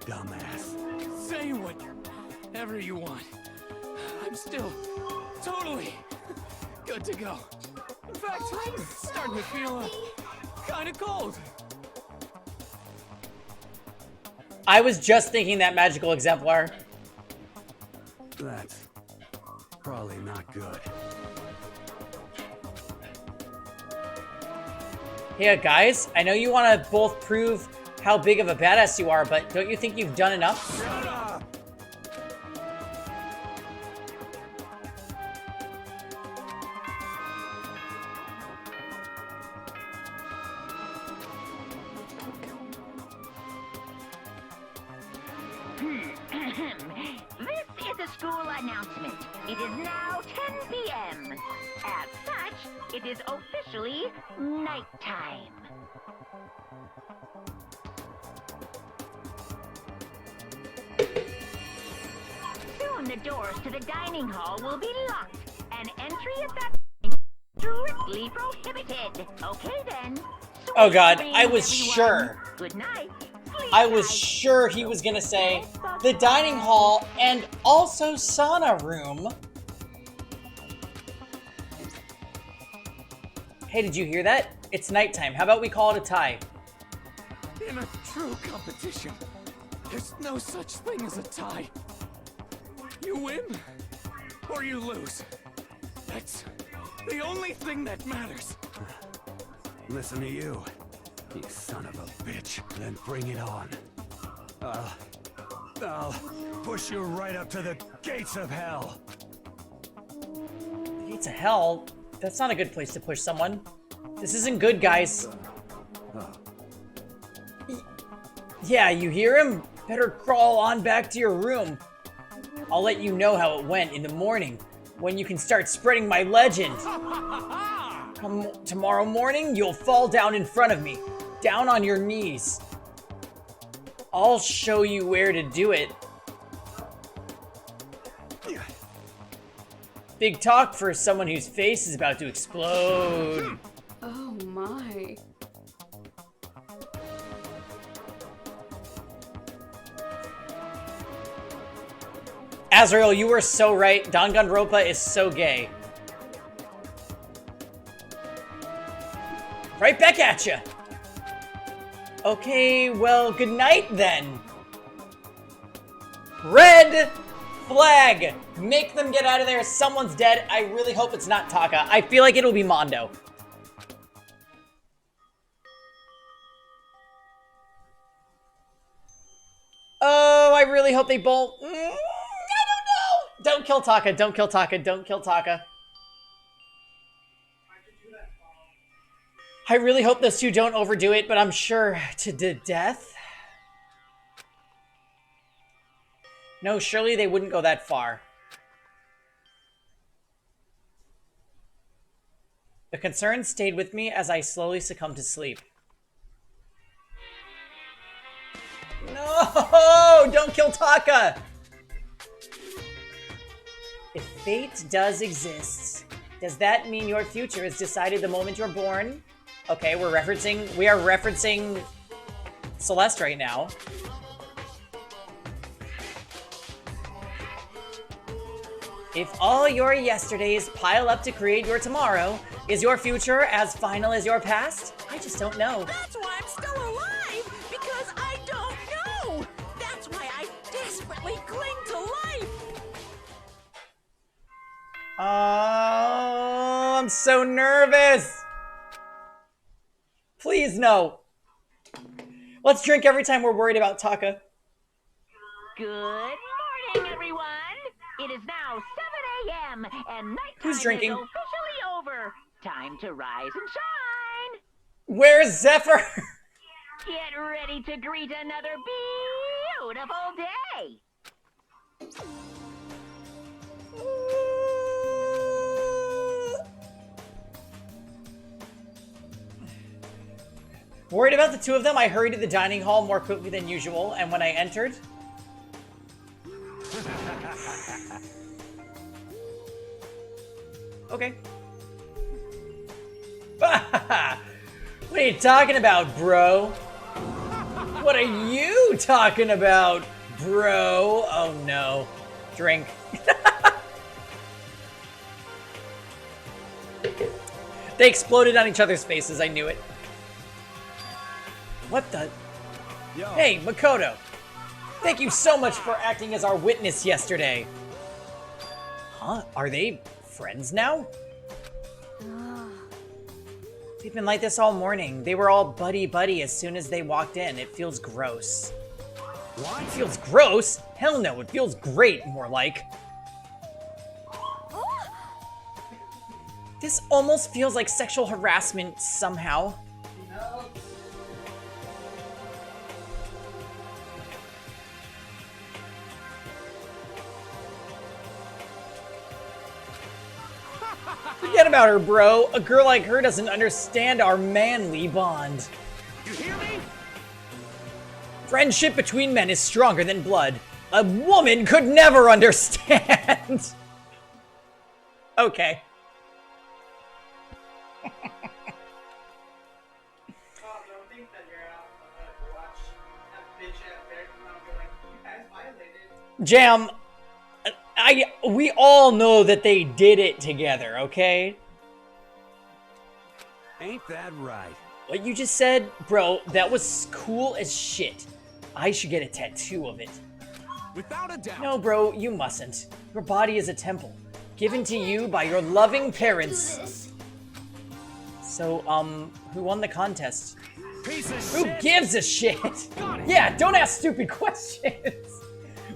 Dumbass. Say whatever you want. I'm still totally good to go. In fact, I'm starting to feel kind of cold. I was just thinking that magical exemplar. That's probably not good. Hey guys, I know you want to both prove how big of a badass you are, but don't you think you've done enough? Shut up! This is a school announcement. It is now 10 p.m. As such, it is officially nighttime. Soon the doors to the dining hall will be locked, and entry at that point strictly prohibited. Okay then. Oh god, Sweet I was dreams, sure. everyone. Good night. Sleep I was tight. sure he was gonna say the dining hall and also sauna room. Hey, did you hear that? It's nighttime. How about we call it a tie? In a true competition, there's no such thing as a tie. You win, or you lose. That's the only thing that matters. Listen to you, you son of a bitch. Then bring it on. I'll push you right up to the gates of hell. Gates of hell? That's not a good place to push someone. This isn't good, guys. Yeah, you hear him? Better crawl on back to your room. I'll let you know how it went in the morning, when you can start spreading my legend. Tomorrow morning, you'll fall down in front of me, down on your knees. I'll show you where to do it. Big talk for someone whose face is about to explode. Oh my. Azrael, you were so right. Danganronpa is so gay. Right back at ya. Okay, well, good night then. Red flag. Make them get out of there. Someone's dead. I really hope it's not Taka. I feel like it'll be Mondo. Oh, I really hope they both... I don't know. Don't kill Taka. Don't kill Taka. Don't kill Taka. I really hope those two don't overdo it, but I'm sure to death. No, surely they wouldn't go that far. The concern stayed with me as I slowly succumbed to sleep. No! Don't kill Taka! If fate does exist, does that mean your future is decided the moment you're born? Okay, we are referencing Celeste right now. If all your yesterdays pile up to create your tomorrow, is your future as final as your past? just don't know. That's why I'm still alive, because I don't know. That's why I desperately cling to life. Oh, I'm so nervous. Please, no. Let's drink every time we're worried about Taka. Good morning, everyone. It is now 7 a.m. and nighttime Who's drinking? is officially over. Time to rise and shine. Where's Zephyr? Get ready to greet another beautiful day. Worried about the two of them, I hurried to the dining hall more quickly than usual, and when I entered... Okay. What are you talking about, bro? What are you talking about, bro? Oh no. Drink. They exploded on each other's faces, I knew it. What the? Yo. Hey, Makoto. Thank you so much for acting as our witness yesterday. Huh? Are they friends now? They've been like this all morning. They were all buddy-buddy as soon as they walked in. It feels gross. What? It feels gross? Hell no, it feels great, more like. This almost feels like sexual harassment somehow. Forget about her, bro. A girl like her doesn't understand our manly bond. You hear me? Friendship between men is stronger than blood. A woman could never understand. Okay. Jam, we all know that they did it together, okay? Ain't that right? What you just said, bro, that was cool as shit. I should get a tattoo of it. Without a doubt. No, bro, you mustn't. Your body is a temple, given to you by your loving parents. So, who won the contest? Piece of Who shit. gives a shit? Yeah, don't ask stupid questions.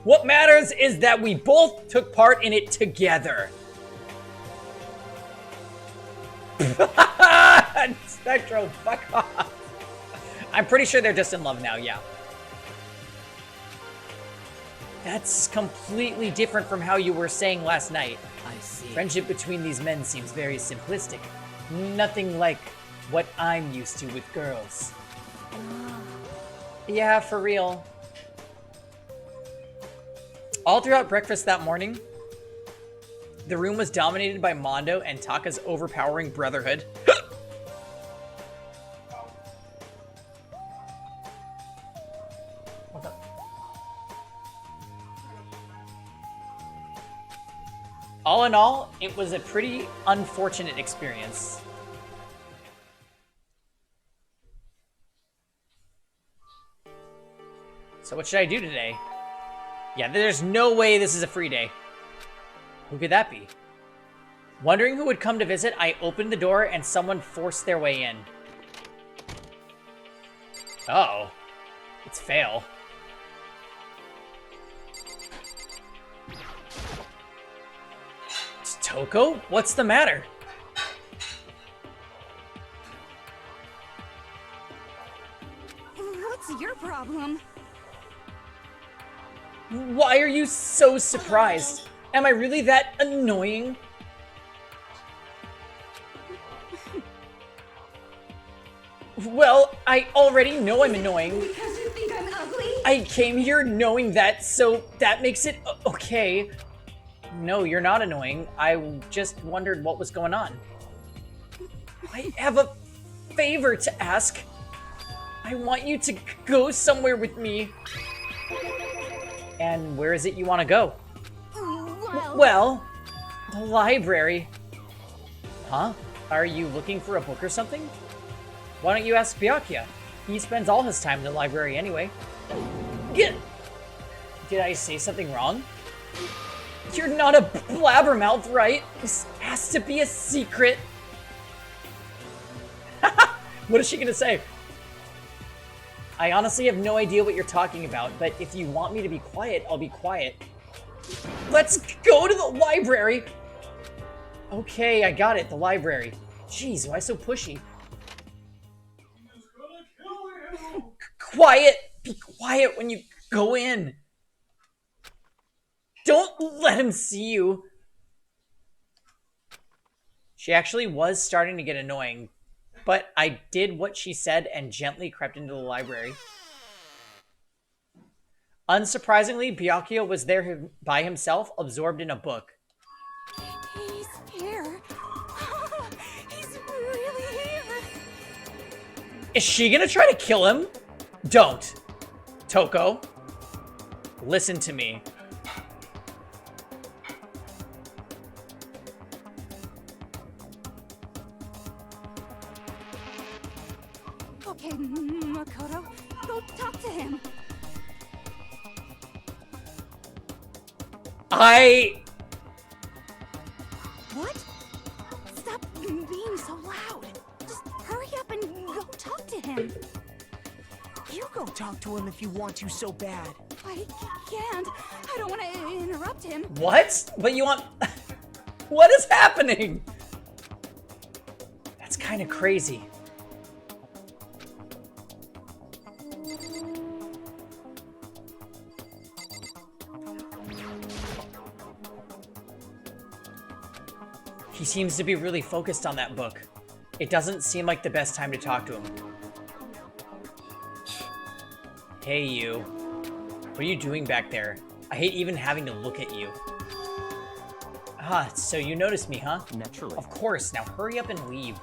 What matters is that we both took part in it together. Spectro, fuck off. I'm pretty sure they're just in love now, yeah. That's completely different from how you were saying last night. I see. Friendship between these men seems very simplistic. Nothing like what I'm used to with girls. Yeah, for real. All throughout breakfast that morning, the room was dominated by Mondo and Taka's overpowering brotherhood. What the? All in all, it was a pretty unfortunate experience. So what should I do today? Yeah, there's no way this is a free day. Who could that be? Wondering who would come to visit, I opened the door and someone forced their way in. Uh-oh. It's Fail. It's Toko? What's the matter? What's your problem? Why are you so surprised? Am I really that annoying? Well, I already know I'm annoying. Because you think I'm ugly? I came here knowing that, so that makes it okay. No, you're not annoying. I just wondered what was going on. I have a favor to ask. I want you to go somewhere with me. And where is it you want to go? Well, the library. Huh? Are you looking for a book or something? Why don't you ask Byakuya? He spends all his time in the library anyway. Get. Did I say something wrong? You're not a blabbermouth, right? This has to be a secret. What is she gonna say? I honestly have no idea what you're talking about, but if you want me to be quiet, I'll be quiet. Let's go to the library! Okay, I got it, the library. Jeez, why so pushy? Quiet! Be quiet when you go in! Don't let him see you! She actually was starting to get annoying, but I did what she said and gently crept into the library. Unsurprisingly, Byakuya was there by himself, absorbed in a book. He's here. He's really here. Is she gonna try to kill him? Don't. Toko, listen to me. Okay, Makoto, go talk to him. What? Stop being so loud. Just hurry up and go talk to him. You go talk to him if you want to so bad. I can't. I don't want to interrupt him. What? But you want... What is happening? That's kind of crazy. He seems to be really focused on that book. It doesn't seem like the best time to talk to him. Hey, you. What are you doing back there? I hate even having to look at you. Ah, so you noticed me, huh? Naturally. Of course. Now hurry up and leave.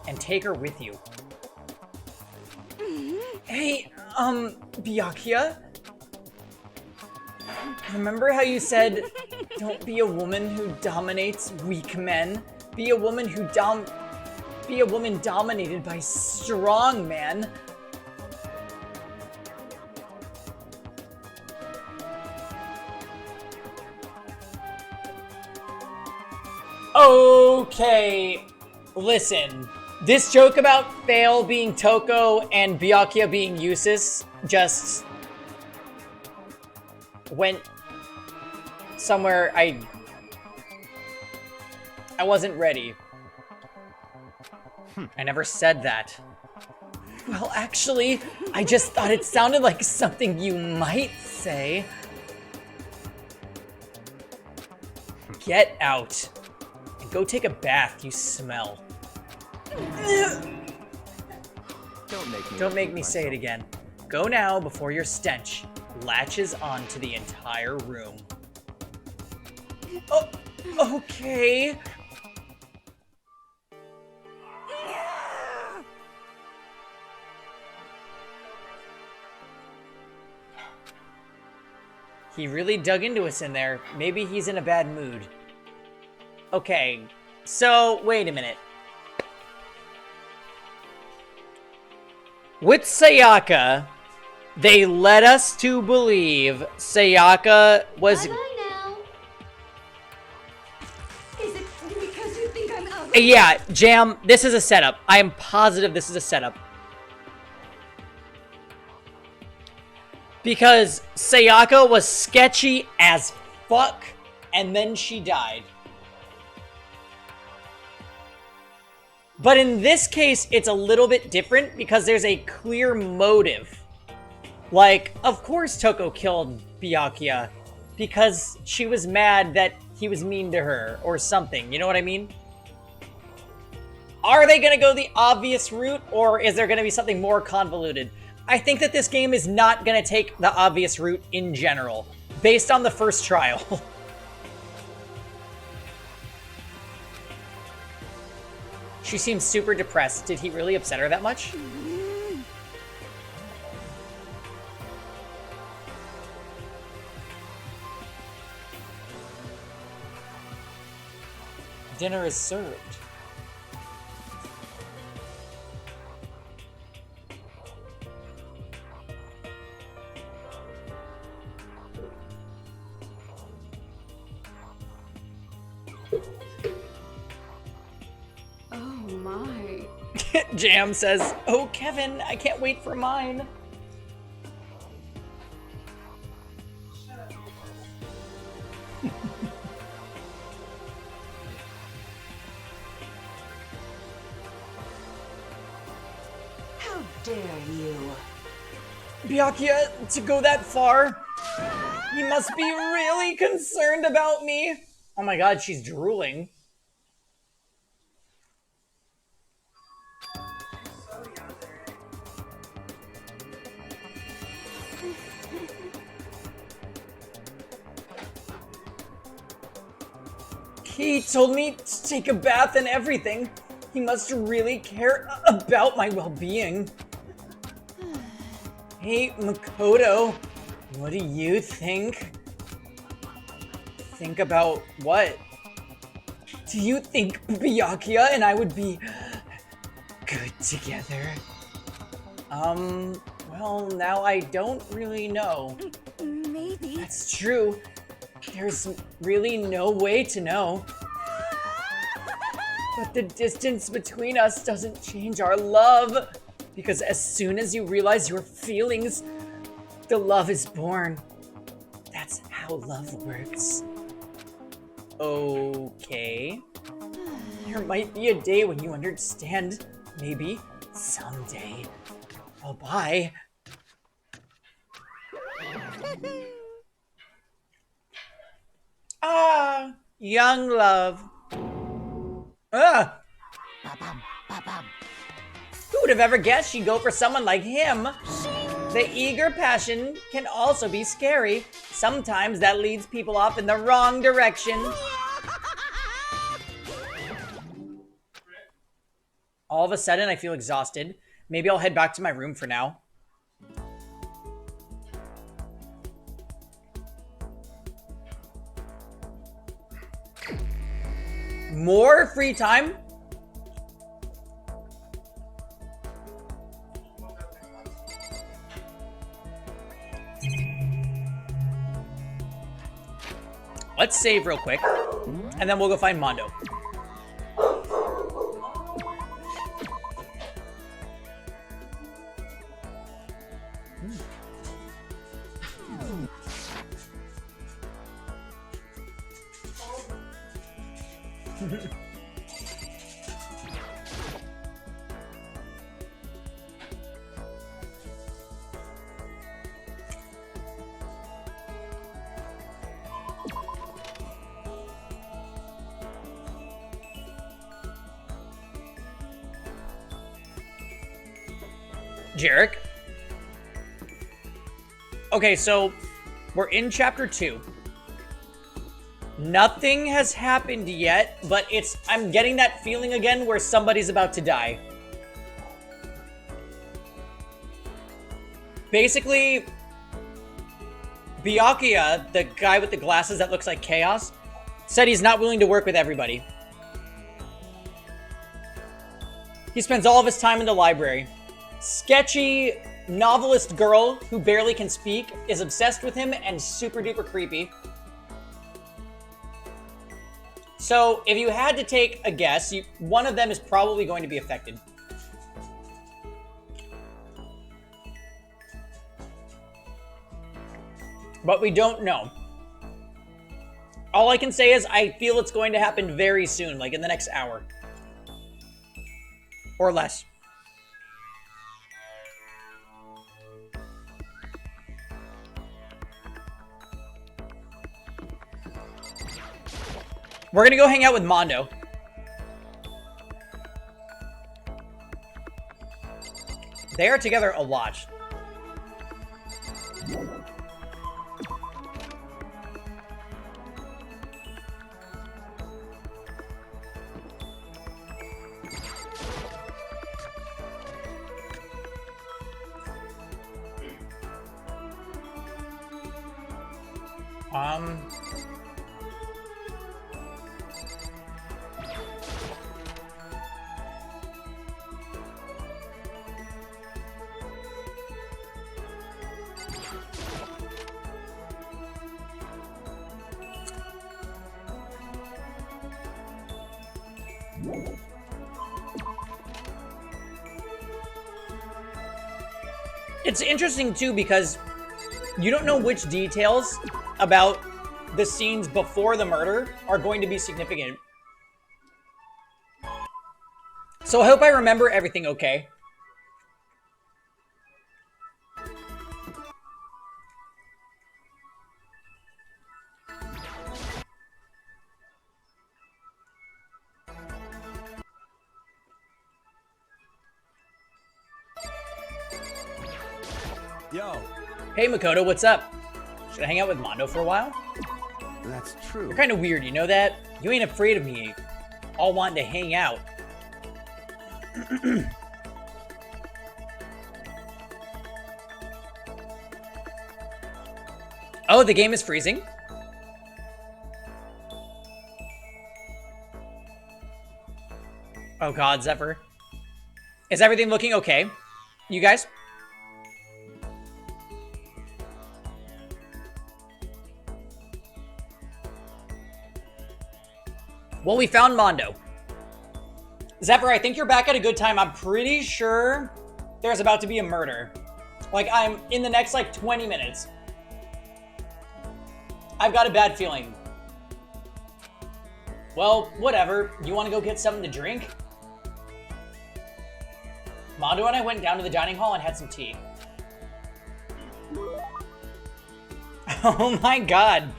And take her with you. Hey, Byakuya? Remember how you said, don't be a woman who dominates weak men? Be a woman who be a woman dominated by strong men. Okay, listen. This joke about Fail being Toko and Byakuya being Usis just went somewhere I wasn't ready. I never said that. Well, actually, I just thought it sounded like something you might say. Get out. And go take a bath, you smell. Don't make me say it again. Go now before your stench latches onto the entire room. Oh, okay. He really dug into us in there. Maybe he's in a bad mood. Okay, so wait a minute. With Sayaka, they led us to believe Sayaka was... Bye-bye now. Is it because you think I'm ugly? Yeah, Jam, this is a setup. I am positive this is a setup. Because Sayaka was sketchy as fuck, and then she died. But in this case, it's a little bit different because there's a clear motive. Like, of course Toko killed Byakuya because she was mad that he was mean to her or something. You know what I mean? Are they going to go the obvious route, or is there going to be something more convoluted? I think that this game is not going to take the obvious route in general, based on the first trial. She seems super depressed. Did he really upset her that much? Dinner is served. Jam says, "Oh, Kevin, I can't wait for mine." How dare you? Byakuya, to go that far? He must be really concerned about me. Oh my god, she's drooling. He told me to take a bath and everything. He must really care about my well-being. Hey, Makoto, what do you think? Think about what? Do you think Byakuya and I would be good together? Well, now I don't really know. Maybe. That's true. There's really no way to know. But the distance between us doesn't change our love. Because as soon as you realize your feelings, the love is born. That's how love works. Okay. There might be a day when you understand. Maybe. Someday. Oh, bye. Ah, young love. Ah! Ba-bum, ba-bum. Who would have ever guessed she'd go for someone like him? The eager passion can also be scary. Sometimes that leads people off in the wrong direction. All of a sudden, I feel exhausted. Maybe I'll head back to my room for now. More free time? Let's save real quick, and then we'll go find Mondo. Jarek. Okay, so we're in chapter 2. Nothing has happened yet, but I'm getting that feeling again where somebody's about to die. Basically, Byakuya, the guy with the glasses that looks like chaos, said he's not willing to work with everybody. He spends all of his time in the library. Sketchy novelist girl who barely can speak is obsessed with him and super duper creepy. So if you had to take a guess, one of them is probably going to be affected. But we don't know. All I can say is I feel it's going to happen very soon, like in the next hour. Or less. We're gonna go hang out with Mondo. They are together a lot. It's interesting, too, because you don't know which details about the scenes before the murder are going to be significant. So I hope I remember everything okay. Yo. Hey, Makoto, what's up? Should I hang out with Mondo for a while? That's true. You're kind of weird, you know that? You ain't afraid of me all wanting to hang out. Oh, the game is freezing? Oh god, Zephyr. Is everything looking okay? You guys? Well, we found Mondo. Zephyr, I think you're back at a good time. I'm pretty sure there's about to be a murder. Like, I'm in the next, 20 minutes. I've got a bad feeling. Well, whatever. You want to go get something to drink? Mondo and I went down to the dining hall and had some tea. Oh my god.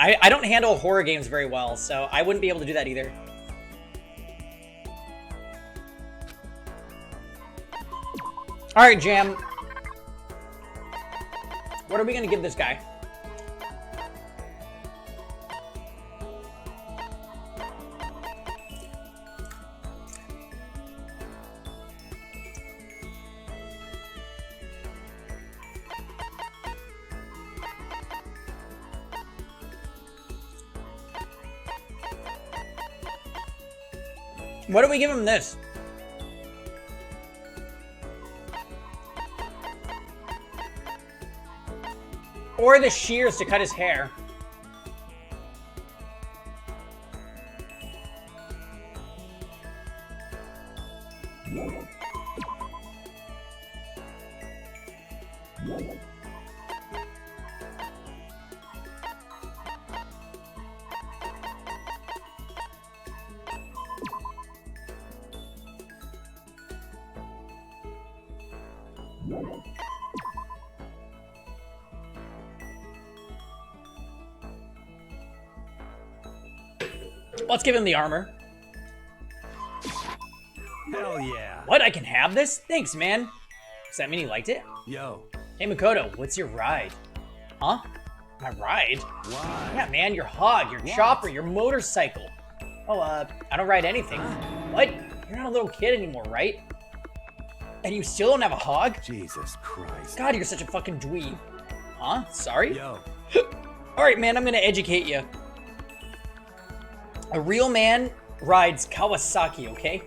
I don't handle horror games very well, so I wouldn't be able to do that either. Alright, Jam. What are we gonna give this guy? What do we give him this? Or the shears to cut his hair. Let's give him the armor. Hell yeah. What? I can have this? Thanks, man. Does that mean he liked it? Yo. Hey, Makoto, what's your ride? Huh? My ride? Why? Yeah, man, your hog, your chopper, your motorcycle. Oh, I don't ride anything. What? You're not a little kid anymore, right? And you still don't have a hog? Jesus Christ. God, you're such a fucking dweeb. Huh? Sorry? Yo. Alright, man, I'm gonna educate you. A real man rides Kawasaki, okay?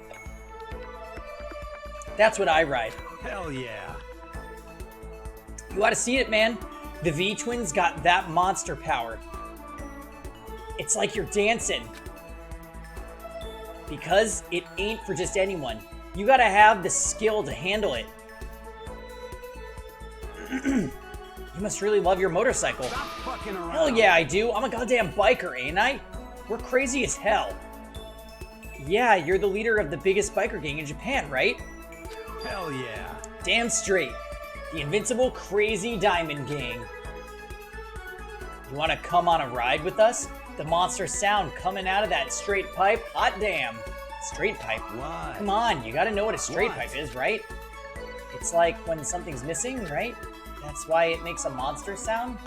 That's what I ride. Hell yeah. You ought to see it, man. The V-Twins got that monster power. It's like you're dancing. Because it ain't for just anyone. You gotta have the skill to handle it. You must really love your motorcycle. Stop fucking around. Hell yeah, I do. I'm a goddamn biker, ain't I? We're crazy as hell. Yeah, you're the leader of the biggest biker gang in Japan, right? Hell yeah. Damn straight. The invincible crazy diamond gang. You wanna come on a ride with us? The monster sound coming out of that straight pipe? Hot damn. Straight pipe? Why? Come on, you gotta know what a straight What? pipe is, right? It's like when something's missing, right? That's why it makes a monster sound?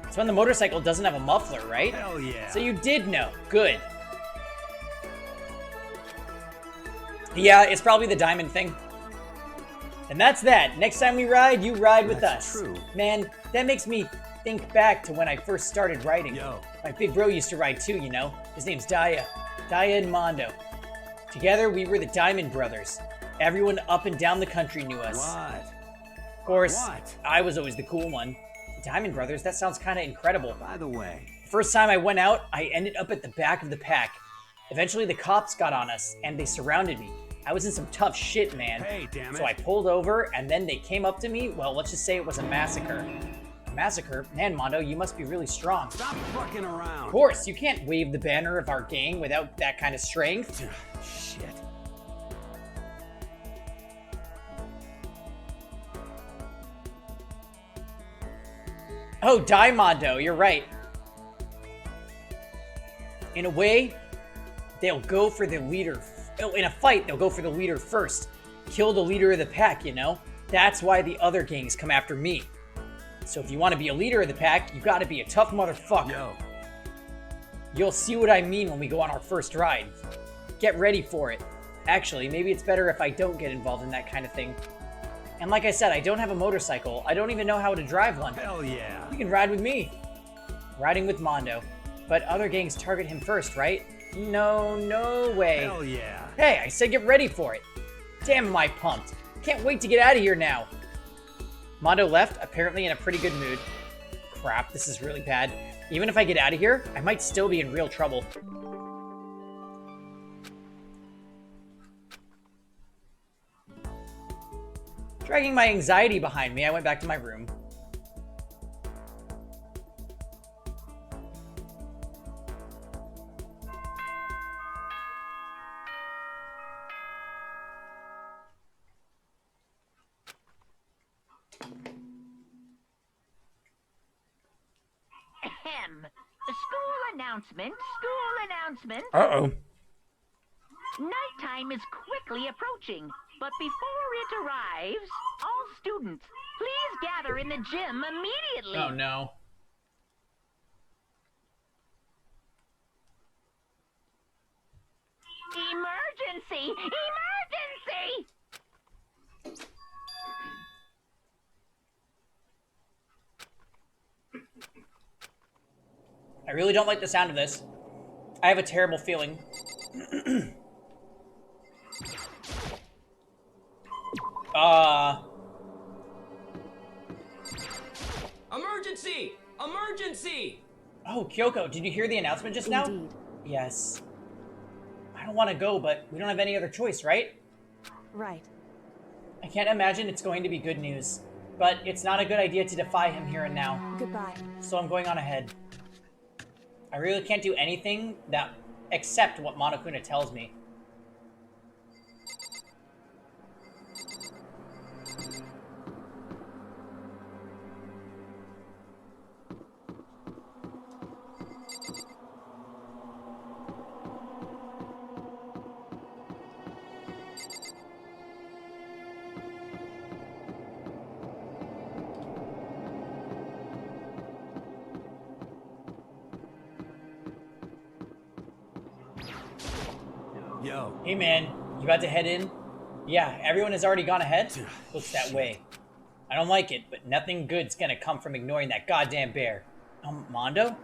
It's when the motorcycle doesn't have a muffler, right? Hell yeah. So you did know. Good. Yeah, it's probably the diamond thing. And that's that. Next time we ride, you ride with That's us. true. Man, that makes me think back to when I first started riding. Yo. My big bro used to ride too, you know? His name's Daya. Daya and Mondo. Together, we were the Diamond Brothers. Everyone up and down the country knew us. What? Of course, What? I was always the cool one. Diamond Brothers, that sounds kind of incredible. By the way. First time I went out, I ended up at the back of the pack. Eventually, the cops got on us, and they surrounded me. I was in some tough shit, man. Hey, damn it. So I pulled over, and then they came up to me. Well, let's just say it was a massacre. A massacre? Man, Mondo, you must be really strong. Stop fucking around. Of course, you can't wave the banner of our gang without that kind of strength. Shit. Oh, die, Mondo, you're right. In a way, they'll go for the leader. In a fight, they'll go for the leader first. Kill the leader of the pack, you know? That's why the other gangs come after me. So if you want to be a leader of the pack, you gotta be a tough motherfucker. Yo. You'll see what I mean when we go on our first ride. Get ready for it. Actually, maybe it's better if I don't get involved in that kind of thing. And like I said, I don't have a motorcycle. I don't even know how to drive one. Hell yeah. You can ride with me. Riding with Mondo. But other gangs target him first, right? No way. Hell yeah. Hey, I said get ready for it. Damn, am I pumped. Can't wait to get out of here now. Mondo left, apparently in a pretty good mood. Crap, this is really bad. Even if I get out of here, I might still be in real trouble. Dragging my anxiety behind me, I went back to my room. Ahem. School announcement, school announcement. Uh-oh. Nighttime is quickly approaching, but before it arrives, all students, please gather in the gym immediately. Oh no. Emergency! Emergency! I really don't like the sound of this. I have a terrible feeling. Emergency! Emergency! Oh, Kyoko, did you hear the announcement just now? Indeed. Yes. I don't want to go, but we don't have any other choice, right? Right. I can't imagine it's going to be good news. But it's not a good idea to defy him here and now. Goodbye. So I'm going on ahead. I really can't do anything that except what Monokuna tells me. Yo. Hey man, you about to head in? Yeah, everyone has already gone ahead? Looks that way. I don't like it, but nothing good's gonna come from ignoring that goddamn bear. Mondo?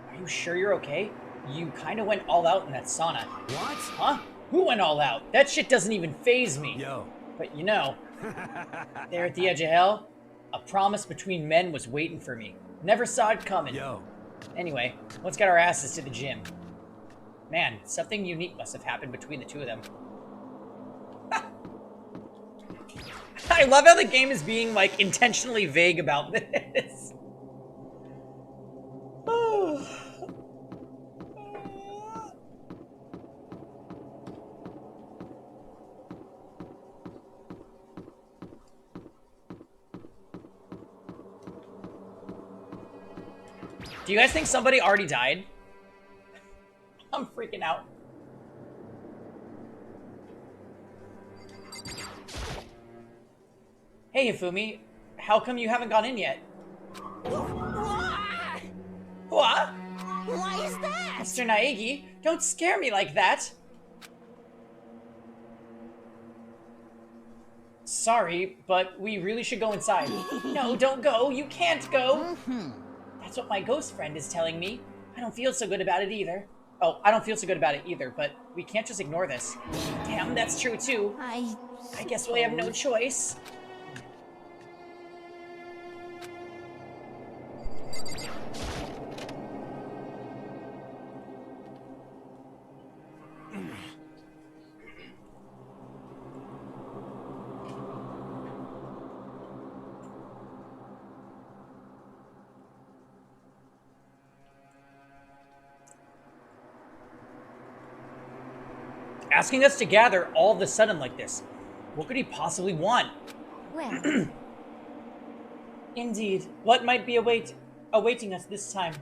Are you sure you're okay? You kinda went all out in that sauna. What? Huh? Who went all out? That shit doesn't even faze me. Yo. But you know, there at the edge of hell, a promise between men was waiting for me. Never saw it coming. Yo. Anyway, let's get our asses to the gym. Man, something unique must have happened between the two of them. I love how the game is being, like, intentionally vague about this. Do you guys think somebody already died? I'm freaking out. Hey, Hifumi. How come you haven't gone in yet? What? Why is that? Mr. Naegi, don't scare me like that. Sorry, but we really should go inside. No, don't go. You can't go. That's what my ghost friend is telling me. I don't feel so good about it either. Oh, I don't feel so good about it either, but we can't just ignore this. Damn, that's true too. I guess we have no choice. Asking us to gather all of a sudden like this. What could he possibly want? Well, Indeed. What might be awaiting us this time?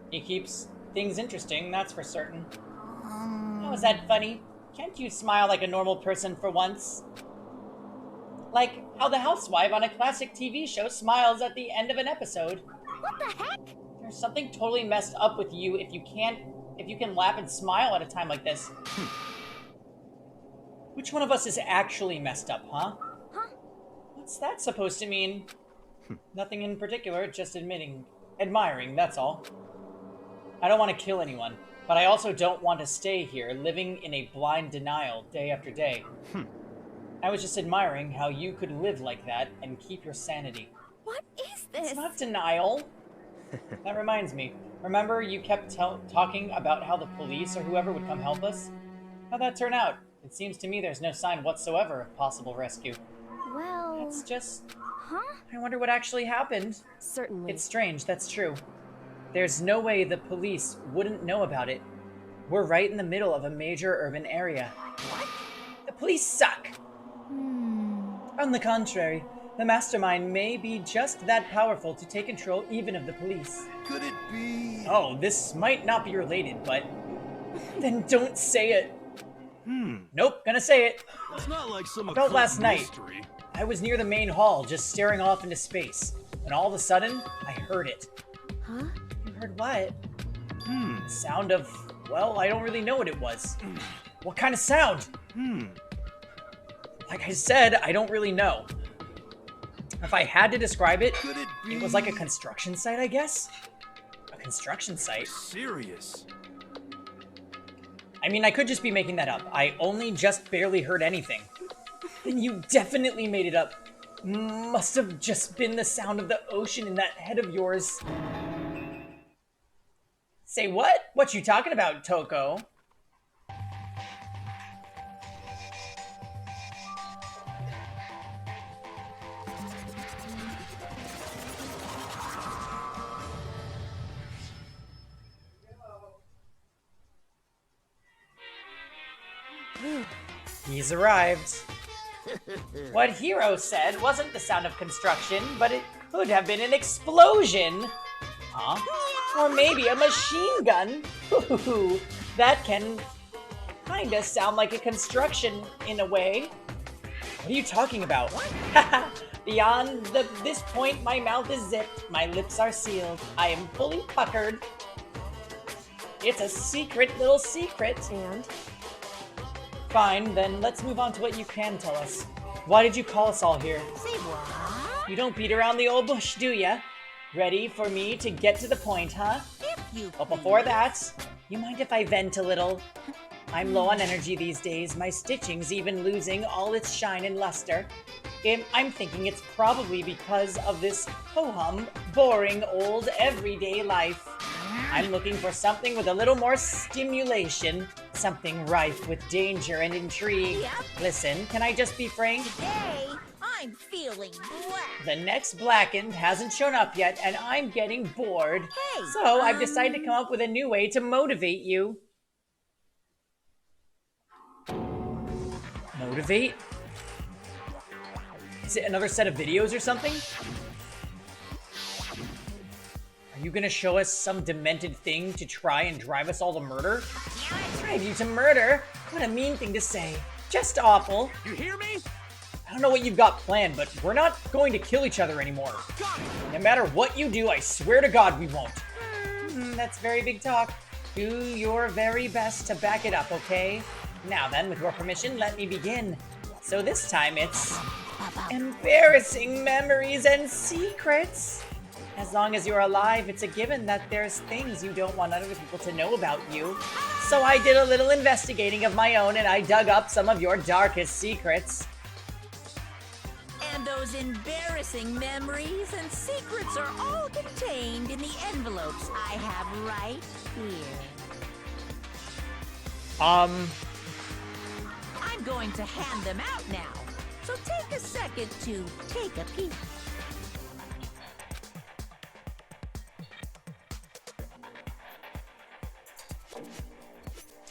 He keeps things interesting, that's for certain. How is that funny? Can't you smile like a normal person for once? Like how the housewife on a classic TV show smiles at the end of an episode. what the heck? There's something totally messed up with you if you can laugh and smile at a time like this. Which one of us is actually messed up, huh? Huh? What's that supposed to mean? Nothing in particular, just admiring, that's all. I don't want to kill anyone, but I also don't want to stay here living in a blind denial day after day. I was just admiring how you could live like that and keep your sanity. What is this? It's not denial. That reminds me. Remember you kept talking about how the police or whoever would come help us? How'd that turn out? It seems to me there's no sign whatsoever of possible rescue. Well... It's just... Huh? I wonder what actually happened. Certainly. It's strange, that's true. There's no way the police wouldn't know about it. We're right in the middle of a major urban area. What? The police suck! On the contrary, the mastermind may be just that powerful to take control even of the police. Could it be? Oh, this might not be related, but... Then don't say it. Nope, gonna say it. It's not like some About last night. mystery. I was near the main hall, just staring off into space. And all of a sudden, I heard it. Huh? You heard what? The sound of... Well, I don't really know what it was. What kind of sound? Like I said, I don't really know. If I had to describe it, Could it be? it was like a construction site, I guess? A construction site? Serious. I mean, I could just be making that up. I only just barely heard anything. Then you definitely made it up. Must have just been the sound of the ocean in that head of yours. Say what? What you talking about, Toko? He's arrived. What Hiro said wasn't the sound of construction, but it could have been an explosion. Huh? Or maybe a machine gun. Ooh, that can kinda sound like a construction in a way. What are you talking about? Beyond this point, my mouth is zipped, my lips are sealed, I am fully puckered. It's a secret little secret. And? Fine, then let's move on to what you can tell us. Why did you call us all here? Say what? You don't beat around the old bush, do ya? Ready for me to get to the point, huh? If you But before that, you mind if I vent a little? I'm low on energy these days, my stitching's even losing all its shine and luster. I'm thinking it's probably because of this ho-hum, boring old everyday life. I'm looking for something with a little more stimulation, something rife with danger and intrigue. Yep. Listen, can I just be frank? Today, I'm feeling black. The next Blackened hasn't shown up yet, and I'm getting bored. Hey, So I've decided to come up with a new way to motivate you. Motivate? Is it another set of videos or something? Are you gonna show us some demented thing to try and drive us all to murder? Drive you to murder? What a mean thing to say. Just awful. You hear me? I don't know what you've got planned, but we're not going to kill each other anymore. No matter what you do, I swear to God we won't. That's very big talk. Do your very best to back it up, okay? Now then, with your permission, let me begin. So this time it's... embarrassing memories and secrets. As long as you're alive, it's a given that there's things you don't want other people to know about you. So I did a little investigating of my own and I dug up some of your darkest secrets. And those embarrassing memories and secrets are all contained in the envelopes I have right here. I'm going to hand them out now. So take a second to take a peek.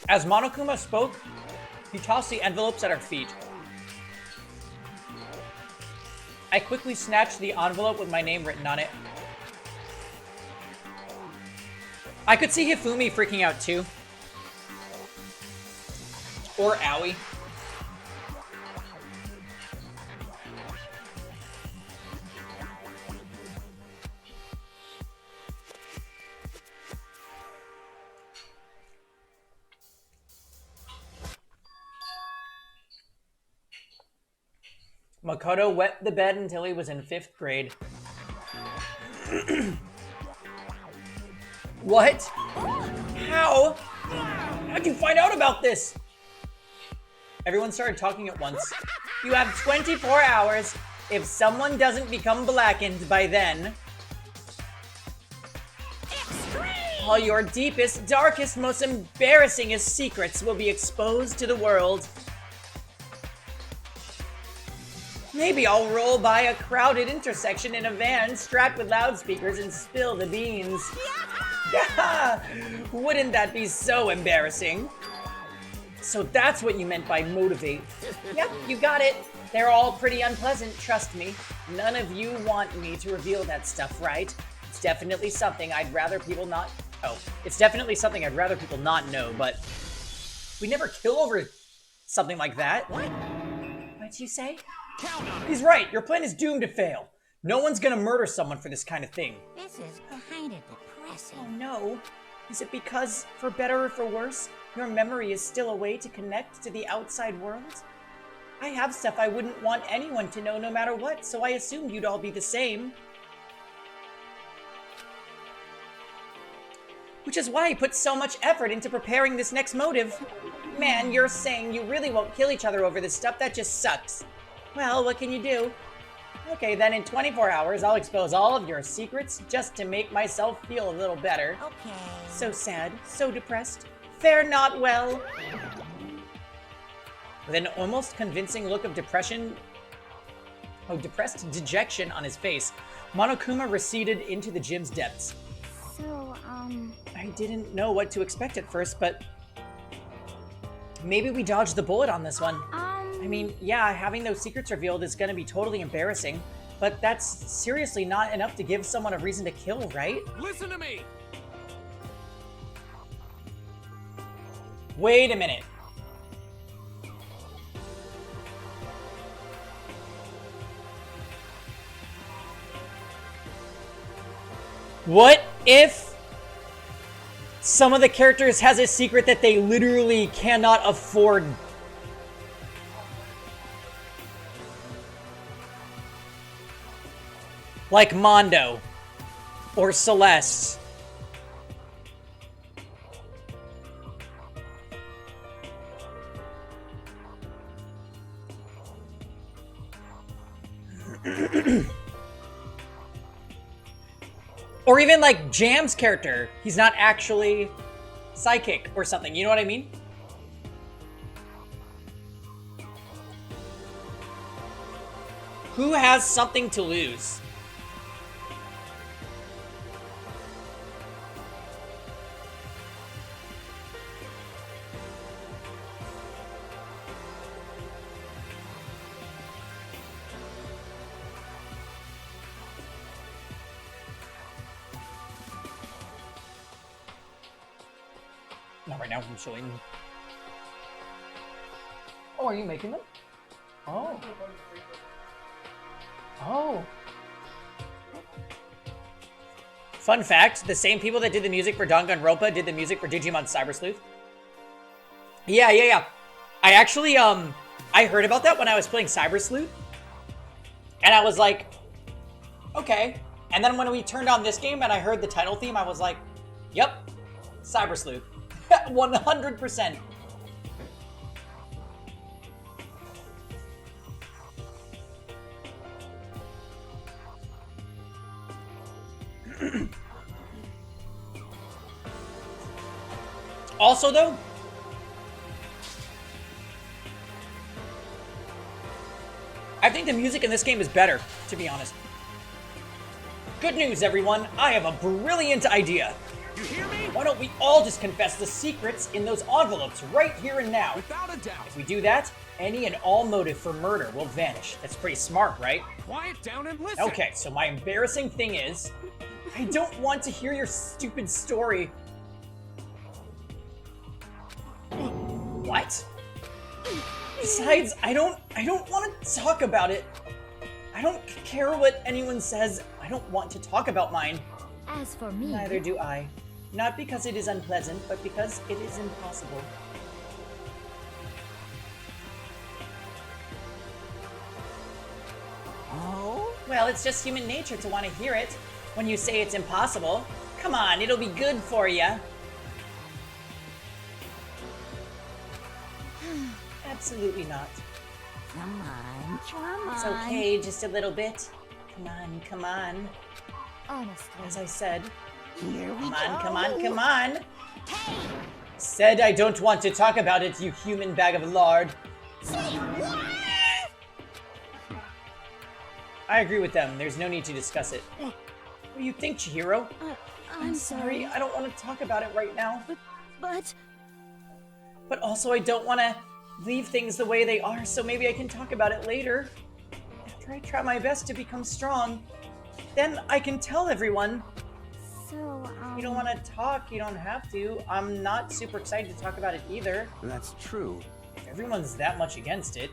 As Monokuma spoke, he tossed the envelopes at our feet. I quickly snatched the envelope with my name written on it. I could see Hifumi freaking out too. Or Aoi. Makoto wet the bed until he was in 5th grade. What? How? How'd you find out about this? Everyone started talking at once. You have 24 hours. If someone doesn't become blackened by then, all your deepest, darkest, most embarrassingest secrets will be exposed to the world. Maybe I'll roll by a crowded intersection in a van strapped with loudspeakers and spill the beans. Yeah! Wouldn't that be so embarrassing? So that's what you meant by motivate. Yep, you got it. They're all pretty unpleasant, trust me. None of you want me to reveal that stuff, right? It's definitely something I'd rather people not... Oh, it's definitely something I'd rather people not know, but... we never kill over something like that. What? What'd you say? He's right. Your plan is doomed to fail. No one's gonna murder someone for this kind of thing. This is kind of depressing. Oh no. Is it because, for better or for worse, your memory is still a way to connect to the outside world? I have stuff I wouldn't want anyone to know no matter what, so I assumed you'd all be the same. Which is why I put so much effort into preparing this next motive. Man, you're saying you really won't kill each other over this stuff? That just sucks. Well, what can you do? Okay, then in 24 hours, I'll expose all of your secrets just to make myself feel a little better. Okay. So sad, so depressed. Fare not well. With an almost convincing look of depression... oh, depressed dejection on his face, Monokuma receded into the gym's depths. So, I didn't know what to expect at first, but... maybe we dodged the bullet on this one. I mean, yeah, having those secrets revealed is gonna be totally embarrassing, but that's seriously not enough to give someone a reason to kill, right? Listen to me! Wait a minute. What if some of the characters has a secret that they literally cannot afford? Like Mondo or Celeste. Or even like Jam's character. He's not actually psychic or something. You know what I mean? Who has something to lose? Not right now, I'm showing. Oh, are you making them? Oh. Oh. Fun fact, the same people that did the music for Danganronpa did the music for Digimon Cyber Sleuth. Yeah. I actually, I heard about that when I was playing Cyber Sleuth. And I was like, okay. And then when we turned on this game and I heard the title theme, I was like, yep, Cyber Sleuth. 100%. Also, though, I think the music in this game is better, to be honest. Good news, everyone. I have a brilliant idea. You hear me? Why don't we all just confess the secrets in those envelopes right here and now? Without a doubt. If we do that, any and all motive for murder will vanish. That's pretty smart, right? Quiet down and listen. Okay, so my embarrassing thing is, I don't want to hear your stupid story. What? Besides, I don't want to talk about it. I don't care what anyone says. I don't want to talk about mine. As for me... Neither do I. Not because it is unpleasant, but because it is impossible. Oh? Well, it's just human nature to want to hear it. When you say it's impossible, come on, it'll be good for you. Absolutely not. Come on, come on. It's okay, just a little bit. Come on, come on. Honestly. As I said. Here we Come go. on, come on, come on. Said I don't want to talk about it, you human bag of lard. Say what? I agree with them. There's no need to discuss it. What do you think, Chihiro? I'm sorry. I don't want to talk about it right now. But also I don't want to leave things the way they are, so maybe I can talk about it later. After I try my best to become strong, then I can tell everyone. So, If you don't want to talk, you don't have to. I'm not super excited to talk about it either. That's true. If everyone's that much against it,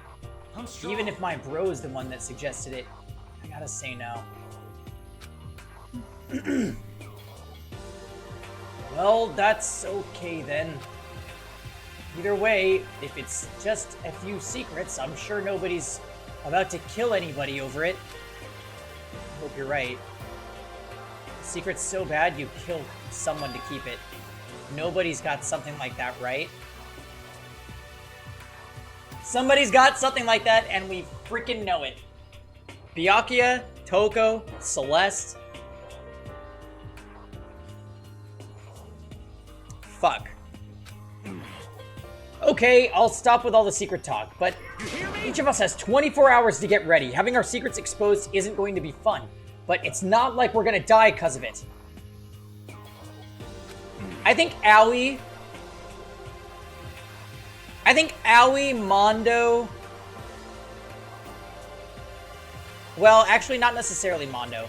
even if my bro's the one that suggested it, I gotta say no. Well, that's okay then. Either way, if it's just a few secrets, I'm sure nobody's about to kill anybody over it. I hope you're right. Secret's so bad, you kill someone to keep it. Nobody's got something like that, right? Somebody's got something like that, and we freaking know it. Byakuya, Toko, Celeste. Fuck. Okay, I'll stop with all the secret talk, but each of us has 24 hours to get ready. Having our secrets exposed isn't going to be fun, but it's not like we're gonna die because of it. I think Aoi, Mondo... Well, actually, not necessarily Mondo.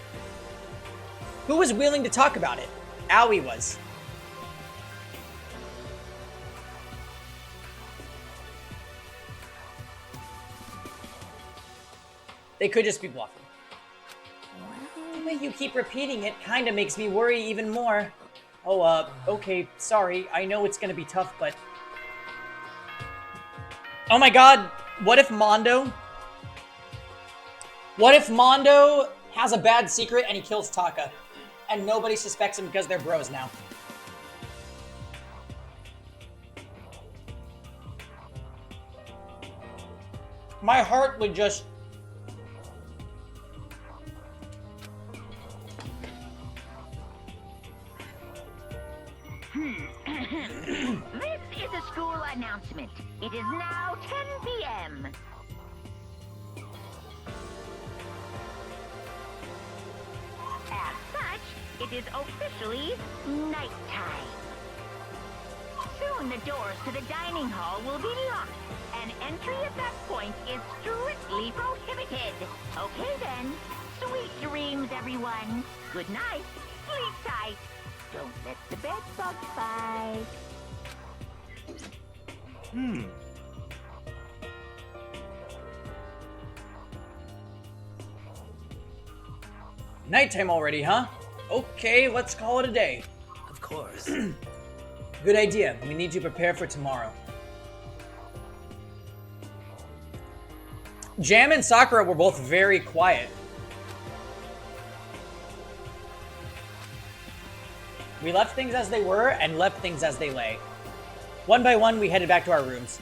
Who was willing to talk about it? Aoi was. They could just be bluffing. The way you keep repeating it kinda makes me worry even more. Oh, okay, sorry. I know it's gonna be tough, but... Oh my god! What if Mondo... What if Mondo has a bad secret and he kills Taka? And nobody suspects him because they're bros now. My heart would just... This is a school announcement. It is now 10 p.m. As such, it is officially nighttime. Soon the doors to the dining hall will be locked, and entry at that point is strictly prohibited. Okay then, sweet dreams, everyone. Good night, sleep tight. Don't let the bed bugs bite. Nighttime already, huh? Okay, let's call it a day. Of course. Good idea. We need to prepare for tomorrow. Jam and Sakura were both very quiet. We left things as they were and left things as they lay. One by one, we headed back to our rooms.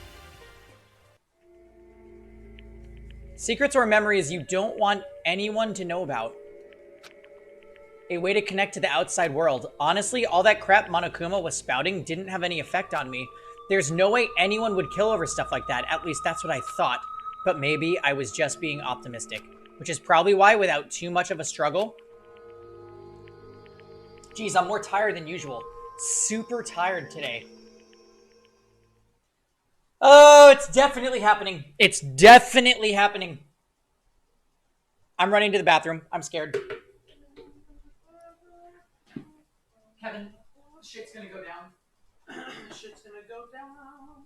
Secrets or memories you don't want anyone to know about. A way to connect to the outside world. Honestly, all that crap Monokuma was spouting didn't have any effect on me. There's no way anyone would kill over stuff like that. At least that's what I thought. But maybe I was just being optimistic. Which is probably why, without too much of a struggle... Geez, I'm more tired than usual. Super tired today. Oh, it's definitely happening. It's definitely happening. I'm running to the bathroom. I'm scared. Kevin, shit's gonna go down. Shit's gonna go down.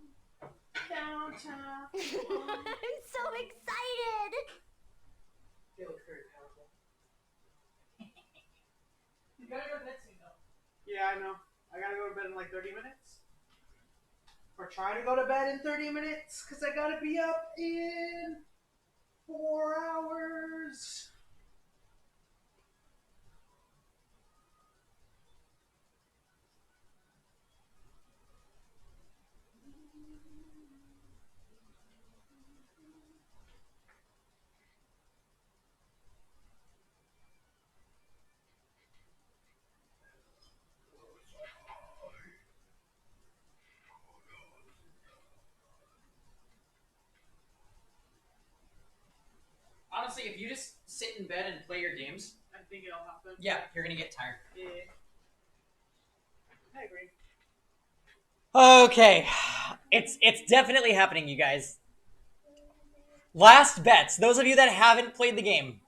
Downtown. I'm so excited! They look very powerful. You gotta go to bed soon, though. Yeah, I know. I gotta go to bed in like 30 minutes. Or try to go to bed in 30 minutes, because I gotta be up in 4 hours. Honestly, if you just sit in bed and play your games, I think it'll happen. yeah, you're gonna get tired. Yeah. I agree. Okay, it's definitely happening, you guys. Last bets. Those of you that haven't played the game.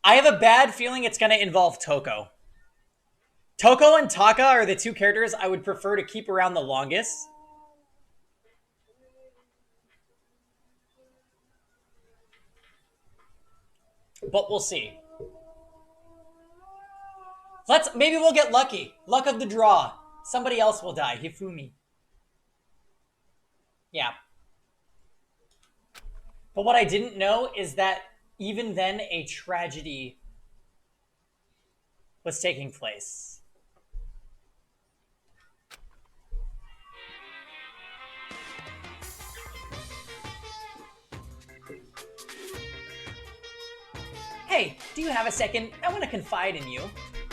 I have a bad feeling it's gonna involve Toko. Toko and Taka are the two characters I would prefer to keep around the longest. But we'll see. Maybe we'll get lucky. Luck of the draw. Somebody else will die. Hifumi. Yeah. But what I didn't know is that even then a tragedy was taking place. Hey, do you have a second? I want to confide in you.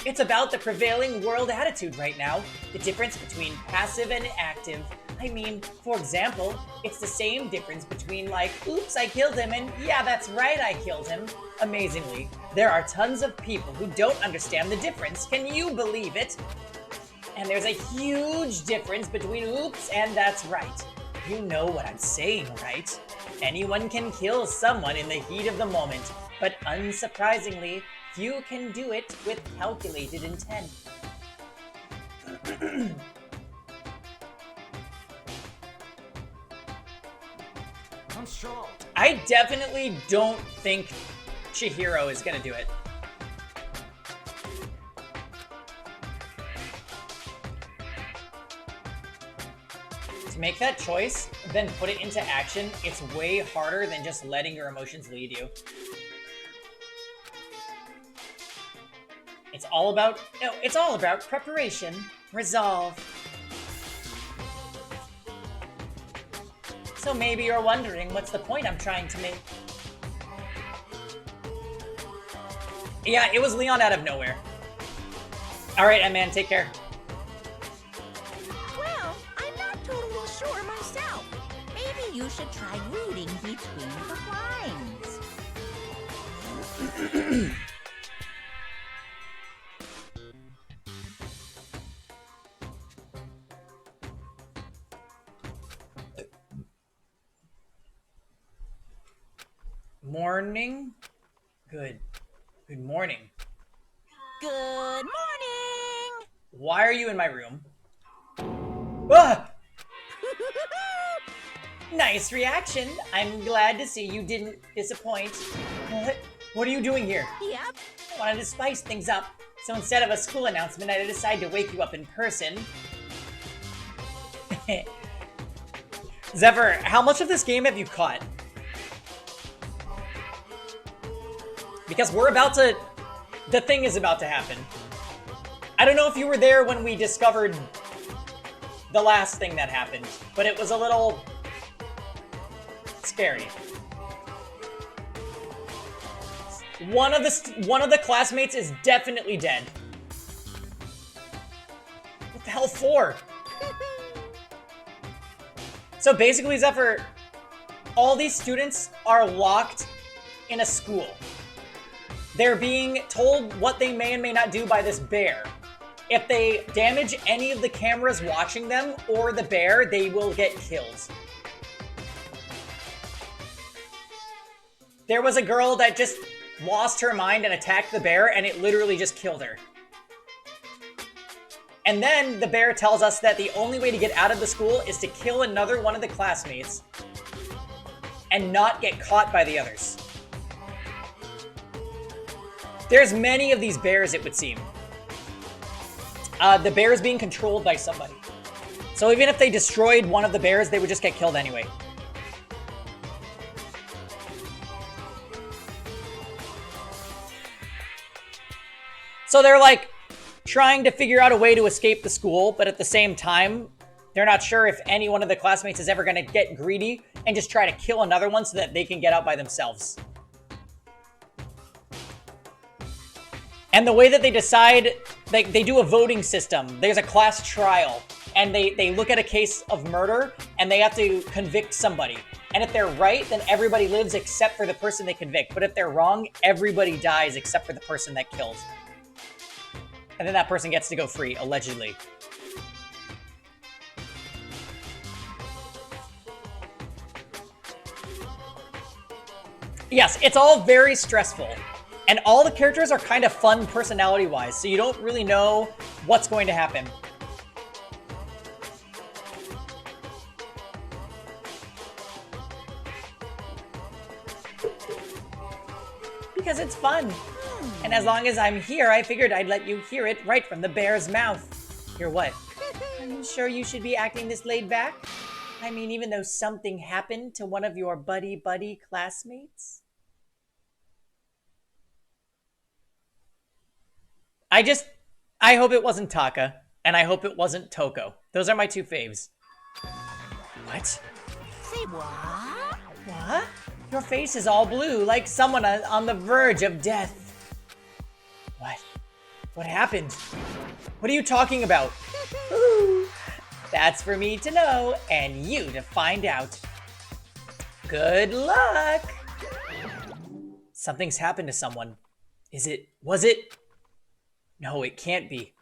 It's about the prevailing world attitude right now. The difference between passive and active. I mean, for example, it's the same difference between like, oops, I killed him, and yeah, that's right, I killed him. Amazingly, there are tons of people who don't understand the difference. Can you believe it? And there's a huge difference between oops and that's right. You know what I'm saying, right? Anyone can kill someone in the heat of the moment, but unsurprisingly, few can do it with calculated intent. I'm strong. I definitely don't think Chihiro is gonna do it. To make that choice, then put it into action, it's way harder than just letting your emotions lead you. It's all about preparation, resolve. So maybe you're wondering what's the point I'm trying to make. Yeah, it was Leon out of nowhere. Alright, M-Man, take care. Well, I'm not totally sure myself. Maybe you should try reading between the lines. Morning? Good morning. Good morning! Why are you in my room? Ah! Nice reaction. I'm glad to see you didn't disappoint. What are you doing here? Yep. I wanted to spice things up, so instead of a school announcement, I decided to wake you up in person. Zephyr, how much of this game have you caught? Because the thing is about to happen. I don't know if you were there when we discovered the last thing that happened, but it was a little scary. One of the classmates is definitely dead. What the hell for? So basically, Zephyr, all these students are locked in a school. They're being told what they may and may not do by this bear. If they damage any of the cameras watching them or the bear, they will get killed. There was a girl that just lost her mind and attacked the bear, and it literally just killed her. And then the bear tells us that the only way to get out of the school is to kill another one of the classmates and not get caught by the others. There's many of these bears, it would seem. The bear is being controlled by somebody. So even if they destroyed one of the bears, they would just get killed anyway. So they're like trying to figure out a way to escape the school, but at the same time, they're not sure if any one of the classmates is ever going to get greedy and just try to kill another one so that they can get out by themselves. And the way that they decide, they do a voting system. There's a class trial, and they look at a case of murder, and they have to convict somebody. And if they're right, then everybody lives except for the person they convict. But if they're wrong, everybody dies except for the person that killed. And then that person gets to go free, allegedly. Yes, it's all very stressful. And all the characters are kind of fun personality-wise, so you don't really know what's going to happen. Because it's fun. And as long as I'm here, I figured I'd let you hear it right from the bear's mouth. Hear what? Are you sure you should be acting this laid back? I mean, even though something happened to one of your buddy classmates? I hope it wasn't Taka, and I hope it wasn't Toko. Those are my two faves. What? Say what? What? Your face is all blue, like someone on the verge of death. What? What happened? What are you talking about? Ooh, that's for me to know, and you to find out. Good luck! Something's happened to someone. Was it? No, it can't be.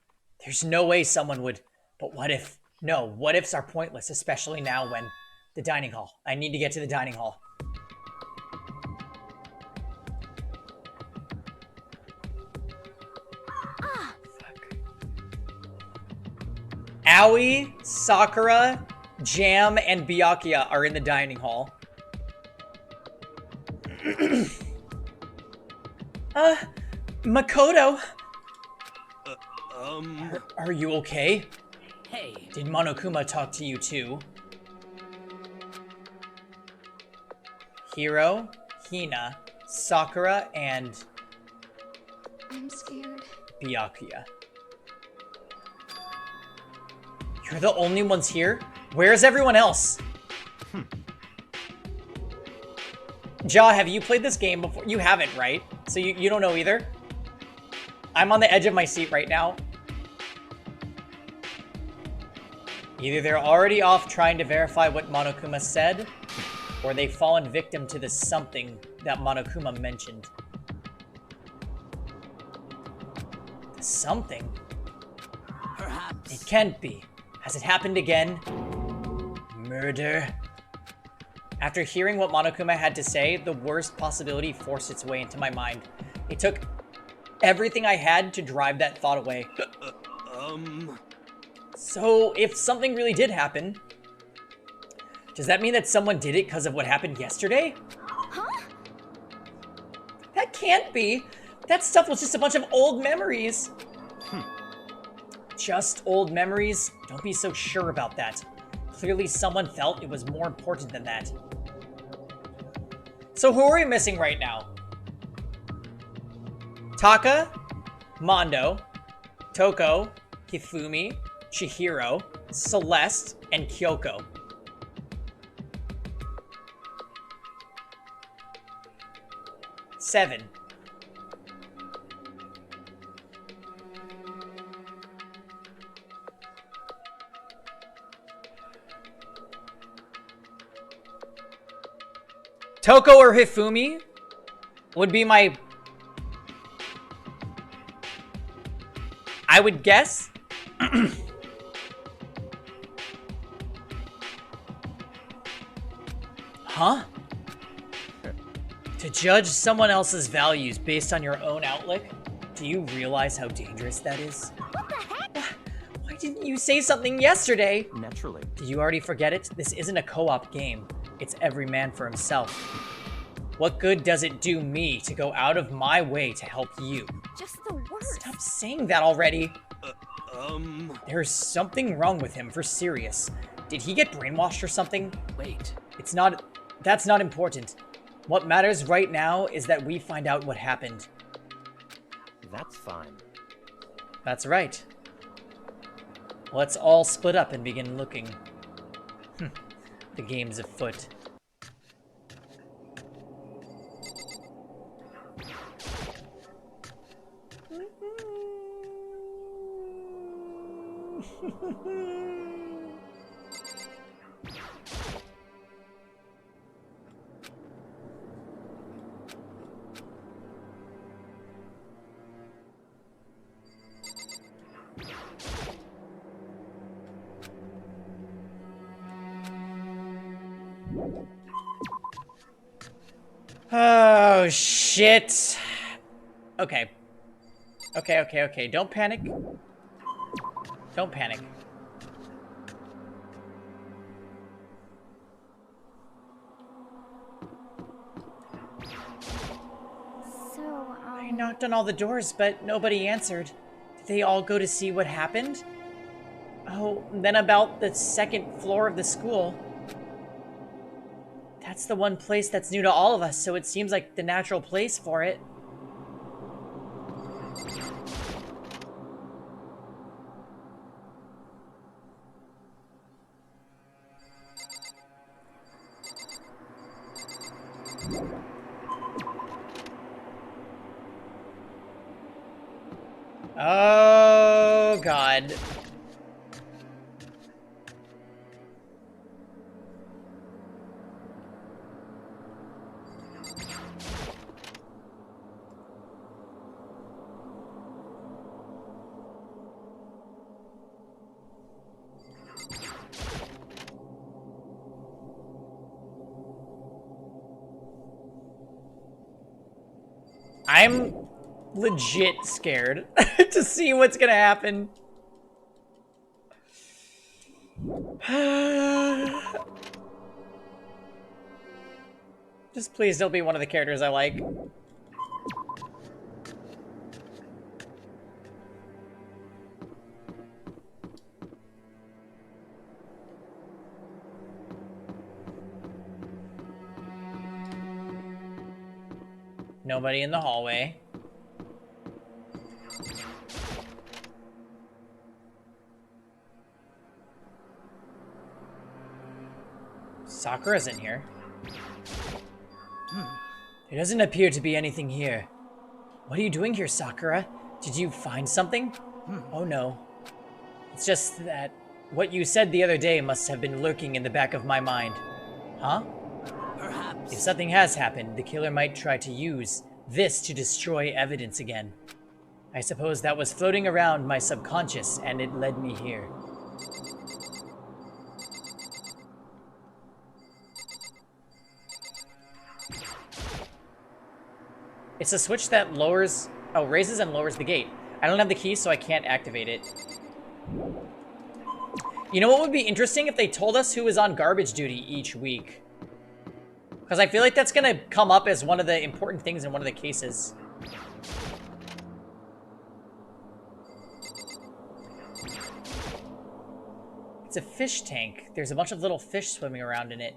There's no way someone would. But what if? No, what ifs are pointless, especially now when... The dining hall. I need to get to the dining hall. Fuck. Aoi, Sakura, Jam, and Byakuya are in the dining hall. Makoto! Are you okay? Hey. Did Monokuma talk to you too? Hiro, Hina, Sakura, and... I'm scared. Byakuya. You're the only ones here? Where's everyone else? Ja, have you played this game before? You haven't, right? So you don't know either? I'm on the edge of my seat right now. Either they're already off trying to verify what Monokuma said, or they've fallen victim to the something that Monokuma mentioned. The something? Perhaps. It can't be. Has it happened again? Murder? After hearing what Monokuma had to say, the worst possibility forced its way into my mind. It took everything I had to drive that thought away. So, if something really did happen, does that mean that someone did it because of what happened yesterday? Huh? That can't be. That stuff was just a bunch of old memories. Just old memories? Don't be so sure about that. Clearly someone felt it was more important than that. So who are we missing right now? Taka, Mondo, Toko, Hifumi, Chihiro, Celeste, and Kyoko. Seven. Toko or Hifumi? would be my... I would guess... Huh? To judge someone else's values based on your own outlook? Do you realize how dangerous that is? What the heck? Why didn't you say something yesterday? Naturally. Did you already forget it? This isn't a co-op game. It's every man for himself. What good does it do me to go out of my way to help you? Just the worst. Stop saying that already. There's something wrong with him, for serious. Did he get brainwashed or something? Wait. That's not important. What matters right now is that we find out what happened. That's fine. That's right. Let's all split up and begin looking. The game's afoot. Oh, shit. Okay. Okay. Don't panic. Don't panic. So, I knocked on all the doors, but nobody answered. Did they all go to see what happened? Oh, then about the second floor of the school. That's the one place that's new to all of us, so it seems like the natural place for it. Oh, God. I'm legit scared to see what's gonna happen. Just please don't be one of the characters I like. Nobody in the hallway. Sakura's in here. There doesn't appear to be anything here. What are you doing here, Sakura? Did you find something? Oh no. It's just that what you said the other day must have been lurking in the back of my mind. Huh? Perhaps. If something has happened, the killer might try to use this to destroy evidence again. I suppose that was floating around my subconscious and it led me here. It's a switch that raises and lowers the gate. I don't have the key, so I can't activate it. You know what would be interesting if they told us who was on garbage duty each week? Because I feel like that's going to come up as one of the important things in one of the cases. It's a fish tank. There's a bunch of little fish swimming around in it.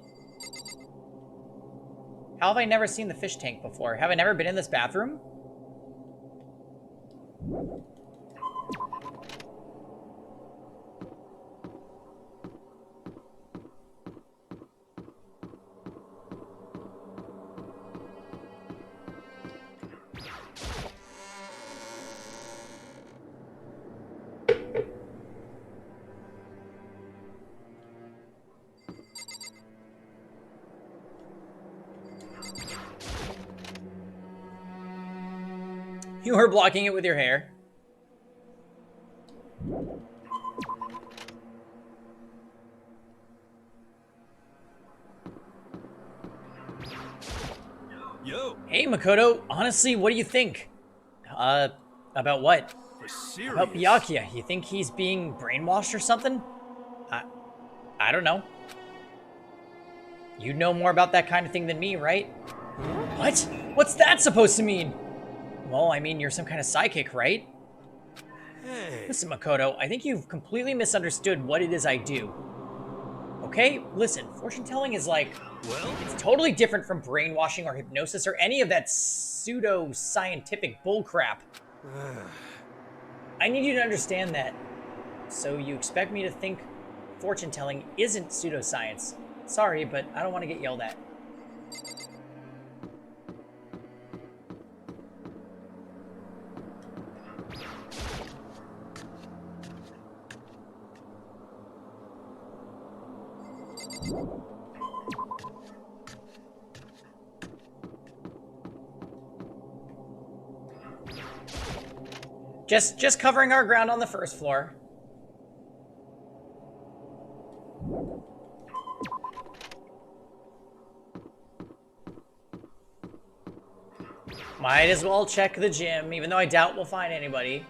How have I never seen the fish tank before? Have I never been in this bathroom? You were blocking it with your hair. Yo. Hey, Makoto. Honestly, what do you think? About what? For serious. About Byakuya. You think he's being brainwashed or something? I don't know. You know more about that kind of thing than me, right? What? What's that supposed to mean? Well, I mean, you're some kind of psychic, right? Hey. Listen, Makoto, I think you've completely misunderstood what it is I do. Okay? Listen, fortune telling is like... Well? It's totally different from brainwashing or hypnosis or any of that pseudo-scientific bullcrap. I need you to understand that. So you expect me to think fortune telling isn't pseudoscience. Sorry, but I don't want to get yelled at. Just covering our ground on the first floor. Might as well check the gym, even though I doubt we'll find anybody.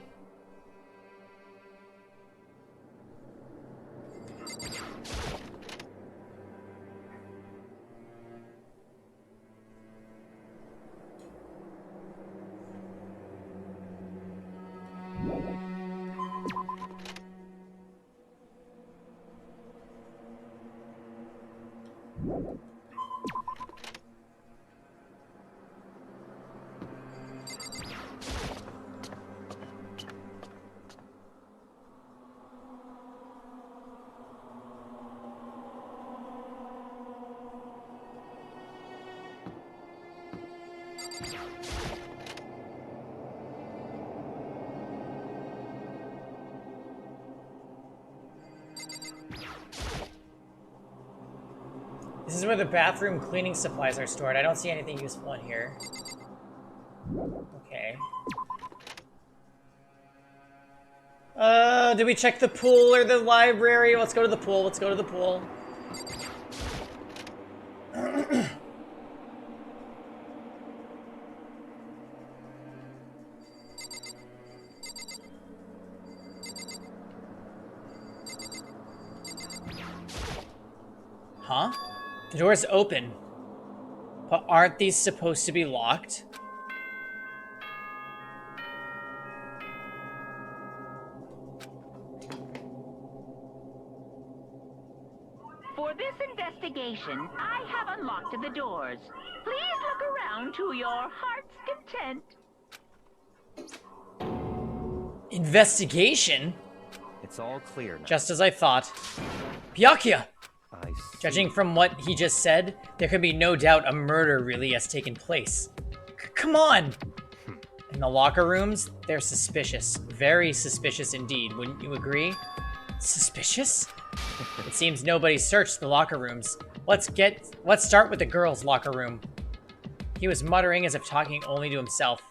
This is where the bathroom cleaning supplies are stored. I don't see anything useful in here. Okay. Did we check the pool or the library? Let's go to the pool. Let's go to the pool. Huh? The door's open. But aren't these supposed to be locked? For this investigation, I have unlocked the doors. Please look around to your heart's content. Investigation? It's all clear now. Just as I thought. Byakuya! I see. Judging from what he just said, there can be no doubt a murder really has taken place. Come on! In the locker rooms, they're suspicious. Very suspicious indeed, wouldn't you agree? Suspicious? It seems nobody searched the locker rooms. Let's start with the girls' locker room. He was muttering as if talking only to himself.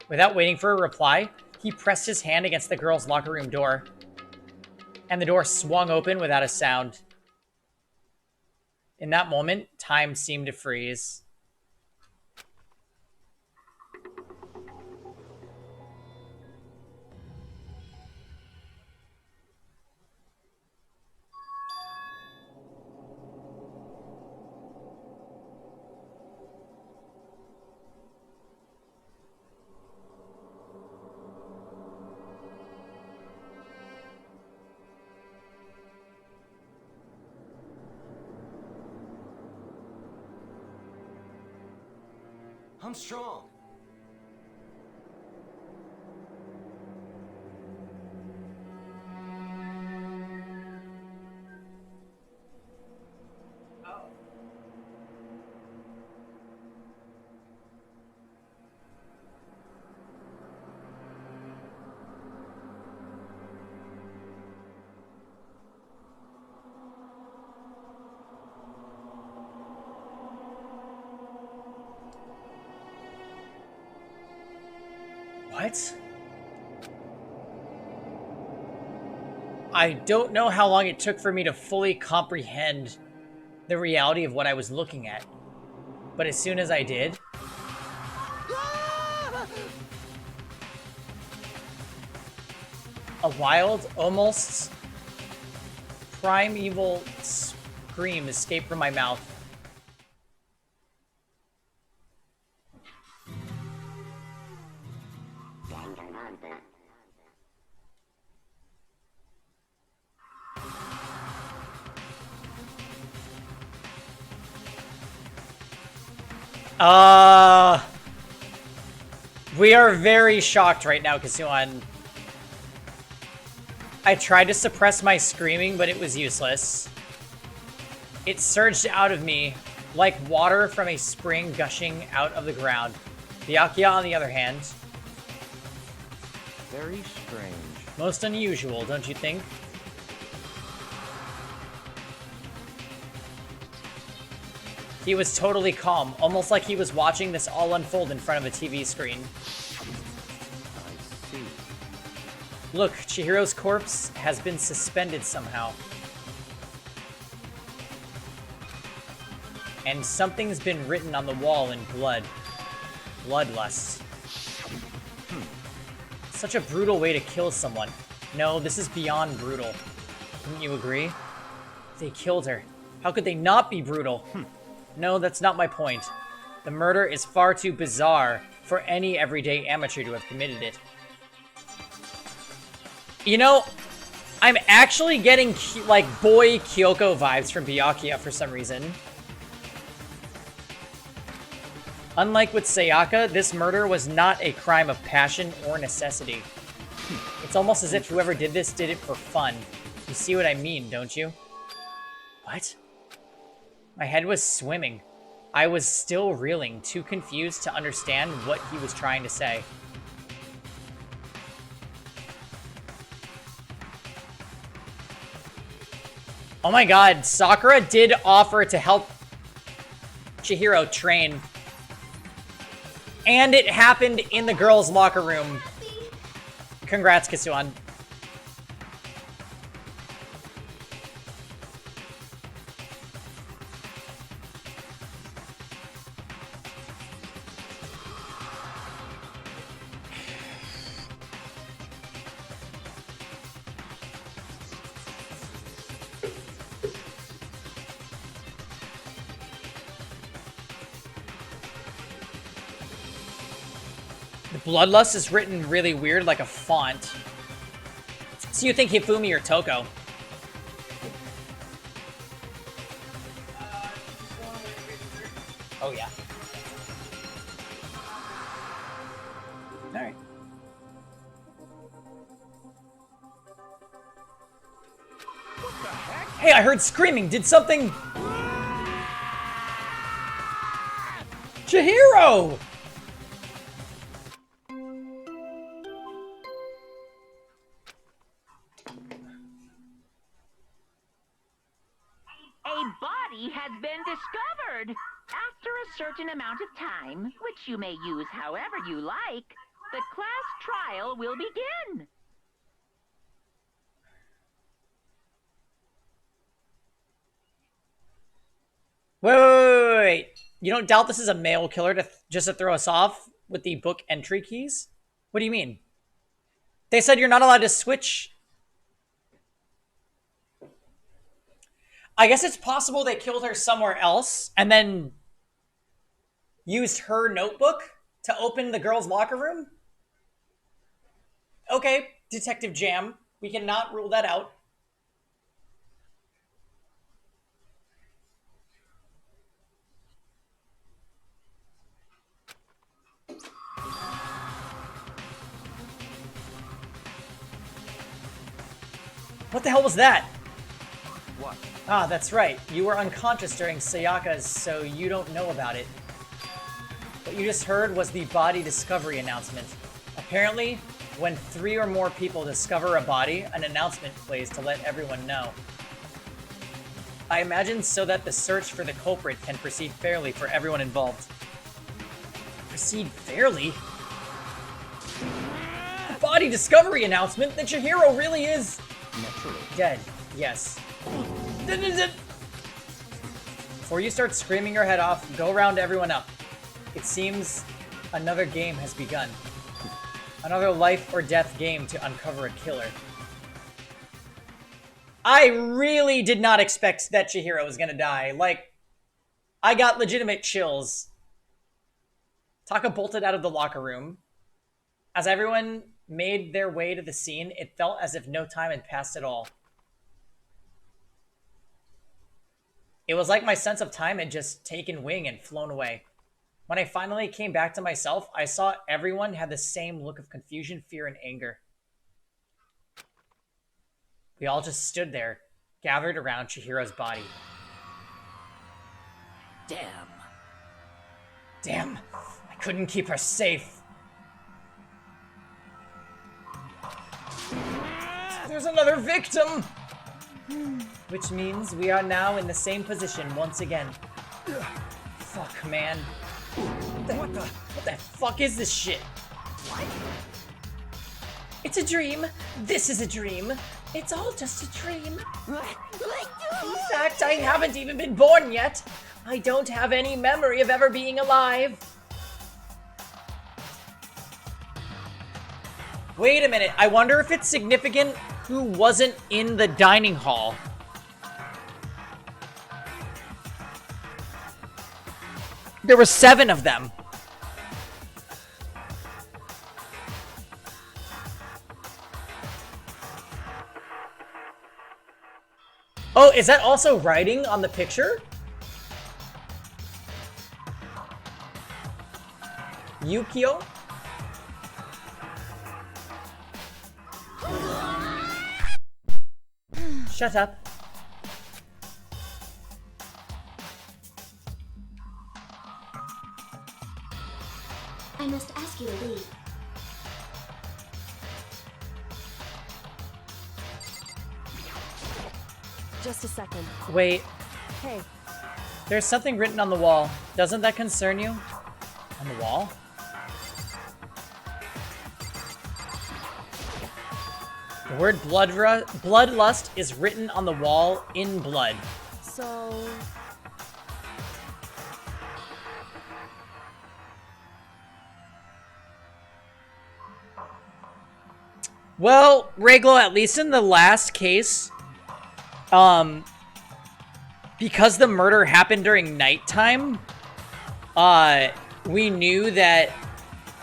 Without waiting for a reply, he pressed his hand against the girls' locker room door. And the door swung open without a sound. In that moment, time seemed to freeze. I'm strong. What? I don't know how long it took for me to fully comprehend the reality of what I was looking at. But as soon as I did... a wild, almost primeval scream escaped from my mouth. We are very shocked right now, Kasuan. I tried to suppress my screaming, but it was useless. It surged out of me like water from a spring gushing out of the ground. Byakuya, on the other hand... Very strange. most unusual, don't you think? He was totally calm, almost like he was watching this all unfold in front of a TV screen. I see. Look, Chihiro's corpse has been suspended somehow. And something's been written on the wall in blood. Bloodlust. Such a brutal way to kill someone. No, this is beyond brutal. Wouldn't you agree? They killed her. How could they not be brutal? No, that's not my point. The murder is far too bizarre for any everyday amateur to have committed it. You know, I'm actually getting, like, boy Kyoko vibes from Byakuya for some reason. Unlike with Sayaka, this murder was not a crime of passion or necessity. It's almost as if whoever did this did it for fun. You see what I mean, don't you? What? My head was swimming. I was still reeling, too confused to understand what he was trying to say. Oh my god, Sakura did offer to help Chihiro train. And it happened in the girls' locker room. Congrats, Kisuan. Bloodlust is written really weird, like a font. So you think Hifumi or Toko? Oh, yeah. Alright. Hey, I heard screaming. Did something... Chihiro! Has been discovered. After a certain amount of time, which you may use however you like, the class trial will begin. Wait. You don't doubt this is a male killer just to throw us off with the book entry keys? What do you mean? They said you're not allowed to switch. I guess it's possible they killed her somewhere else and then used her notebook to open the girls' locker room? Okay, Detective Jam. We cannot rule that out. What the hell was that? What? Ah, that's right. You were unconscious during Sayaka's, so you don't know about it. What you just heard was the body discovery announcement. Apparently, when 3 or more people discover a body, an announcement plays to let everyone know. I imagine so that the search for the culprit can proceed fairly for everyone involved. Proceed fairly? body discovery announcement that Chihiro really is Naturally. dead. Yes. Before you start screaming your head off, go round everyone up. It seems another game has begun. Another life or death game to uncover a killer. I really did not expect that Chihiro was gonna die. Like, I got legitimate chills. Taka bolted out of the locker room. As everyone made their way to the scene, it felt as if no time had passed at all. It was like my sense of time had just taken wing and flown away. When I finally came back to myself, I saw everyone had the same look of confusion, fear, and anger. We all just stood there, gathered around Chihiro's body. Damn. Damn, I couldn't keep her safe. There's another victim! Which means we are now in the same position once again. Fuck, man. What the fuck is this shit? It's a dream. This is a dream. It's all just a dream. In fact, I haven't even been born yet. I don't have any memory of ever being alive. Wait a minute. I wonder if it's significant who wasn't in the dining hall. There were 7 of them. Oh, is that also writing on the picture? Yukio? Shut up. I must ask you to leave. Just a second. Wait, Hey, there's something written on the wall. Doesn't that concern you? On the wall? The word bloodlust is written on the wall in blood. so... Well, Reglo, at least in the last case, because the murder happened during nighttime, we knew that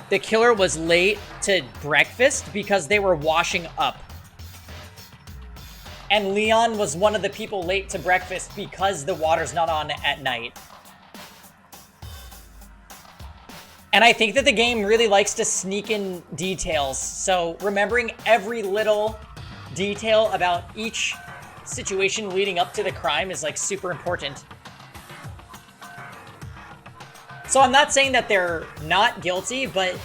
the killer was late to breakfast because they were washing up. And Leon was one of the people late to breakfast because the water's not on at night. And I think that the game really likes to sneak in details, so remembering every little detail about each situation leading up to the crime is like super important. So I'm not saying that they're not guilty, but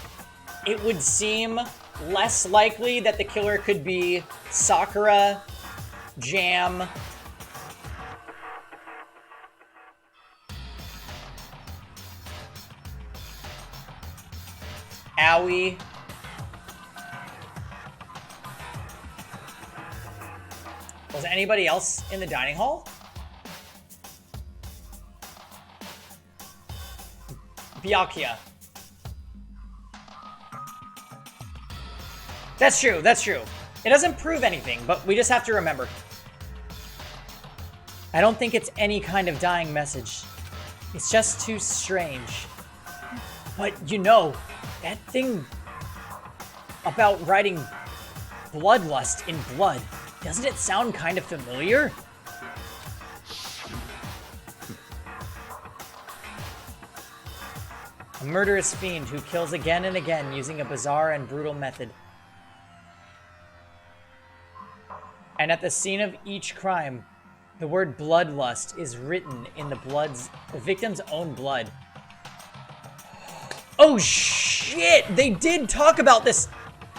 it would seem less likely that the killer could be Sakura, Jam, Aoi. Was anybody else in the dining hall? Byakuya. That's true, that's true. It doesn't prove anything, but we just have to remember. I don't think it's any kind of dying message. It's just too strange. But you know, that thing about writing bloodlust in blood, doesn't it sound kind of familiar? A murderous fiend who kills again and again using a bizarre and brutal method. And at the scene of each crime, the word bloodlust is written in the victim's own blood. Oh shit! They did talk about this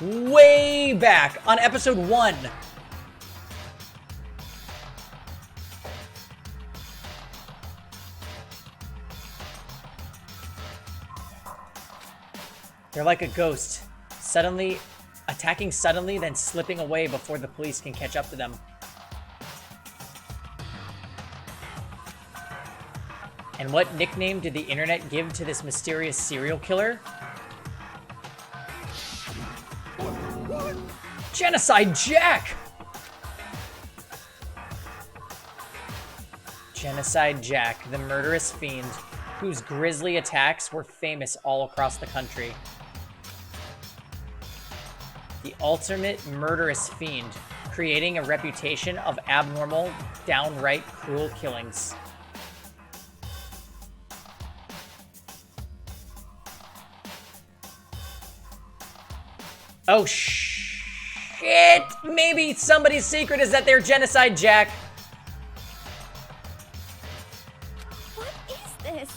way back on episode 1. They're like a ghost. Suddenly, attacking suddenly, then slipping away before the police can catch up to them. And what nickname did the internet give to this mysterious serial killer? Genocide Jack! Genocide Jack, the murderous fiend, whose grisly attacks were famous all across the country. The ultimate murderous fiend, creating a reputation of abnormal, downright cruel killings. Oh shit! Maybe somebody's secret is that they're Genocide Jack. What is this?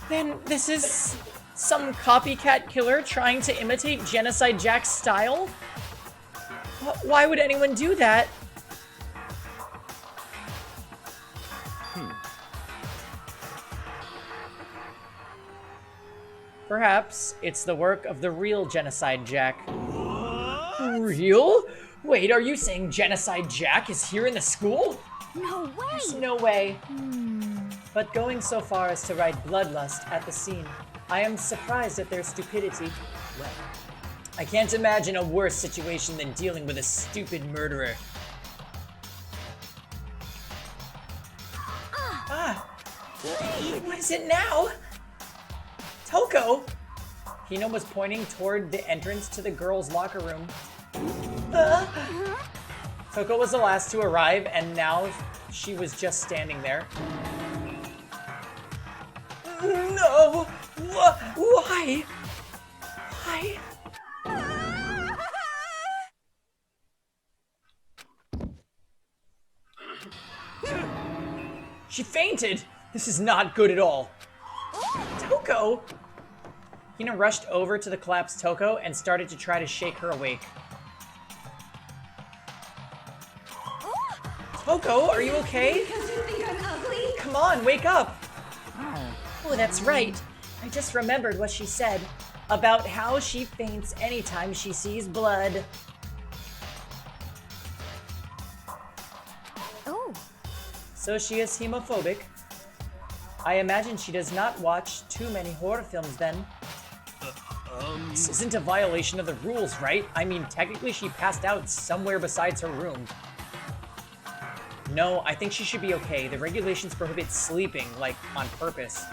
Then this is some copycat killer trying to imitate Genocide Jack's style? Why would anyone do that? Perhaps it's the work of the real Genocide Jack. Real? Wait, are you saying Genocide Jack is here in the school? No way! There's no way. But going so far as to write bloodlust at the scene, I am surprised at their stupidity. Well, I can't imagine a worse situation than dealing with a stupid murderer. What is it now? Toko! Hino was pointing toward the entrance to the girls' locker room. Toko was the last to arrive, and now she was just standing there. No! Why? Why? She fainted! This is not good at all. Toko! Hina rushed over to the collapsed Toko and started to try to shake her awake. Toko, are you okay? Because you think I'm ugly? Come on, wake up! Oh, that's right. I just remembered what she said about how she faints anytime she sees blood. Oh. So she is hemophobic. I imagine she does not watch too many horror films then. This isn't a violation of the rules, right? I mean, technically she passed out somewhere besides her room. No, I think she should be okay. The regulations prohibit sleeping, like, on purpose.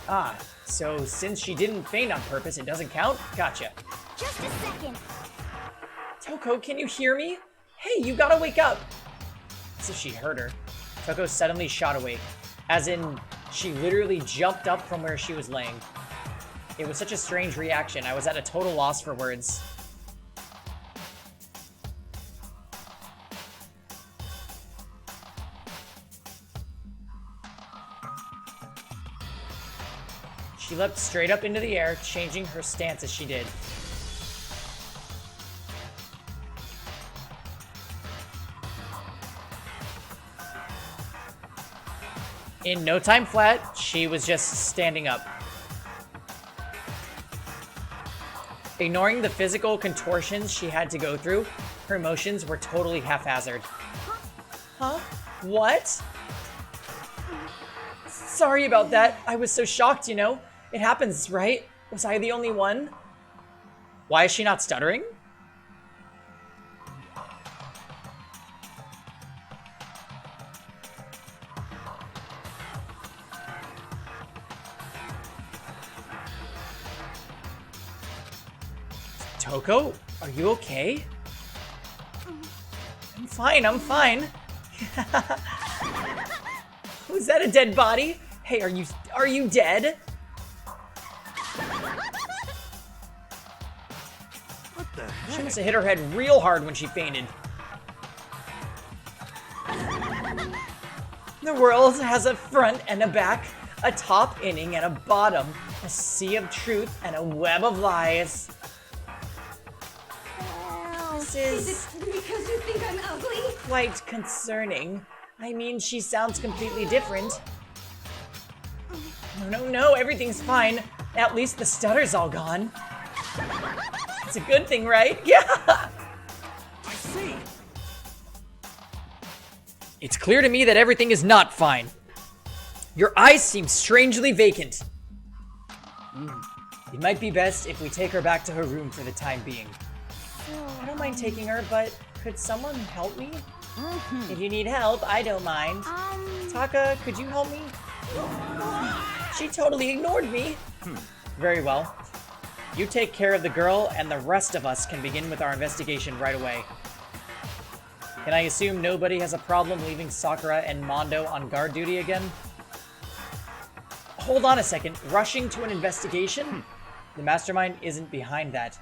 Ah, so since she didn't faint on purpose, it doesn't count? Gotcha. Just a second. Toko, can you hear me? Hey, you gotta wake up! As if she heard her. Toko suddenly shot awake. As in, she literally jumped up from where she was laying. It was such a strange reaction. I was at a total loss for words. She leapt straight up into the air, changing her stance as she did. In no time flat, she was just standing up. Ignoring the physical contortions she had to go through, her emotions were totally haphazard. Huh? What? Sorry about that. I was so shocked, you know? It happens, right? Was I the only one? Why is she not stuttering? Toko, are you okay? I'm fine, I'm fine. Was that a dead body? Hey, are you dead? What the heck? She must have hit her head real hard when she fainted. The world has a front and a back, a top inning and a bottom, a sea of truth and a web of lies. Is it because you think I'm ugly? Quite concerning. I mean, she sounds completely different. No, everything's fine. At least the stutter's all gone. It's a good thing, right? Yeah! I see! It's clear to me that everything is not fine. Your eyes seem strangely vacant. It might be best if we take her back to her room for the time being. I don't mind taking her, but could someone help me? If you need help, I don't mind. Taka, could you help me? She totally ignored me. Very well. You take care of the girl, and the rest of us can begin with our investigation right away. Can I assume nobody has a problem leaving Sakura and Mondo on guard duty again? Hold on a second. Rushing to an investigation? The mastermind isn't behind that.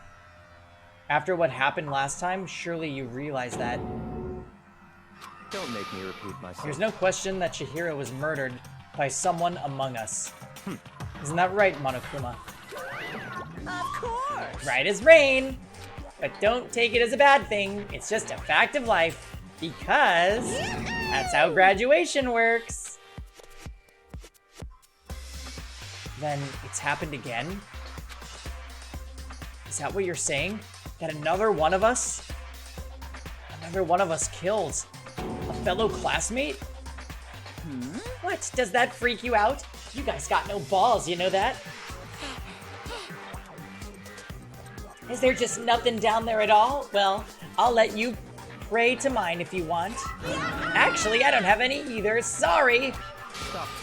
After what happened last time, surely you realize that. Don't make me repeat myself. There's no question that Chihiro was murdered by someone among us. Isn't that right, Monokuma? Of course! Right as rain! But don't take it as a bad thing. It's just a fact of life. Because that's how graduation works. Then it's happened again? Is that what you're saying? That another one of us killed a fellow classmate? What? Does that freak you out? You guys got no balls, you know that? Is there just nothing down there at all? Well, I'll let you pray to mine if you want. Actually, I don't have any either. Sorry.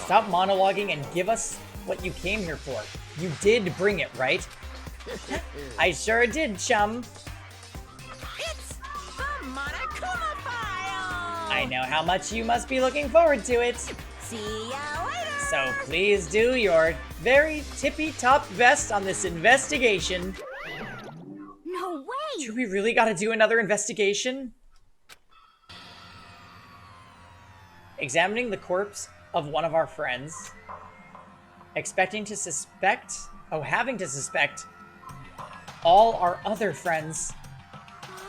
Stop monologuing and give us what you came here for. You did bring it, right? I sure did, chum. It's the Monokuma file! I know how much you must be looking forward to it. See ya later! So please do your very tippy-top best on this investigation. No way! Do we really gotta do another investigation? Examining the corpse of one of our friends. Having to suspect all our other friends.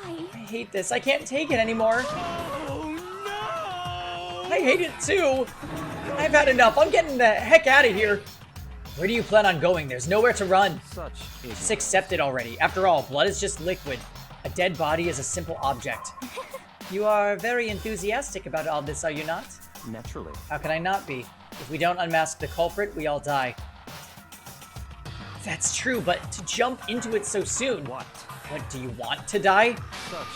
Why? I hate this. I can't take it anymore. Oh no! I hate it too. I've had enough. I'm getting the heck out of here. Where do you plan on going? There's nowhere to run. Such ignorance. Just accept it already. After all, blood is just liquid. A dead body is a simple object. You are very enthusiastic about all this, are you not? Naturally. How can I not be? If we don't unmask the culprit, we all die. That's true, but to jump into it so soon. What? What, do you want to die?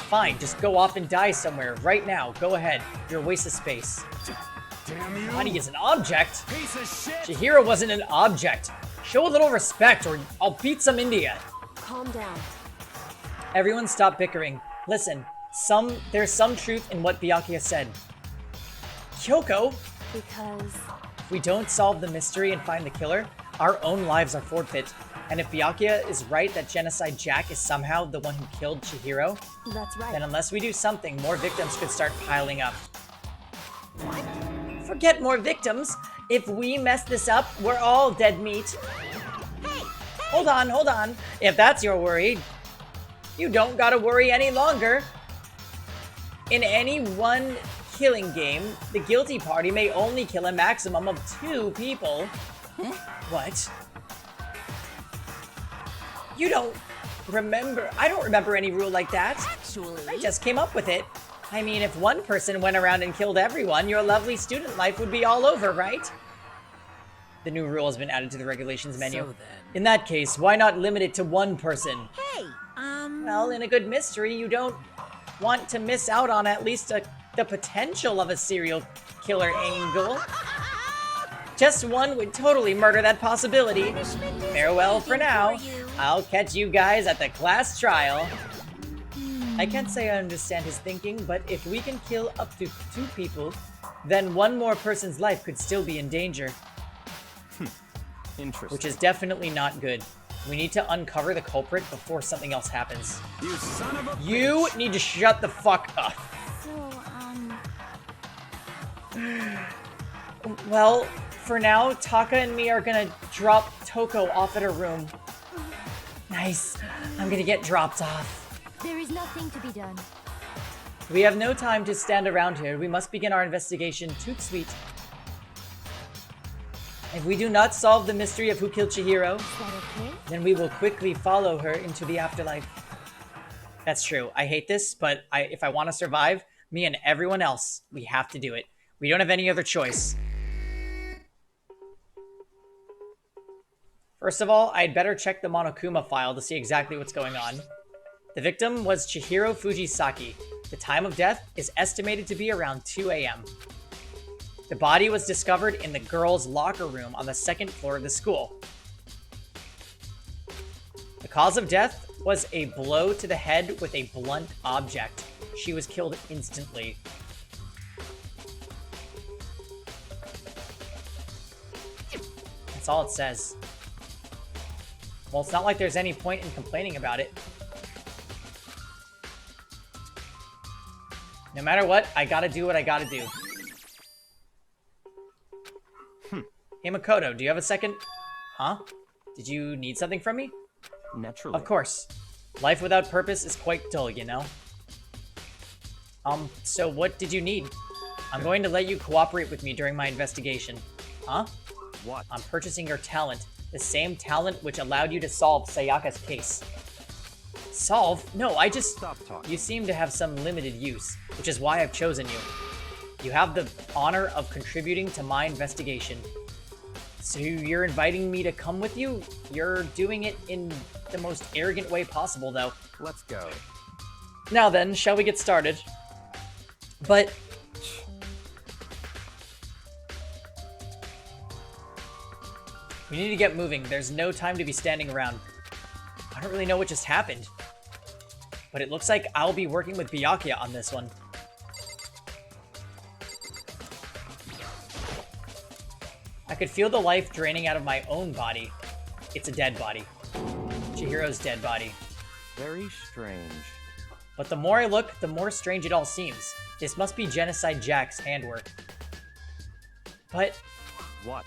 Fine, just go off and die somewhere, right now. Go ahead. You're a waste of space. Damn you! Body is an object? Piece of shit! Chihiro wasn't an object. Show a little respect or I'll beat some India. Calm down. Everyone stop bickering. Listen, there's some truth in what Byakuya said. Kyoko, Because... if we don't solve the mystery and find the killer, our own lives are forfeit. And if Byakuya is right that Genocide Jack is somehow the one who killed Chihiro, That's right. then unless we do something, more victims could start piling up. What? Forget more victims. If we mess this up, we're all dead meat. Hey! Hold on. If that's your worry, you don't gotta worry any longer. In any one killing game, the guilty party may only kill a maximum of 2 people. What? You don't remember? I don't remember any rule like that. Actually... I just came up with it. I mean, if one person went around and killed everyone, your lovely student life would be all over, right? The new rule has been added to the regulations menu. So then. In that case, why not limit it to 1 person? Hey, Well, in a good mystery, you don't want to miss out on at least the potential of a serial killer angle. Just one would totally murder that possibility. Farewell for now. I'll catch you guys at the class trial. I can't say I understand his thinking, but if we can kill up to 2 people, then 1 more person's life could still be in danger. Interesting. Which is definitely not good. We need to uncover the culprit before something else happens. You son of a You bitch. need to shut the fuck up. So, Well, for now, Taka and me are gonna drop Toko off at her room. Nice. I'm gonna get dropped off. there is nothing to be done. We have no time to stand around here. We must begin our investigation toot sweet. If we do not solve the mystery of who killed Chihiro, then we will quickly follow her into the afterlife. That's true. I hate this, but if I want to survive, me and everyone else, we have to do it. We don't have any other choice. First of all, I'd better check the Monokuma file to see exactly what's going on. The victim was Chihiro Fujisaki. The time of death is estimated to be around 2 a.m. The body was discovered in the girls' locker room on the second floor of the school. The cause of death was a blow to the head with a blunt object. She was killed instantly. That's all it says. Well, it's not like there's any point in complaining about it. No matter what, I gotta do what I gotta do. Hey, Makoto, do you have a second? Huh? Did you need something from me? Naturally. Of course. Life without purpose is quite dull, you know? So what did you need? I'm going to let you cooperate with me during my investigation. Huh? What? I'm purchasing your talent. The same talent which allowed you to solve Sayaka's case. Solve? No, I just... Stop talking. You seem to have some limited use, which is why I've chosen you. You have the honor of contributing to my investigation. So you're inviting me to come with you? You're doing it in the most arrogant way possible, though. Let's go. Now then, shall we get started? But... we need to get moving. There's no time to be standing around. I don't really know what just happened. But it looks like I'll be working with Byakuya on this one. I could feel the life draining out of my own body. It's a dead body. Chihiro's dead body. Very strange. But the more I look, the more strange it all seems. This must be Genocide Jack's handwork. But... what?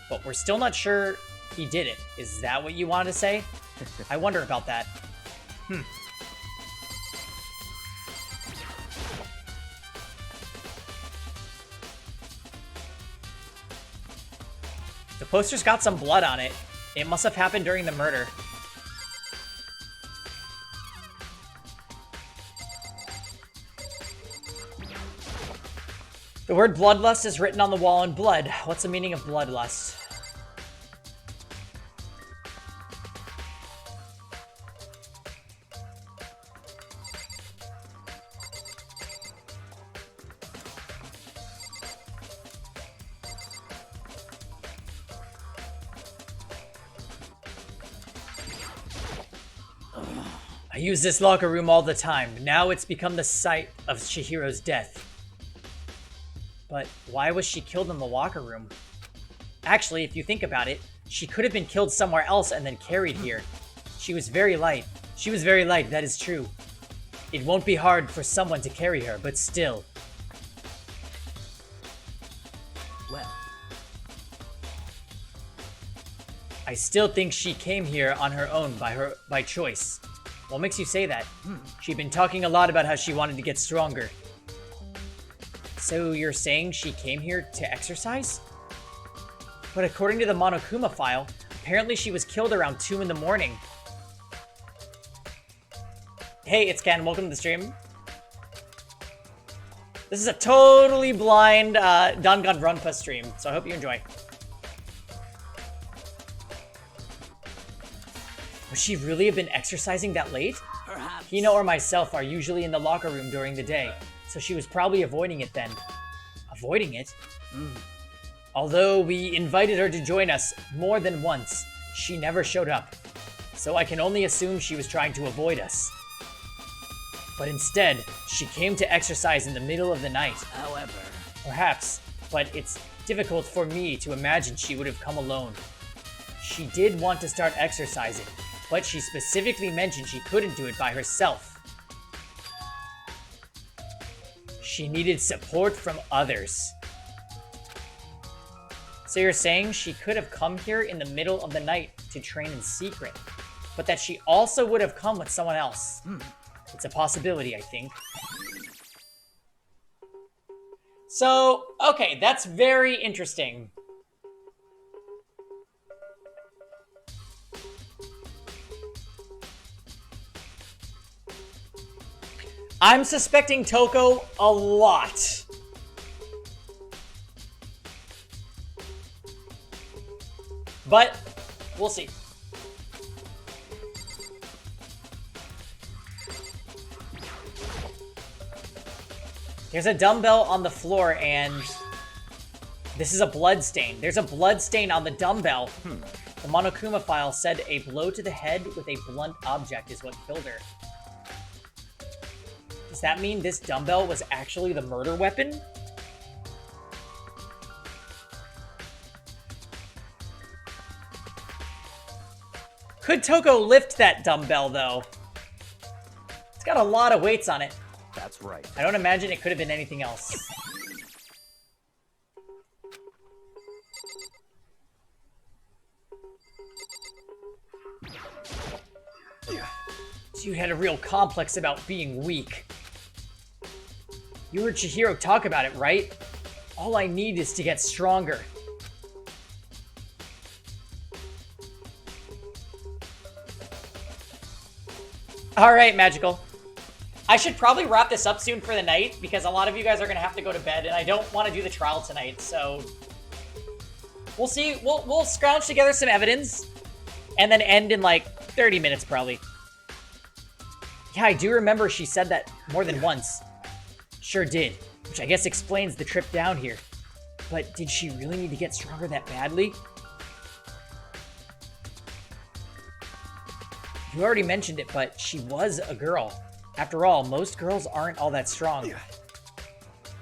But we're still not sure he did it. Is that what you wanted to say? I wonder about that. The poster's got some blood on it. It must have happened during the murder. The word bloodlust is written on the wall in blood. What's the meaning of bloodlust? I use this locker room all the time. Now it's become the site of Chihiro's death. But why was she killed in the locker room? Actually, if you think about it, she could have been killed somewhere else and then carried here. She was very light. She was very light, that is true. It won't be hard for someone to carry her, but still. Well, I still think she came here on her own by choice. What makes you say that? She'd been talking a lot about how she wanted to get stronger. So you're saying she came here to exercise? But according to the Monokuma file, apparently she was killed around 2 in the morning. Hey, it's Ken. Welcome to the stream. This is a totally blind Danganronpa stream, so I hope you enjoy. Would she really have been exercising that late? perhaps. Hina or myself are usually in the locker room during the day, so she was probably avoiding it then. Avoiding it? Although we invited her to join us more than once, she never showed up. So I can only assume she was trying to avoid us. But instead, she came to exercise in the middle of the night. However, Perhaps, but it's difficult for me to imagine she would have come alone. She did want to start exercising, but she specifically mentioned she couldn't do it by herself. She needed support from others. So you're saying she could have come here in the middle of the night to train in secret, but that she also would have come with someone else. It's a possibility, I think. So, okay, that's very interesting. I'm suspecting Toko a lot. But, we'll see. There's a dumbbell on the floor, and this is a blood stain. There's a blood stain on the dumbbell. The Monokuma file said a blow to the head with a blunt object is what killed her. Does that mean this dumbbell was actually the murder weapon? Could Toko lift that dumbbell, though? It's got a lot of weights on it. That's right. I don't imagine it could have been anything else. You had a real complex about being weak. You heard Chihiro talk about it, right? All I need is to get stronger. Alright, Magical. I should probably wrap this up soon for the night, because a lot of you guys are going to have to go to bed, and I don't want to do the trial tonight, so... We'll see. We'll scrounge together some evidence, and then end in, like, 30 minutes, probably. Yeah, I do remember she said that more than once. Sure did, which I guess explains the trip down here. But did she really need to get stronger that badly? You already mentioned it, but she was a girl. After all, most girls aren't all that strong.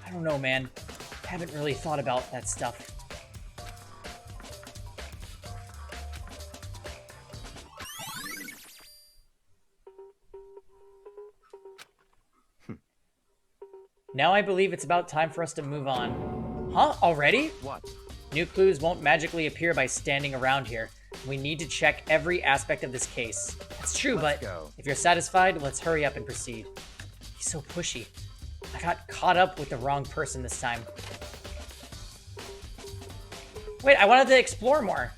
I don't know, man. Haven't really thought about that stuff. Now I believe it's about time for us to move on. Huh? Already? What? New clues won't magically appear by standing around here. We need to check every aspect of this case. That's true, but if you're satisfied, let's hurry up and proceed. He's so pushy. I got caught up with the wrong person this time. Wait, I wanted to explore more.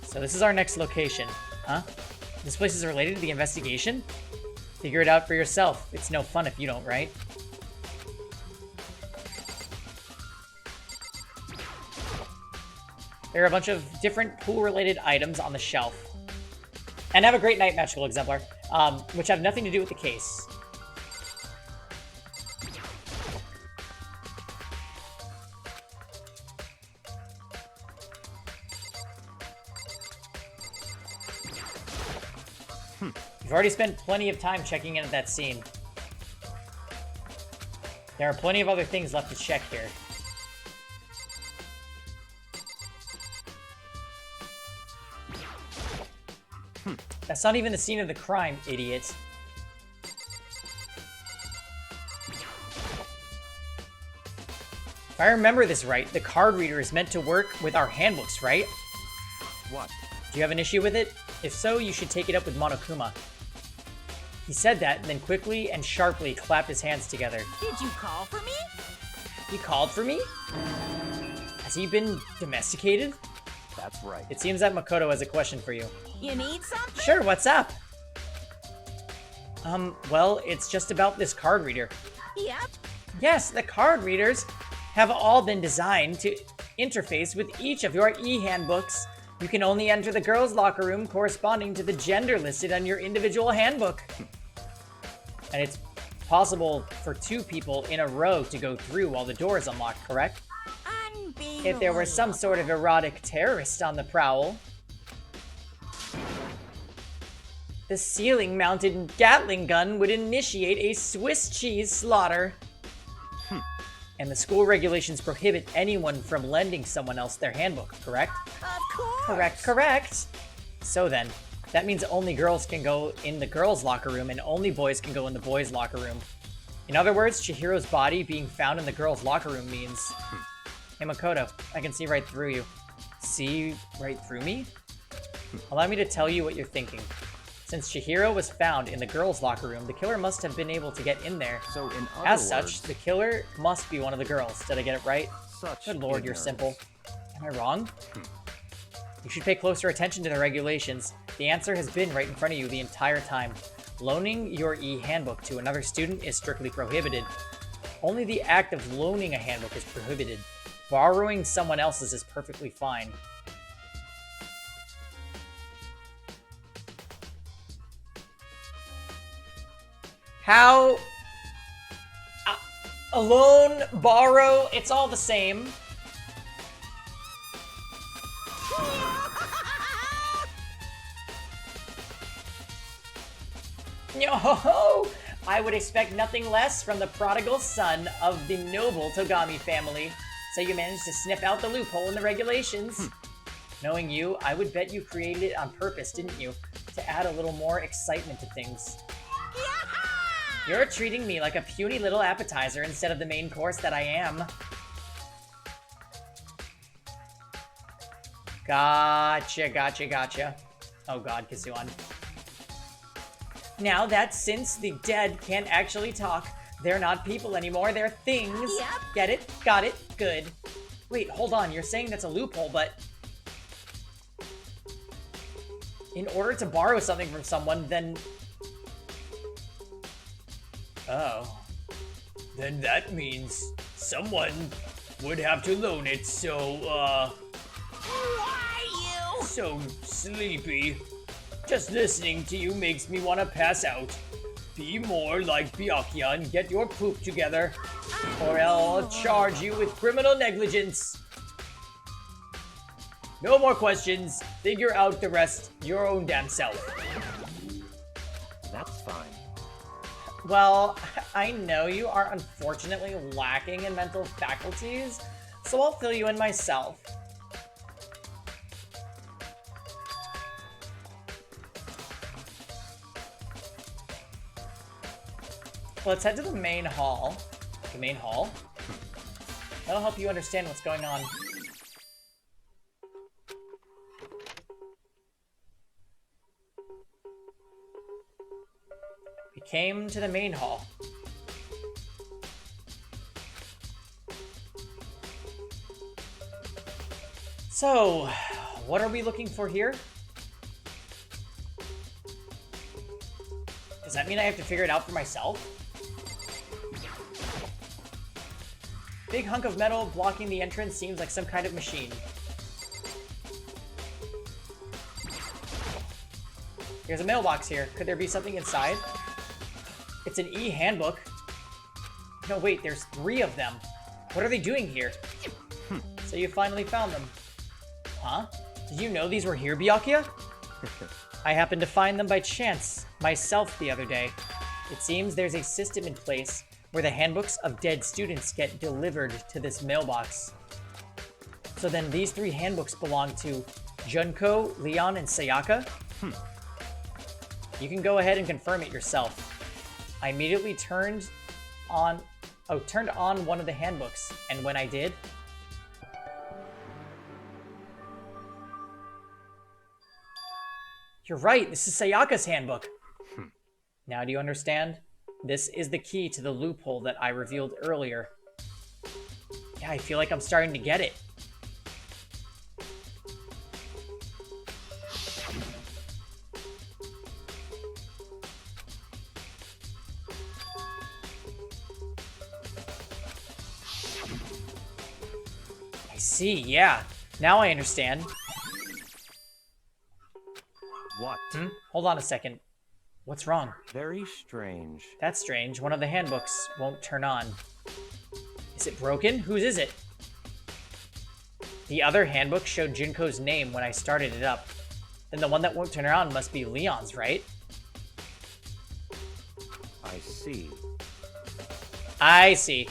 So this is our next location. Huh? This place is related to the investigation? Figure it out for yourself. It's no fun if you don't, right? There are a bunch of different pool-related items on the shelf. And have a great night, Magical Exemplar, which have nothing to do with the case. You've already spent plenty of time checking in at that scene. There are plenty of other things left to check here. That's not even the scene of the crime, idiot. If I remember this right, the card reader is meant to work with our handbooks, right? What? Do you have an issue with it? If so, you should take it up with Monokuma. He said that, and then quickly and sharply clapped his hands together. Did you call for me? He called for me? Has he been domesticated? That's right. It seems that Makoto has a question for you. You need something? Sure, what's up? Well, it's just about this card reader. Yep. Yes, the card readers have all been designed to interface with each of your e-handbooks. You can only enter the girls' locker room corresponding to the gender listed on your individual handbook. And it's possible for 2 people in a row to go through while the door is unlocked, correct? If there were some sort of erotic terrorist on the prowl. The ceiling-mounted Gatling gun would initiate a Swiss cheese slaughter. And the school regulations prohibit anyone from lending someone else their handbook, correct? Of course. Correct, correct. So then, that means only girls can go in the girls' locker room and only boys can go in the boys' locker room. In other words, Chihiro's body being found in the girls' locker room means... Hey Makoto, I can see right through you. See right through me? Allow me to tell you what you're thinking. Since Chihiro was found in the girls' locker room, the killer must have been able to get in there. So in other As words, such, the killer must be one of the girls. Did I get it right? such Good lord, you're ignorance. simple. Am I wrong? You should pay closer attention to the regulations. The answer has been right in front of you the entire time. Loaning your e-handbook to another student is strictly prohibited. Only the act of loaning a handbook is prohibited. Borrowing someone else's is perfectly fine. How? Loan, borrow, it's all the same. Yo, I would expect nothing less from the prodigal son of the noble Togami family. So you managed to sniff out the loophole in the regulations. Knowing you, I would bet you created it on purpose, didn't you? To add a little more excitement to things. You're treating me like a puny little appetizer instead of the main course that I am. Gotcha, gotcha, gotcha. Oh god, Kazuan. Now that since the dead can't actually talk, they're not people anymore, they're things. Yep. Get it? Got it? Good. Wait, hold on, you're saying that's a loophole, but... in order to borrow something from someone, then... oh. Then that means someone would have to loan it, so, Why you? so sleepy. Just listening to you makes me want to pass out. Be more like Byakuya and get your poop together, or I'll charge you with criminal negligence. No more questions. Figure out the rest your own damn self. That's fine. Well, I know you are unfortunately lacking in mental faculties, so I'll fill you in myself. Let's head to the main hall. The main hall? That'll help you understand what's going on. We came to the main hall. So, what are we looking for here? Does that mean I have to figure it out for myself? Big hunk of metal blocking the entrance seems like some kind of machine. There's a mailbox here. Could there be something inside? It's an e-handbook. No, wait, there's 3 of them. What are they doing here? So you finally found them. Huh? Did you know these were here, Byakuya? I happened to find them by chance, myself, the other day. It seems there's a system in place where the handbooks of dead students get delivered to this mailbox. So then these 3 handbooks belong to Junko, Leon, and Sayaka? You can go ahead and confirm it yourself. I immediately turned on one of the handbooks, and when I did... You're right, this is Sayaka's handbook. Now do you understand? This is the key to the loophole that I revealed earlier. Yeah, I feel like I'm starting to get it. I see, yeah. Now I understand. What? Hold on a second. What's wrong? Very strange. That's strange. One of the handbooks won't turn on. Is it broken? Whose is it? The other handbook showed Junko's name when I started it up. Then the one that won't turn on must be Leon's, right? I see. I see.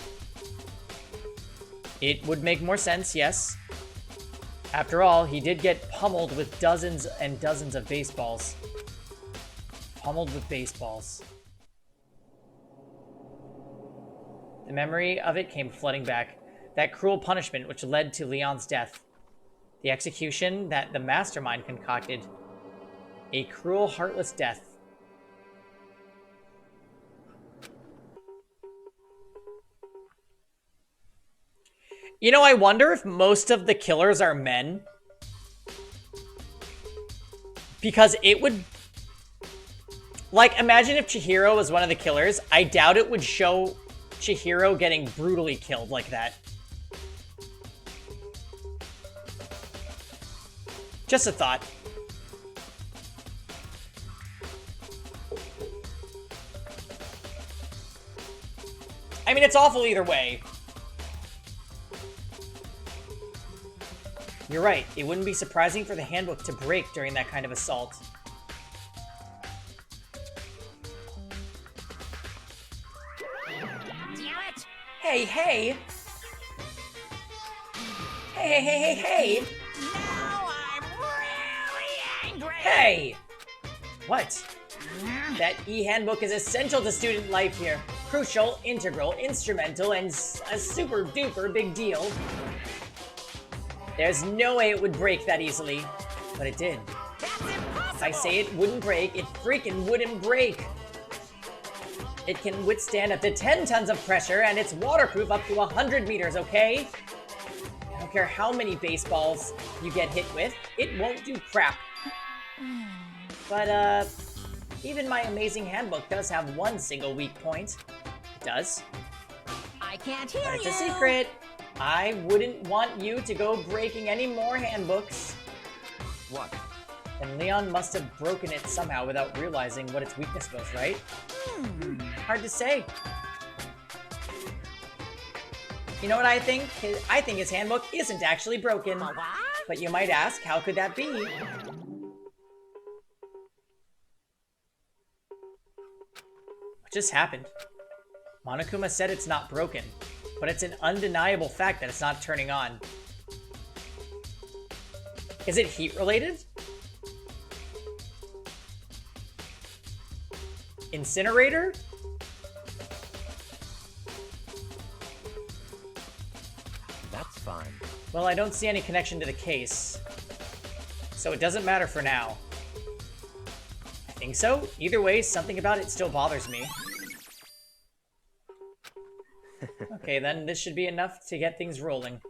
It would make more sense, yes. After all, he did get pummeled with dozens and dozens of baseballs. Pummeled with baseballs. The memory of it came flooding back. That cruel punishment which led to Leon's death. The execution that the mastermind concocted. A cruel, heartless death. You know, I wonder if most of the killers are men. Because it would... Like, imagine if Chihiro was one of the killers. I doubt it would show Chihiro getting brutally killed like that. Just a thought. I mean, it's awful either way. You're right. It wouldn't be surprising for the handbook to break during that kind of assault. Damn it! Hey, hey! Hey, hey, hey, hey, hey! Now I'm really angry! Hey! What? That e-handbook is essential to student life here. Crucial, integral, instrumental, and a super duper big deal. There's no way it would break that easily. But it did. That's impossible! If I say it wouldn't break, it freaking wouldn't break. It can withstand up to 10 tons of pressure, and it's waterproof up to 100 meters, okay? I don't care how many baseballs you get hit with, it won't do crap. But, even my amazing handbook does have one single weak point. It does. I can't hear But it's you! a secret. I wouldn't want you to go breaking any more handbooks. What? And Leon must have broken it somehow without realizing what its weakness was, right? Hard to say. You know what I think? I think his handbook isn't actually broken. What? But you might ask, how could that be? What just happened? Monokuma said it's not broken, but it's an undeniable fact that it's not turning on. Is it heat related? Incinerator? That's fine. Well, I don't see any connection to the case, so it doesn't matter for now. I think so. Either way, something about it still bothers me. Okay, then this should be enough to get things rolling.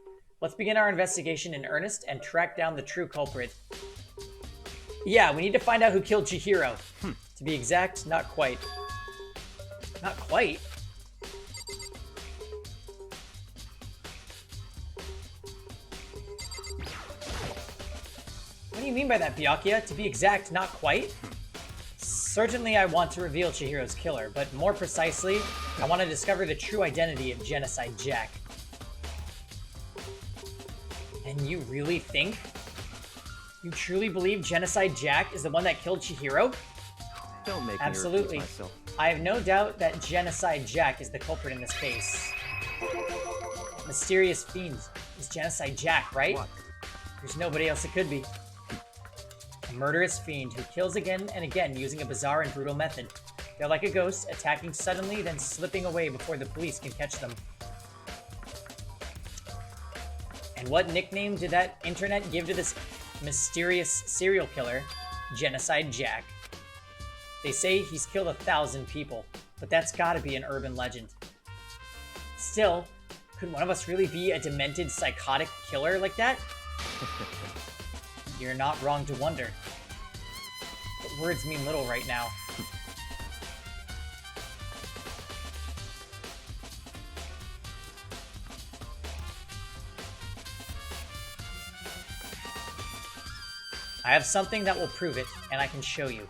Let's begin our investigation in earnest and track down the true culprit. Yeah, we need to find out who killed Chihiro. To be exact, not quite. Not quite? What do you mean by that, Byakuya? To be exact, not quite? Certainly I want to reveal Chihiro's killer, but more precisely, I want to discover the true identity of Genocide Jack. And you really think? You truly believe Genocide Jack is the one that killed Chihiro? Don't make Absolutely. me repeat myself. I have no doubt that Genocide Jack is the culprit in this case. Mysterious fiend is Genocide Jack, right? What? There's nobody else it could be. A murderous fiend who kills again and again using a bizarre and brutal method. They're like a ghost, attacking suddenly, then slipping away before the police can catch them. And what nickname did that internet give to this mysterious serial killer? Genocide Jack. They say he's killed 1,000 people, but that's gotta be an urban legend. Still, could one of us really be a demented, psychotic killer like that? You're not wrong to wonder. But words mean little right now. I have something that will prove it, and I can show you.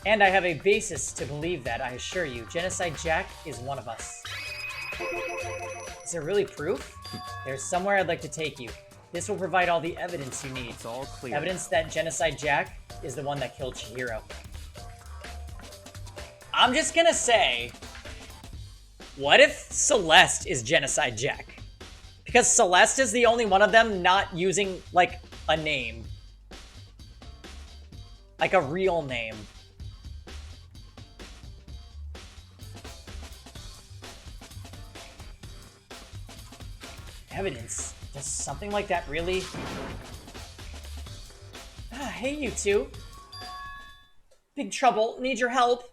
And I have a basis to believe that, I assure you. Genocide Jack is one of us. Is there really proof? There's somewhere I'd like to take you. This will provide all the evidence you need. It's all clear. Evidence that Genocide Jack is the one that killed Chihiro. I'm just gonna say, what if Celeste is Genocide Jack? Because Celeste is the only one of them not using, like, a name. Like a real name. Evidence? Does something like that really... Hey, you two. Big trouble. Need your help.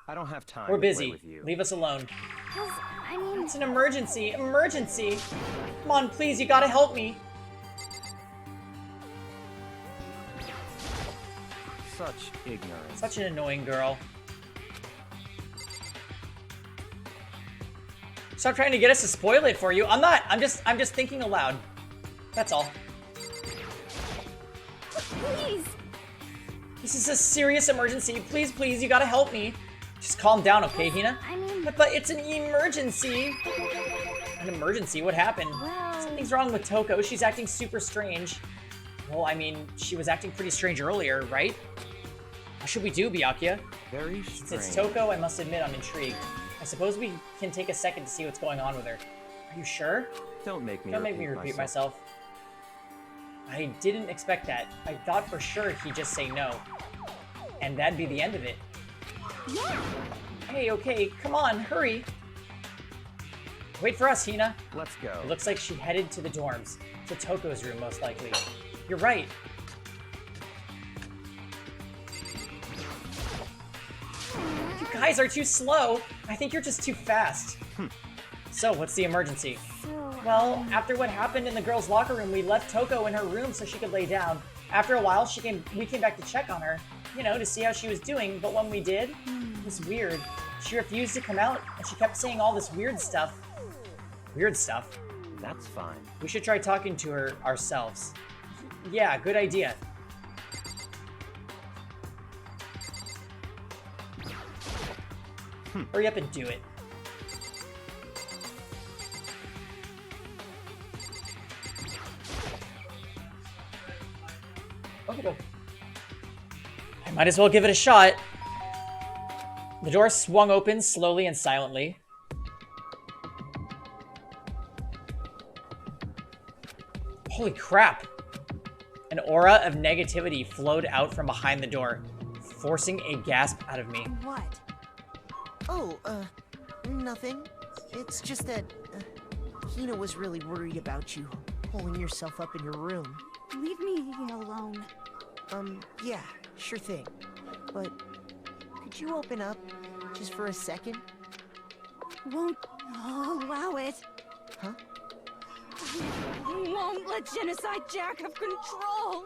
I don't have time We're to play busy. with you. Leave us alone. I mean... It's an emergency. Emergency. Come on, please. You gotta help me. Such ignorance. Such an annoying girl. Stop trying to get us to spoil it for you. I'm not. I'm just thinking aloud. That's all. Please! This is a serious emergency. Please, please, you gotta help me. Just calm down, okay, Hina? I mean... But it's an emergency. An emergency? What happened? Well... Something's wrong with Toko. She's acting super strange. Well, I mean, she was acting pretty strange earlier, right? What should we do, Byakuya? Very strange. Since it's Toko, I must admit I'm intrigued. I suppose we can take a second to see what's going on with her. Are you sure? Don't make me repeat myself. I didn't expect that. I thought for sure he'd just say no. And that'd be the end of it. Yeah! Hey, okay, come on, hurry. Wait for us, Hina. Let's go. It looks like she headed to the dorms. To Toko's room, most likely. You're right. You guys are too slow. I think you're just too fast. So, what's the emergency? Well, after what happened in the girls' locker room, we left Toko in her room so she could lay down. After a while, we came back to check on her, you know, to see how she was doing, but when we did, it was weird. She refused to come out, and she kept saying all this weird stuff. Weird stuff? That's fine. We should try talking to her ourselves. Yeah, good idea. Hurry up and do it. Okay. I might as well give it a shot. The door swung open slowly and silently. Holy crap! An aura of negativity flowed out from behind the door, forcing a gasp out of me. What? Oh, nothing. It's just that, Hina was really worried about you, holding yourself up in your room. Leave me alone. Yeah, sure thing. But, could you open up, just for a second? Won't allow it. Huh? Won't let Genocide Jack have control.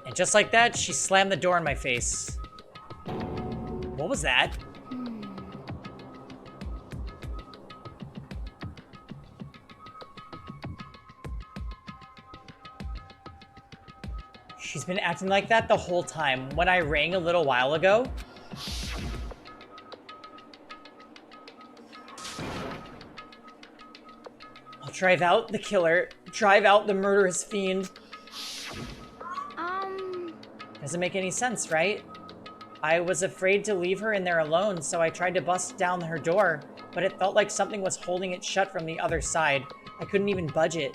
And just like that, she slammed the door in my face. What was that? She's been acting like that the whole time. When I rang a little while ago, I'll drive out the killer, drive out the murderous fiend. Doesn't make any sense, right? I was afraid to leave her in there alone, so I tried to bust down her door, but it felt like something was holding it shut from the other side. I couldn't even budge it.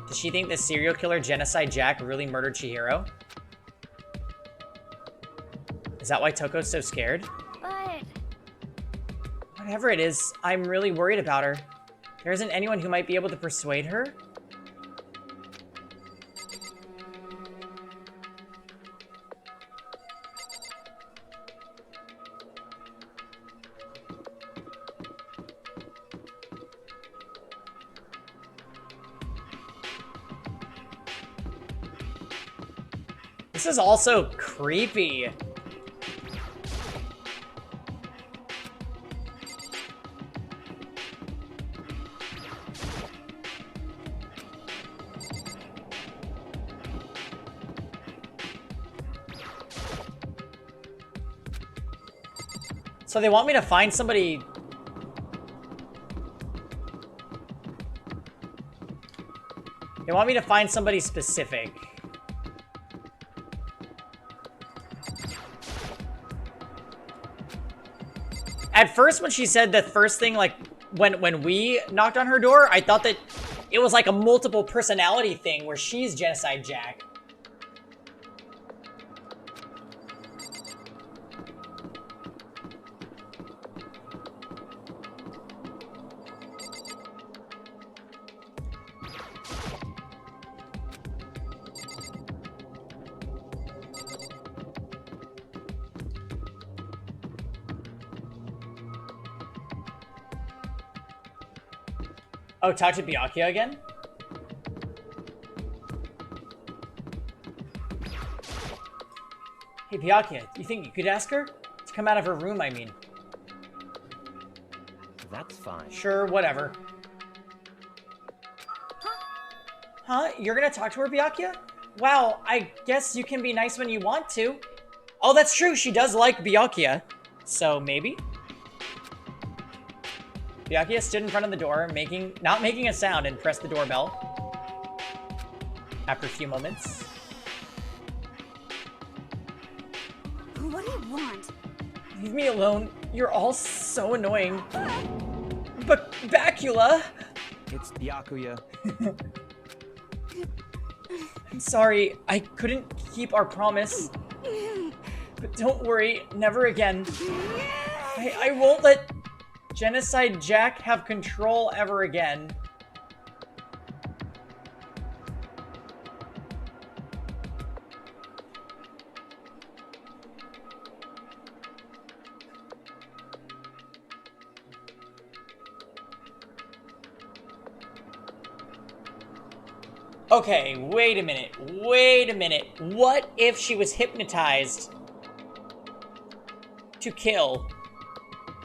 Does she think the serial killer Genocide Jack really murdered Chihiro? Is that why Toko's so scared? But... Whatever it is, I'm really worried about her. There isn't anyone who might be able to persuade her? This is also creepy. So they want me to find somebody... They want me to find somebody specific. At first, when she said the first thing, like, when we knocked on her door, I thought that it was like a multiple personality thing where she's Genocide Jack. Oh, talk to Byakuya again? Hey, Byakuya, you think you could ask her? To come out of her room, I mean. That's fine. Sure, whatever. Huh? You're gonna talk to her, Byakuya? Wow, I guess you can be nice when you want to. Oh, that's true, she does like Byakuya. So, maybe? Byakuya stood in front of the door, not making a sound, and pressed the doorbell. After a few moments. What do you want? Leave me alone. You're all so annoying. But Bacula! It's Byakuya. I'm sorry, I couldn't keep our promise. But don't worry, never again. I won't let Genocide Jack have control ever again. Okay, wait a minute. Wait a minute. What if she was hypnotized to kill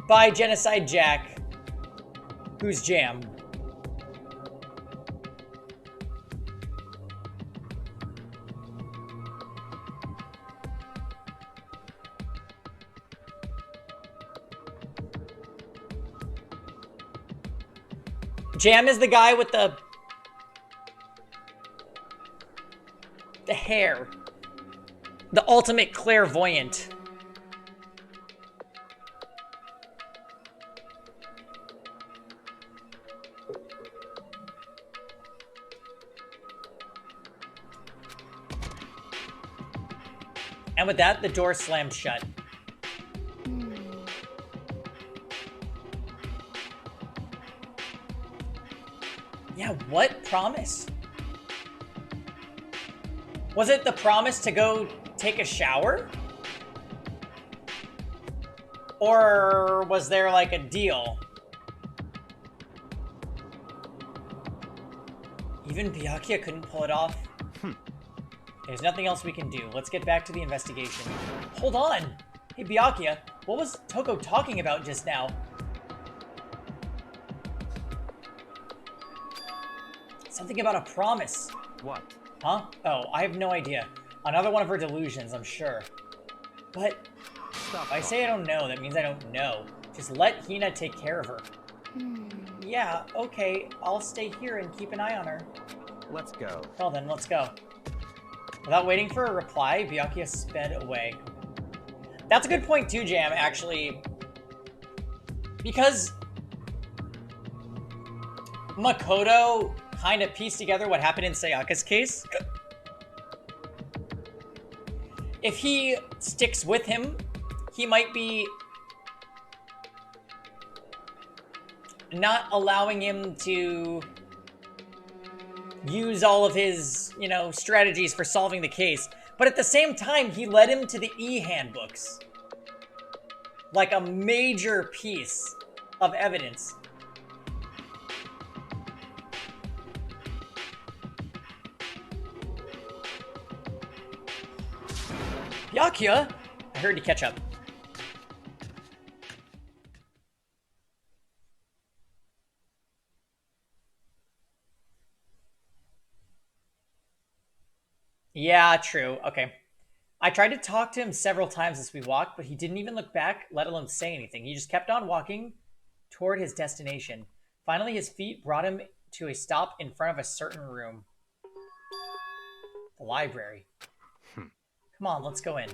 by Genocide Jack, who's Jam? Jam is the guy with the hair. The ultimate clairvoyant. And with that, the door slammed shut. Yeah, what promise? Was it the promise to go take a shower? Or was there like a deal? Even Byakuya couldn't pull it off. There's nothing else we can do. Let's get back to the investigation. Hold on! Hey Byakuya, what was Toko talking about just now? Something about a promise. What? Huh? Oh, I have no idea. Another one of her delusions, I'm sure. But if I say I don't know, that means I don't know. Just let Hina take care of her. Yeah, okay. I'll stay here and keep an eye on her. Let's go. Well then, let's go. Without waiting for a reply, Byakuya sped away. That's a good point too, Jam, actually. Because Makoto kind of pieced together what happened in Sayaka's case. If he sticks with him, he might be not allowing him to use all of his, you know, strategies for solving the case. But at the same time, he led him to the e-handbooks. Like a major piece of evidence. Byakuya! I heard to catch up. Yeah, true. Okay. I tried to talk to him several times as we walked, but he didn't even look back, let alone say anything. He just kept on walking toward his destination. Finally, his feet brought him to a stop in front of a certain room. The library. Come on, let's go in.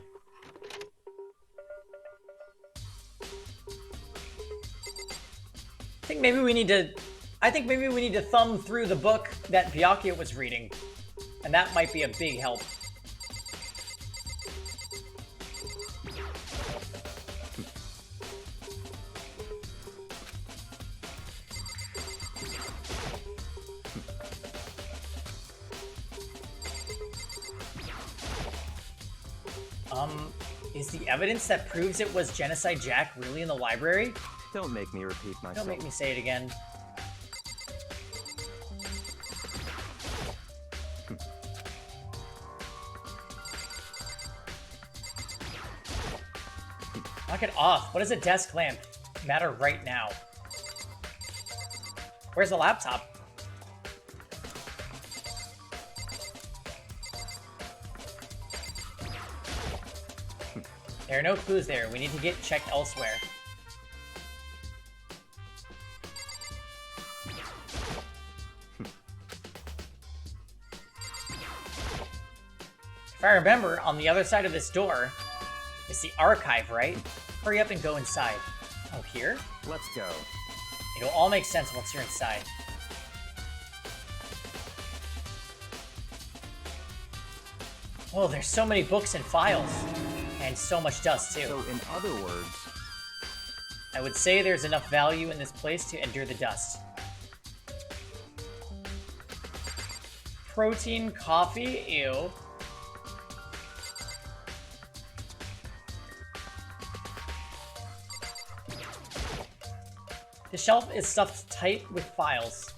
think maybe we need to thumb through the book that Byakuya was reading. And that might be a big help. Is the evidence that proves it was Genocide Jack really in the library? Don't make me repeat myself. Don't make me say it again. Knock it off. What does a desk lamp matter right now? Where's the laptop? There are no clues there. We need to get checked elsewhere. If I remember, on the other side of this door is the archive, right? Hurry up and go inside. Oh, here? Let's go. It'll all make sense once you're inside. Oh, there's so many books and files. And so much dust, too. So, in other words... I would say there's enough value in this place to endure the dust. Protein coffee? Ew. The shelf is stuffed tight with files.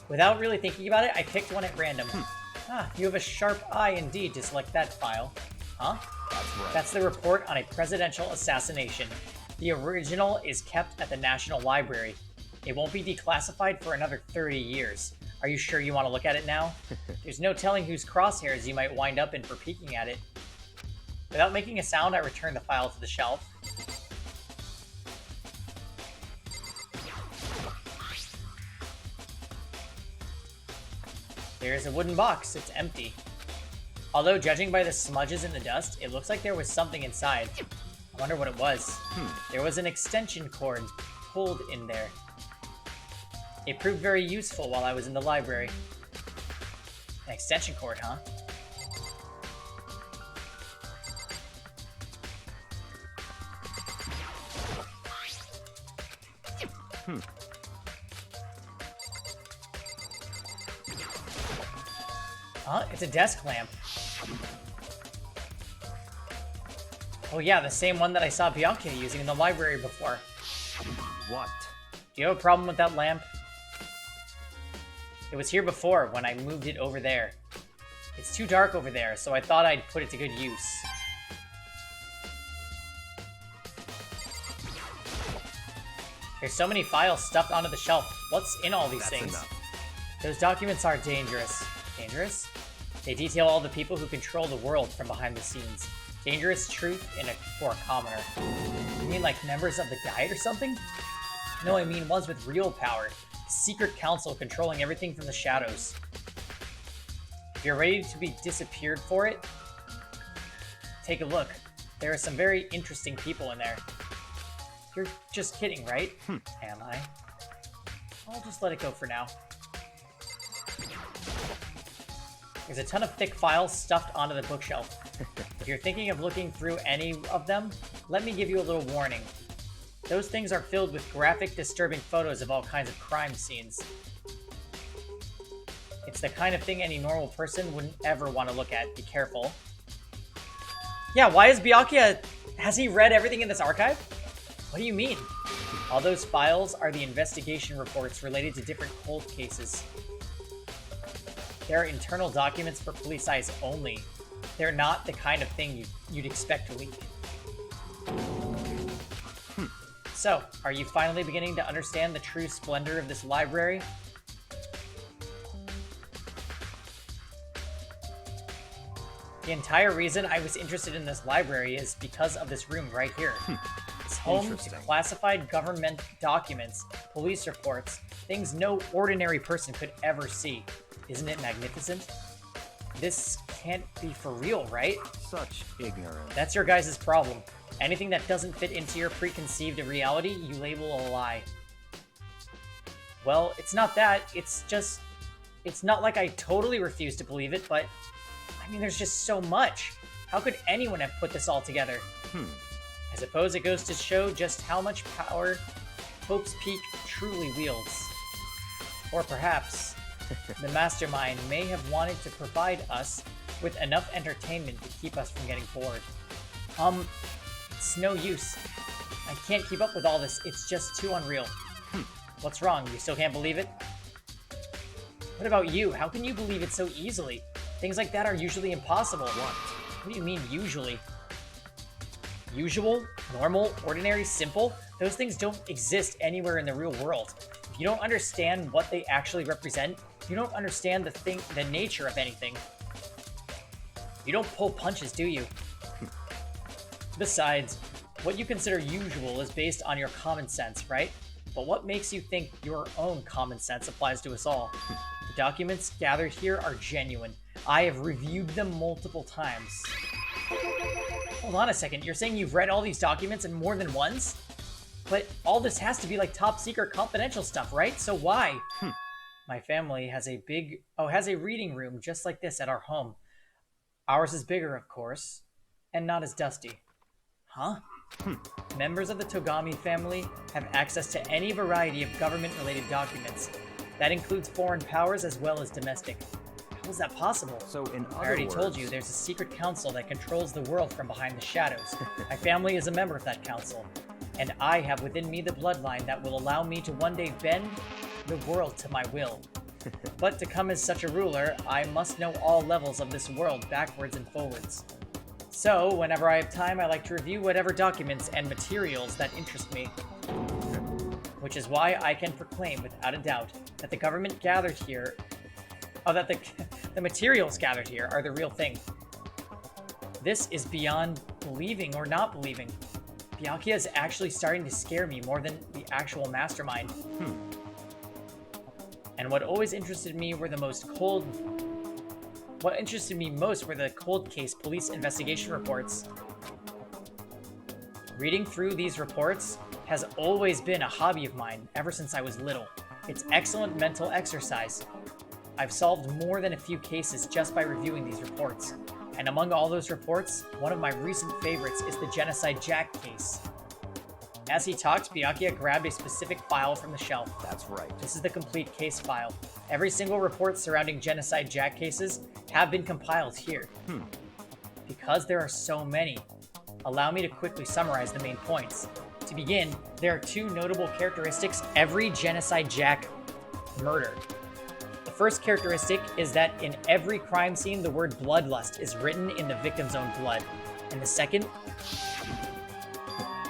Without really thinking about it, I picked one at random. Ah, you have a sharp eye indeed to select that file. Huh? That's right. That's the report on a presidential assassination. The original is kept at the National Library. It won't be declassified for another 30 years. Are you sure you want to look at it now? There's no telling whose crosshairs you might wind up in for peeking at it. Without making a sound, I return the file to the shelf. There's a wooden box. It's empty. Although, judging by the smudges in the dust, it looks like there was something inside. I wonder what it was. There was an extension cord pulled in there. It proved very useful while I was in the library. An extension cord, huh? Huh? It's a desk lamp. Oh yeah, the same one that I saw Byakuya using in the library before. What? Do you have a problem with that lamp? It was here before when I moved it over there. It's too dark over there, so I thought I'd put it to good use. There's so many files stuffed onto the shelf. What's in all these things? Enough. Those documents are dangerous. Dangerous? They detail all the people who control the world from behind the scenes. Dangerous truth for a commoner. You mean like members of the Diet or something? No, I mean ones with real power. Secret council controlling everything from the shadows. If you're ready to be disappeared for it, take a look. There are some very interesting people in there. You're just kidding, right? Am I? I'll just let it go for now. There's a ton of thick files stuffed onto the bookshelf. If you're thinking of looking through any of them, let me give you a little warning. Those things are filled with graphic, disturbing photos of all kinds of crime scenes. It's the kind of thing any normal person wouldn't ever want to look at. Be careful. Yeah, why is Byakuya... Has he read everything in this archive? What do you mean? All those files are the investigation reports related to different cold cases. They're internal documents for police eyes only. They're not the kind of thing you'd expect to leak. So, are you finally beginning to understand the true splendor of this library? The entire reason I was interested in this library is because of this room right here. It's home to classified government documents, police reports, things no ordinary person could ever see. Isn't it magnificent? This can't be for real, right? Such ignorance. That's your guys' problem. Anything that doesn't fit into your preconceived reality, you label a lie. Well, it's not that. It's just... It's not like I totally refuse to believe it, but... I mean, there's just so much. How could anyone have put this all together? I suppose it goes to show just how much power Hope's Peak truly wields. Or perhaps, the mastermind may have wanted to provide us with enough entertainment to keep us from getting bored. It's no use. I can't keep up with all this. It's just too unreal. What's wrong? You still can't believe it? What about you? How can you believe it so easily? Things like that are usually impossible. What do you mean, usually? Usual? Normal? Ordinary? Simple? Those things don't exist anywhere in the real world. If you don't understand what they actually represent, you don't understand the nature of anything. You don't pull punches, do you? Besides, what you consider usual is based on your common sense, right? But what makes you think your own common sense applies to us all? The documents gathered here are genuine. I have reviewed them multiple times. Hold on a second, you're saying you've read all these documents and more than once? But all this has to be like top secret confidential stuff, right? So why? My family has a reading room just like this at our home. Ours is bigger, of course, and not as dusty. Huh? Members of the Togami family have access to any variety of government-related documents. That includes foreign powers as well as domestic. How is that possible? So in other I already words... told you, there's a secret council that controls the world from behind the shadows. My family is a member of that council, and I have within me the bloodline that will allow me to one day bend the world to my will. But to come as such a ruler, I must know all levels of this world backwards and forwards. So, whenever I have time, I like to review whatever documents and materials that interest me. Which is why I can proclaim without a doubt that the government gathered here... that the materials gathered here are the real thing. This is beyond believing or not believing. Byakuya is actually starting to scare me more than the actual mastermind. And what interested me most were the cold case police investigation reports. Reading through these reports has always been a hobby of mine ever since I was little. It's excellent mental exercise. I've solved more than a few cases just by reviewing these reports. And among all those reports, one of my recent favorites is the Genocide Jack case. As he talked, Byakuya grabbed a specific file from the shelf. That's right. This is the complete case file. Every single report surrounding Genocide Jack cases have been compiled here. Because there are so many, allow me to quickly summarize the main points. To begin, there are two notable characteristics every Genocide Jack murder. The first characteristic is that in every crime scene, the word bloodlust is written in the victim's own blood. And the second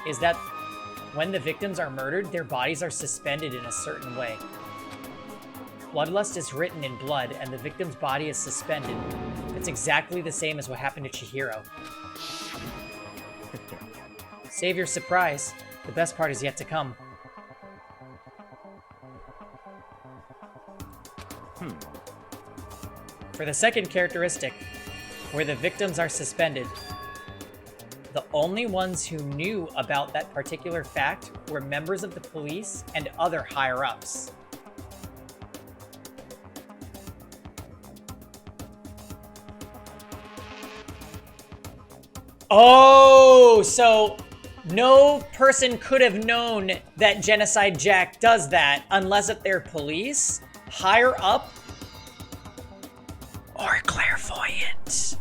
is that when the victims are murdered, their bodies are suspended in a certain way. Bloodlust is written in blood, and the victim's body is suspended. It's exactly the same as what happened to Chihiro. Save your surprise. The best part is yet to come. For the second characteristic, where the victims are suspended, the only ones who knew about that particular fact were members of the police and other higher-ups. Oh, so no person could have known that Genocide Jack does that unless if they're police, higher up, or clairvoyant.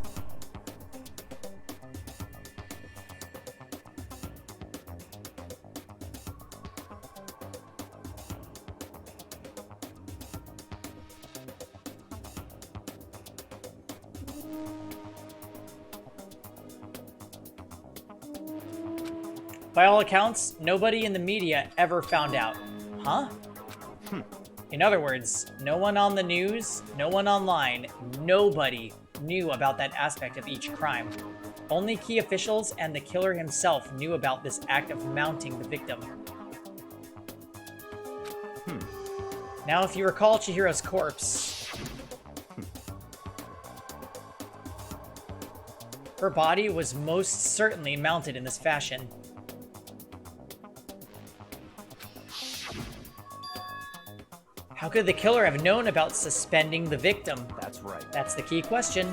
By all accounts, nobody in the media ever found out. Huh? In other words, no one on the news, no one online, nobody knew about that aspect of each crime. Only key officials and the killer himself knew about this act of mounting the victim. Now, if you recall Chihiro's corpse, her body was most certainly mounted in this fashion. How could the killer have known about suspending the victim? That's right. That's the key question.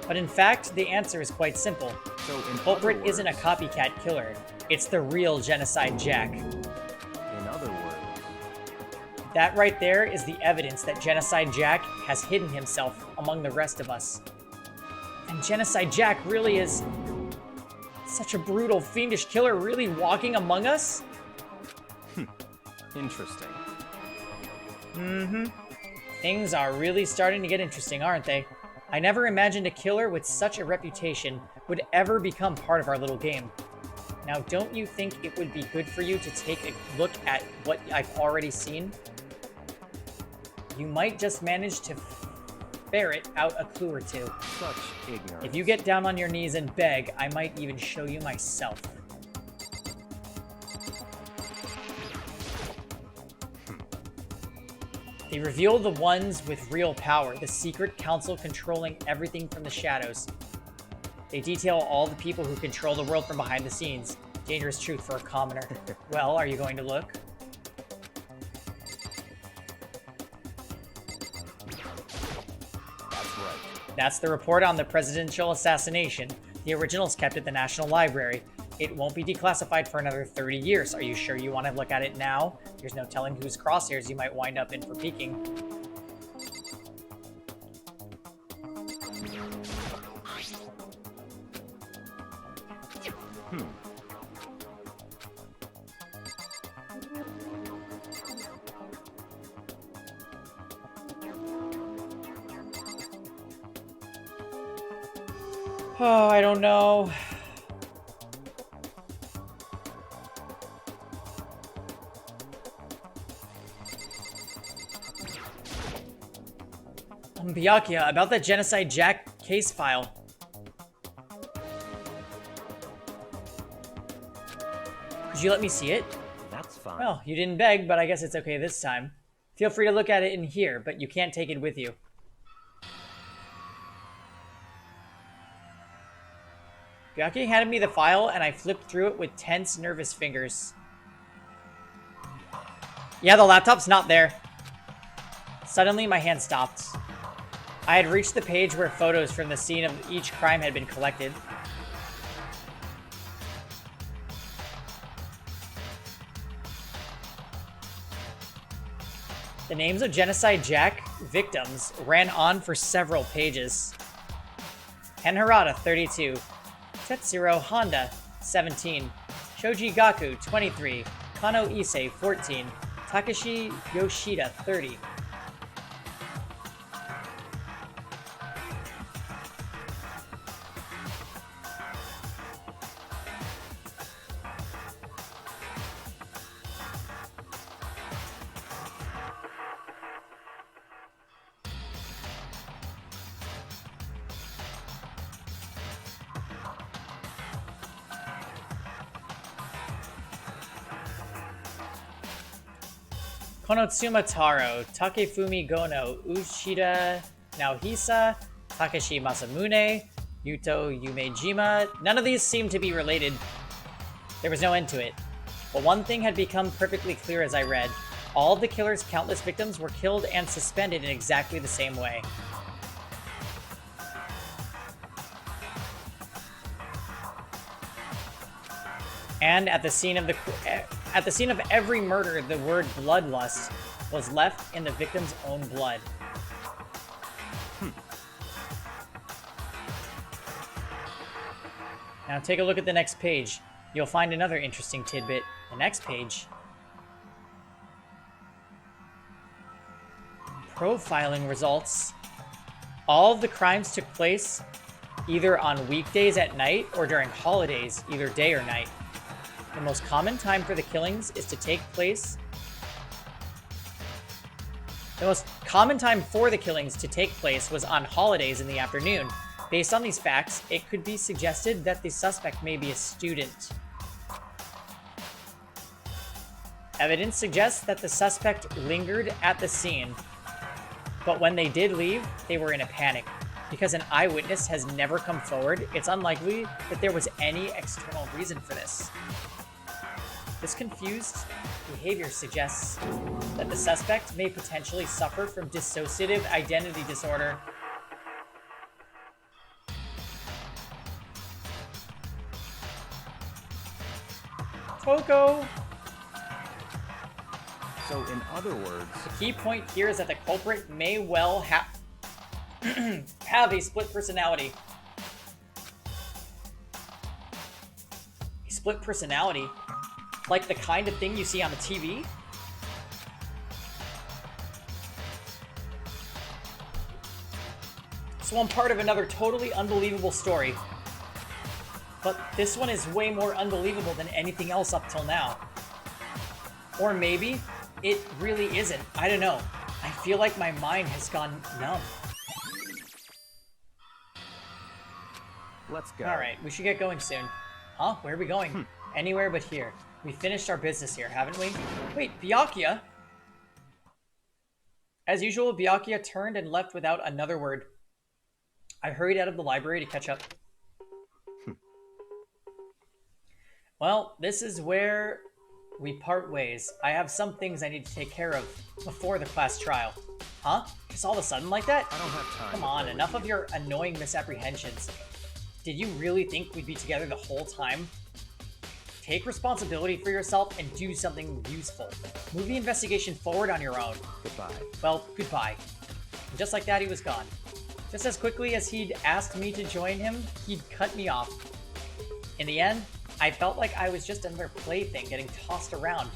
But in fact, the answer is quite simple. So The in culprit other words, isn't a copycat killer. It's the real Genocide Jack. In other words, That right there is the evidence that Genocide Jack has hidden himself among the rest of us. And Genocide Jack really is such a brutal, fiendish killer really walking among us? interesting. Mm-hmm. Things are really starting to get interesting, aren't they? I never imagined a killer with such a reputation would ever become part of our little game. Now, don't you think it would be good for you to take a look at what I've already seen? You might just manage to ferret out a clue or two. Such ignorance. If you get down on your knees and beg, I might even show you myself. They reveal the ones with real power, the secret council controlling everything from the shadows. They detail all the people who control the world from behind the scenes. Dangerous truth for a commoner. Well, are you going to look? That's right. That's the report on the presidential assassination. The original's kept at the National Library. It won't be declassified for another 30 years. Are you sure you want to look at it now? There's no telling whose crosshairs you might wind up in for peeking. Oh, I don't know. Byakuya, about that Genocide Jack case file. Could you let me see it? That's fine. Well, you didn't beg, but I guess it's okay this time. Feel free to look at it in here, but you can't take it with you. Byakuya handed me the file, and I flipped through it with tense, nervous fingers. Yeah, the laptop's not there. Suddenly, my hand stopped. I had reached the page where photos from the scene of each crime had been collected. The names of Genocide Jack victims ran on for several pages. Ken Harada, 32. Tetsuro Honda, 17. Shoji Gaku, 23. Kano Issei, 14. Takashi Yoshida, 30. Konotsuma Taro, Takefumi Gono, Ushida Naohisa, Takashi Masamune, Yuto Umejima. None of these seemed to be related. There was no end to it. But one thing had become perfectly clear as I read. All of the killer's countless victims were killed and suspended in exactly the same way. And at the scene of every murder, the word bloodlust was left in the victim's own blood. Now take a look at the next page. You'll find another interesting tidbit. The next page. Profiling results. All of the crimes took place either on weekdays at night or during holidays, either day or night. The most common time for the killings is to take place. The most common time for the killings to take place was on holidays in the afternoon. Based on these facts, it could be suggested that the suspect may be a student. Evidence suggests that the suspect lingered at the scene, but when they did leave, they were in a panic. Because an eyewitness has never come forward, it's unlikely that there was any external reason for this. This confused behavior suggests that the suspect may potentially suffer from dissociative identity disorder. Coco! So, in other words... The key point here is that the culprit may well have a split personality. A split personality? Like the kind of thing you see on the TV? So I'm part of another totally unbelievable story. But this one is way more unbelievable than anything else up till now. Or maybe it really isn't. I don't know. I feel like my mind has gone numb. Let's go. Alright, we should get going soon. Huh? Where are we going? Anywhere but here. We finished our business here, haven't we? Wait, Byakuya? As usual, Byakuya turned and left without another word. I hurried out of the library to catch up. Well, this is where we part ways. I have some things I need to take care of before the class trial. Huh? Just all of a sudden like that? I don't have time. Come on, enough of your annoying misapprehensions. Did you really think we'd be together the whole time? Take responsibility for yourself and do something useful. Move the investigation forward on your own. Goodbye. Well, goodbye. And just like that, he was gone. Just as quickly as he'd asked me to join him, he'd cut me off. In the end, I felt like I was just another plaything getting tossed around.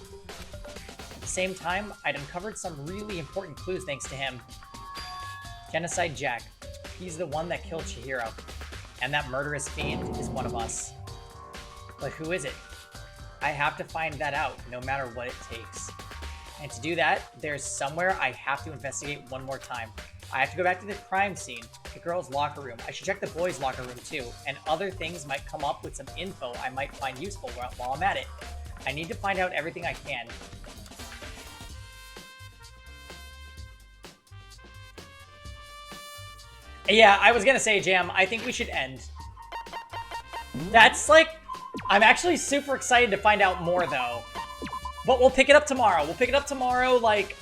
At the same time, I'd uncovered some really important clues thanks to him. Genocide Jack. He's the one that killed Chihiro. And that murderous fiend is one of us. But who is it? I have to find that out, no matter what it takes. And to do that, there's somewhere I have to investigate one more time. I have to go back to the crime scene, the girls' locker room. I should check the boys' locker room too, and other things might come up with some info I might find useful while I'm at it. I need to find out everything I can. Yeah, I was gonna say, Jam, I think we should end. That's like... I'm actually super excited to find out more, though. But we'll pick it up tomorrow. We'll pick it up tomorrow, like,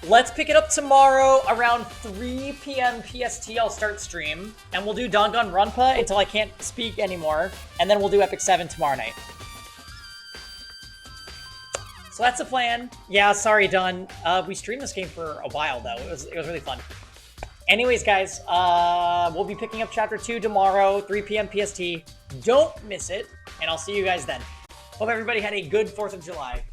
let's pick it up tomorrow around 3 p.m. PST. I'll start stream. And we'll do Danganronpa until I can't speak anymore. And then we'll do Epic 7 tomorrow night. So that's the plan. Yeah, sorry, Don. We streamed this game for a while, though. It was really fun. Anyways, guys, we'll be picking up Chapter 2 tomorrow, 3 p.m. PST. Don't miss it, and I'll see you guys then. Hope everybody had a good 4th of July.